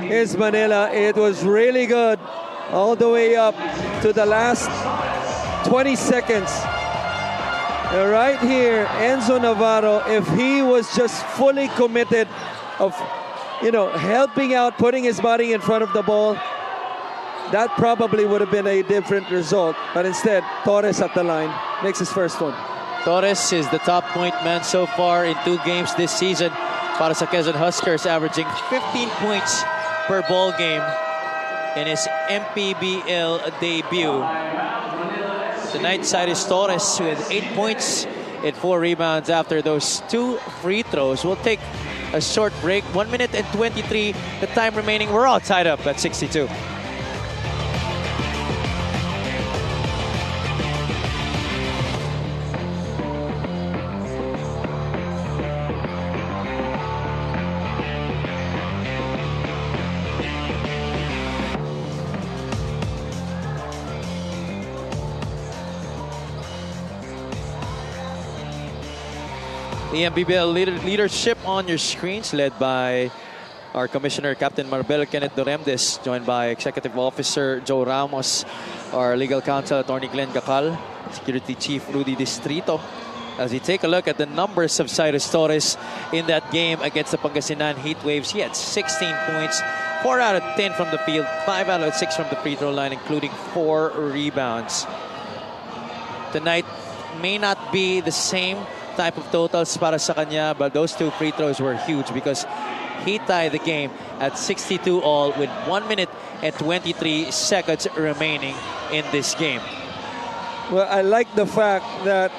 is Manila. It was really good all the way up to the last 20 seconds. Right here, Enzo Navarro, if he was just fully committed of, helping out, putting his body in front of the ball, that probably would have been a different result. But instead, Torres at the line makes his first one. Torres is the top point man so far in 2 games this season para sa Quezon Huskers, averaging 15 points per ball game in his MPBL debut. Tonight's side is Torres with 8 points and 4 rebounds after those 2 free throws. We'll take a short break. 1 minute and 23, the time remaining. We're all tied up at 62. The MPBL leadership on your screens, led by our Commissioner, Captain Marbel Kenneth Doremdes, joined by Executive Officer Joe Ramos, our Legal Counsel, Attorney Glenn Gacal, Security Chief Rudy Distrito, as we take a look at the numbers of Cyrus Torres in that game against the Pangasinan Heatwaves. He had 16 points, 4 out of 10 from the field, 5 out of 6 from the free throw line, including 4 rebounds. Tonight may not be the same type of totals para sa kanya, but those 2 free throws were huge because he tied the game at 62 all with 1 minute and 23 seconds remaining in this game. Well, I like the fact that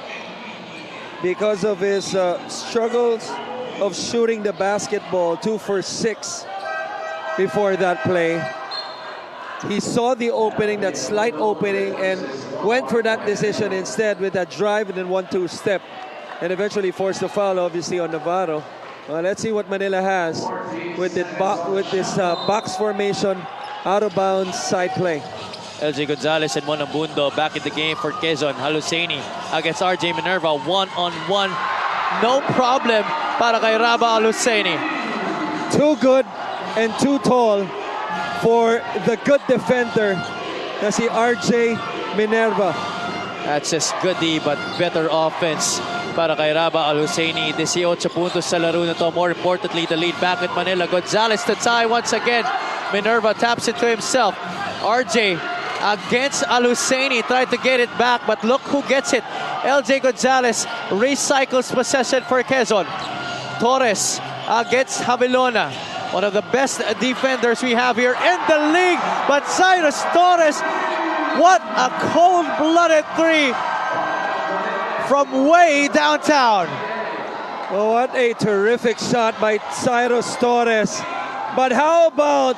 because of his struggles of shooting the basketball, 2 for 6 before that play, he saw the opening, that slight opening, and went for that decision instead with that drive and then 1-2 step, and eventually forced the foul, obviously, on Navarro. Well, let's see what Manila has with this box formation, out of bounds side play. LJ Gonzalez and Mon Abundo back in the game for Quezon. Haluseni against RJ Minerva, one-on-one. No problem para kay Raba Haluseni. Too good and too tall for the good defender na si RJ Minerva. That's just goodie but better offense para kay Raba Al-Husseini. 18 puntos sa laro na to. More importantly, the lead back with Manila. Gonzalez to tie once again. Minerva taps it to himself. RJ against Al-Husseini. Tried to get it back, but look who gets it. LJ Gonzalez recycles possession for Quezon. Torres against Javelona. One of the best defenders we have here in the league. But Cyrus Torres, what a cold-blooded three from way downtown. Oh, what a terrific shot by Cyrus Torres. But how about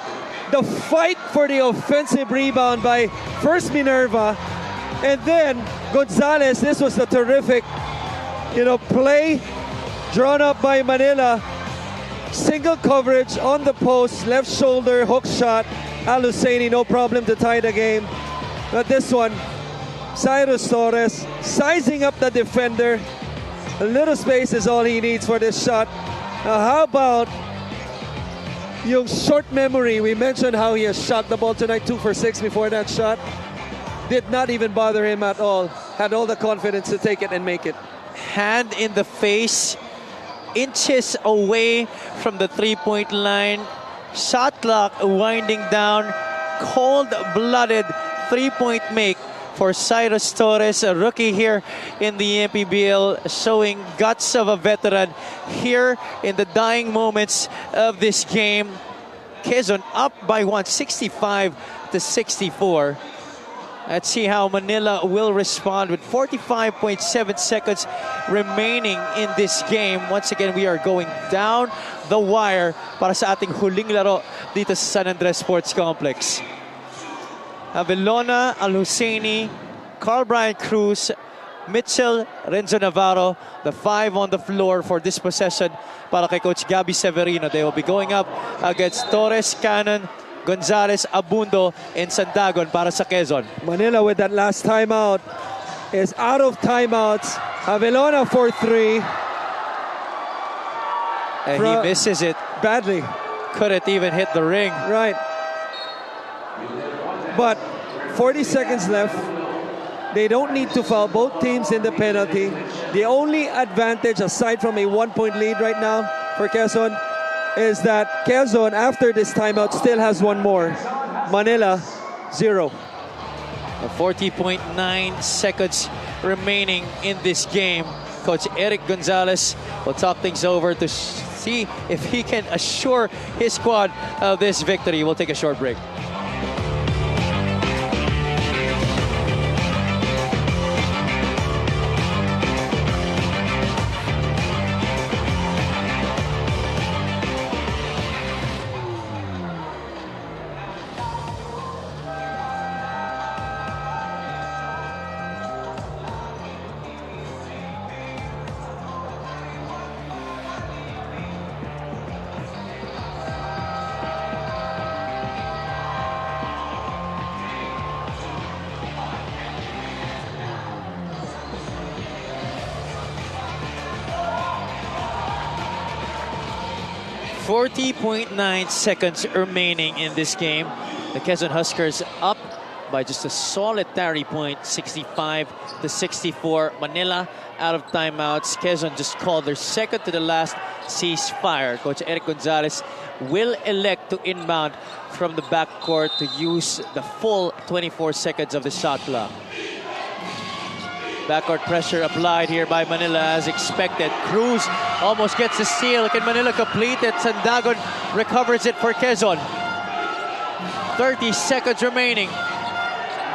the fight for the offensive rebound by first Minerva and then Gonzalez. This was a terrific, play drawn up by Manila. Single coverage on the post, left shoulder, hook shot. Al-Husseini, no problem to tie the game. But this one, Cyrus Torres sizing up the defender. A little space is all he needs for this shot. How about yung short memory? We mentioned how he has shot the ball tonight, 2 for 6 before that shot. Did not even bother him at all. Had all the confidence to take it and make it. Hand in the face, inches away from the three-point line. Shot clock winding down. Cold-blooded three-point make for Cyrus Torres, a rookie here in the MPBL, showing guts of a veteran here in the dying moments of this game. Quezon up by 165-64. Let's see how Manila will respond with 45.7 seconds remaining in this game. Once again, we are going down the wire para sa ating huling laro dito sa San Andres Sports Complex. Javelona, Al-Husseini, Carl Brian Cruz, Mitchell, Renzo Navarro, the 5 on the floor for this possession para kay Coach Gabby Severino. They will be going up against Torres, Cannon, Gonzalez, Abundo, and Sandagon para sa Quezon. Manila with that last timeout is out of timeouts. Javelona for 3. And he misses it badly. Couldn't even hit the ring. Right. But 40 seconds left. They don't need to foul both teams in the penalty. The only advantage aside from a 1-point lead right now for Quezon is that Quezon, after this timeout, still has one more. Manila, 0. 40.9 seconds remaining in this game. Coach Eric Gonzalez will talk things over to see if he can assure his squad of this victory. We'll take a short break. 40.9 seconds remaining in this game. The Quezon Huskers up by just a solitary point, 65-64. Manila out of timeouts. Quezon just called their second to the last ceasefire. Coach Eric Gonzalez will elect to inbound from the backcourt to use the full 24 seconds of the shot clock. Backcourt pressure applied here by Manila as expected. Cruz almost gets the steal. Can Manila complete it? Sandagon recovers it for Quezon. 30 seconds remaining.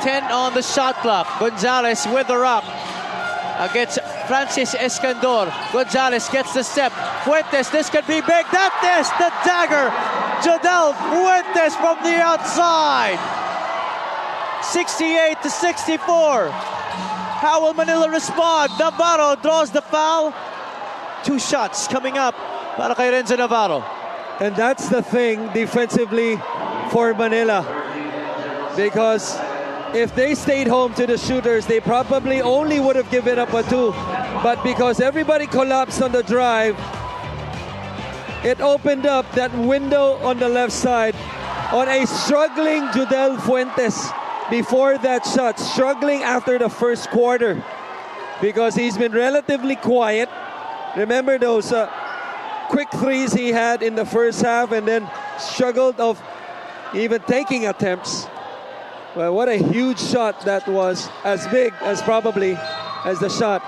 10 on the shot clock. Gonzalez with the rock against Francis Escandor. Gonzalez gets the step. Fuentes, this could be big. That is the dagger. Jodel Fuentes from the outside. 68-64. How will Manila respond? Navarro draws the foul. 2 shots coming up para kay Renzo Navarro. And that's the thing defensively for Manila. Because if they stayed home to the shooters, they probably only would have given up a 2. But because everybody collapsed on the drive, it opened up that window on the left side on a struggling Jodel Fuentes before that shot, struggling after the first quarter because he's been relatively quiet. Remember those quick threes he had in the first half and then struggled of even taking attempts. Well, what a huge shot that was, as big as probably as the shot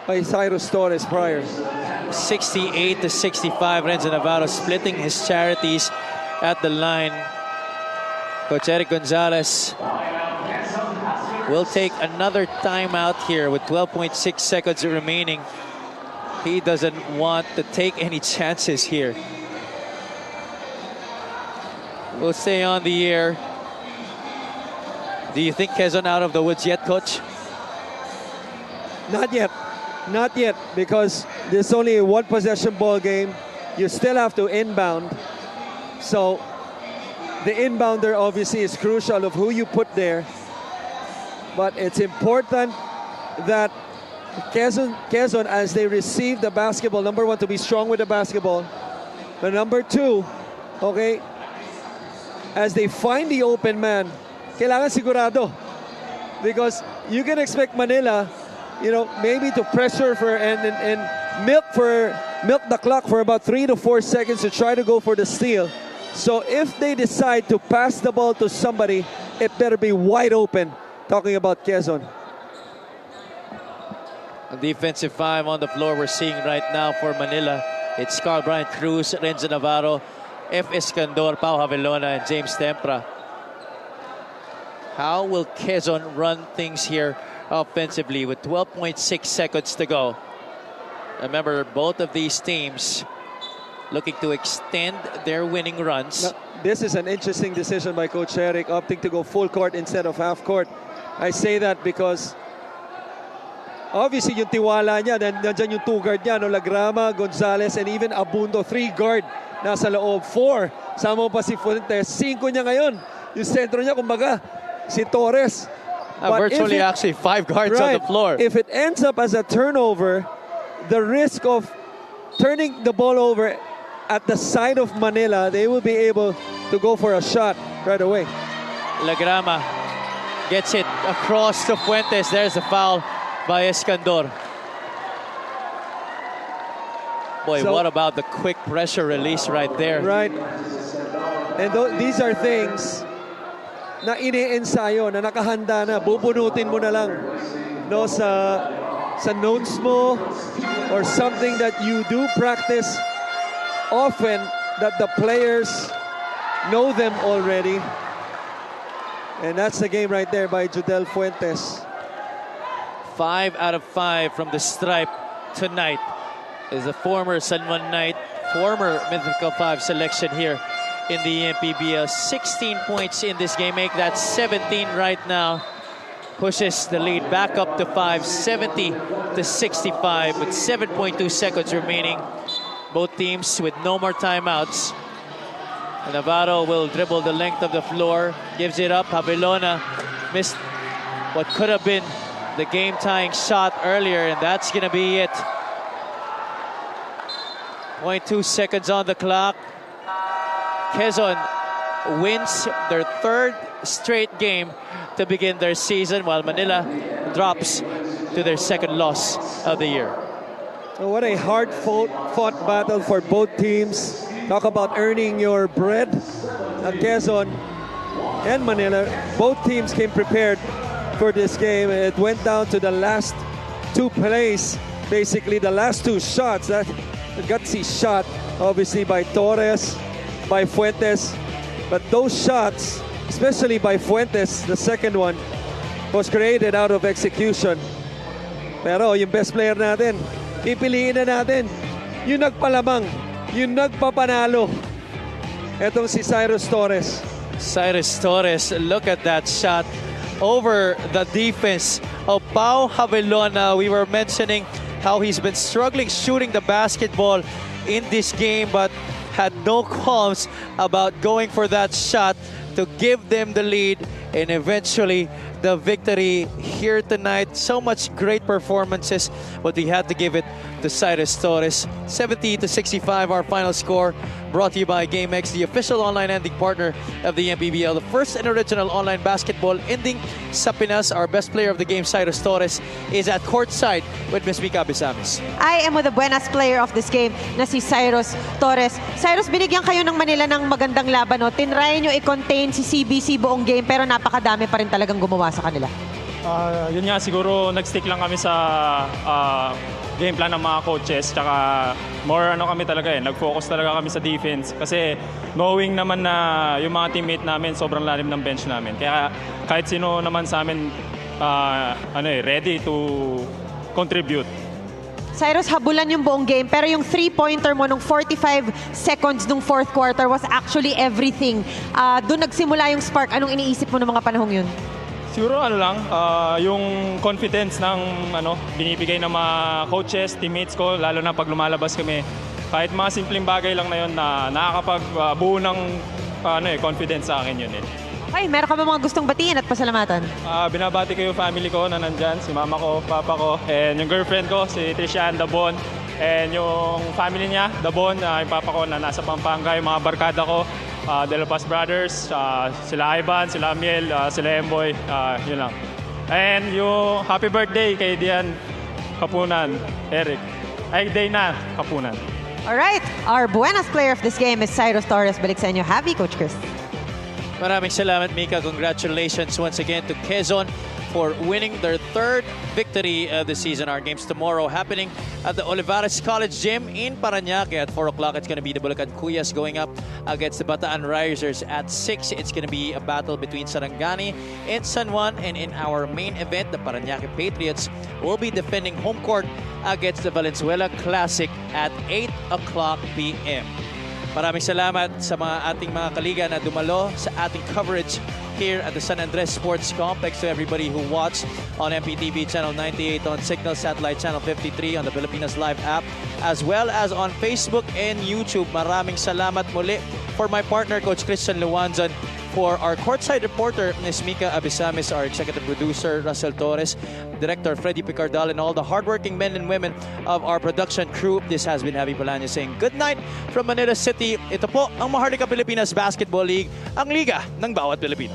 by Cyrus Torres prior. 68-65, Renzo Navarro splitting his charities at the line. Coach Eric Gonzalez will take another timeout here with 12.6 seconds remaining. He doesn't want to take any chances here. We'll stay on the air. Do you think Quezon out of the woods yet, Coach? Not yet. Not yet, because there's only a 1 possession ball game. You still have to inbound. So the inbounder obviously is crucial of who you put there. But it's important that Quezon, as they receive the basketball, number 1, to be strong with the basketball. But number 2, okay, as they find the open man, kailangan sigurado. Because you can expect Manila, you know, maybe to pressure for and milk the clock for about 3 to 4 seconds to try to go for the steal. So if they decide to pass the ball to somebody, it better be wide open. Talking about Quezon. A defensive 5 on the floor we're seeing right now for Manila. It's Carl Brian Cruz, Renzo Navarro, F. Escandor, Pau Javelona, and James Tempra. How will Quezon run things here offensively with 12.6 seconds to go? Remember, both of these teams looking to extend their winning runs. Now, this is an interesting decision by Coach Eric, opting to go full court instead of half court. I say that because obviously yung tiwala niya, nandiyan yung 2 guard niya, no? Lagrama, Gonzalez, and even Abundo, 3 guard nasa loob, 4. Sama pa si Fuentes, 5 niya ngayon. Yung sentro niya, kumbaga, si Torres. Virtually actually 5 guards on the floor. If it ends up as a turnover, the risk of turning the ball over at the side of Manila, they will be able to go for a shot right away. Lagrama gets it across to Fuentes. There's a foul by Escandor. Boy, So, what about the quick pressure release right there? Right. And these are things na iniensayo, na nakahanda na, bubunutin mo na lang, no, sa notes mo, or something that you do practice often, that the players know them already. And that's the game right there by Jodel Fuentes. 5 out of 5 from the stripe tonight is a former San Juan Knight, former Mythical 5 selection here in the MPBL. 16 points in this game, make that 17 right now. Pushes the lead back up to 5, 70-65 with 7.2 seconds remaining. Both teams with no more timeouts. Navarro will dribble the length of the floor, gives it up. Javelona missed what could have been the game-tying shot earlier, and that's gonna be it. 0.2 seconds on the clock. Quezon wins their third straight game to begin their season, while Manila drops to their second loss of the year. So what a hard-fought battle for both teams. Talk about earning your bread. Quezon and Manila, both teams came prepared for this game. It went down to the last two plays, basically the last two shots. That gutsy shot, obviously by Torres, by Fuentes. But those shots, especially by Fuentes, the second one, was created out of execution. Pero yung best player natin, pipiliin na natin yung nagpalamang, yung nagpapanalo. Etong si Cyrus Torres. Cyrus Torres, look at that shot over the defense of Pau Javelona. We were mentioning how he's been struggling shooting the basketball in this game, but had no qualms about going for that shot to give them the lead and eventually the victory here tonight. So much great performances, but we had to give it to Cyrus Torres. 70-65 our final score, brought to you by GameX, the official online ending partner of the MPBL, the first and original online basketball ending sa Pinas. Our best player of the game, Cyrus Torres, is at courtside with Ms. Mika Bisamis. I am with the buenas player of this game na si Cyrus Torres. Cyrus, binigyan kayo ng Manila ng magandang laban. No? Tinry nyo i-contain si CBC buong game pero napakadami pa rin talagang gumawa sa kanila. Yun nga, siguro nag-stick lang kami sa game plan ng mga coaches. Tsaka more kami talaga nag-focus talaga kami sa defense. Kasi knowing naman na yung mga teammate namin sobrang lalim ng bench namin. Kaya kahit sino naman sa amin ready to contribute. Cyrus, habulan yung buong game pero yung 3-pointer mo nung 45 seconds nung fourth quarter was actually everything. Doon nagsimula yung spark. Anong iniisip mo ng mga panahong yun? Siguro yung confidence ng binibigay ng mga coaches, teammates ko, lalo na pag lumalabas kami. Kahit mga simpleng bagay lang na yun na nakakapagbuo ng confidence sa akin yun. Okay, meron ka ba mga gustong batiin at pasalamatan? Binabati ko yung family ko na nandyan, si mama ko, papa ko, and yung girlfriend ko, si Trishan Dabon, and yung family niya, Dabon, yung papa ko na nasa Pampanga, yung mga barkada ko, De La Paz Brothers, sila Ivan, sila Miel, sila Emboy, yun lang. And yung happy birthday kay Dian Kapunan, Eric. Ay, Dana Kapunan. Alright, our buenas player of this game is Cyrus Torres. Balik sa inyo. Happy, Coach Chris. Maraming salamat, Mika. Congratulations once again to Quezon for winning their third victory of the season. Our games tomorrow happening at the Olivares College Gym in Parañaque at 4 o'clock. It's going to be the Bulacan Cuyas going up against the Bataan Risers at 6. It's going to be a battle between Sarangani and San Juan. And in our main event, the Parañaque Patriots will be defending home court against the Valenzuela Classic at 8 o'clock p.m. Maraming salamat sa ating mga kaliga na dumalo sa ating coverage here at the San Andres Sports Complex. To everybody who watched on MPTV Channel 98, on Signal Satellite Channel 53, on the Pilipinas Live app, as well as on Facebook and YouTube. Maraming salamat muli for my partner, Coach Christian Luwanzon, for our courtside reporter, Ms. Mika Abisamis, our executive producer, Russell Torres, Director Freddy Picardal, and all the hardworking men and women of our production crew. This has been Javi Bolaño saying good night from Manila City. Ito po ang Maharlika Pilipinas Basketball League, ang liga ng bawat Pilipino.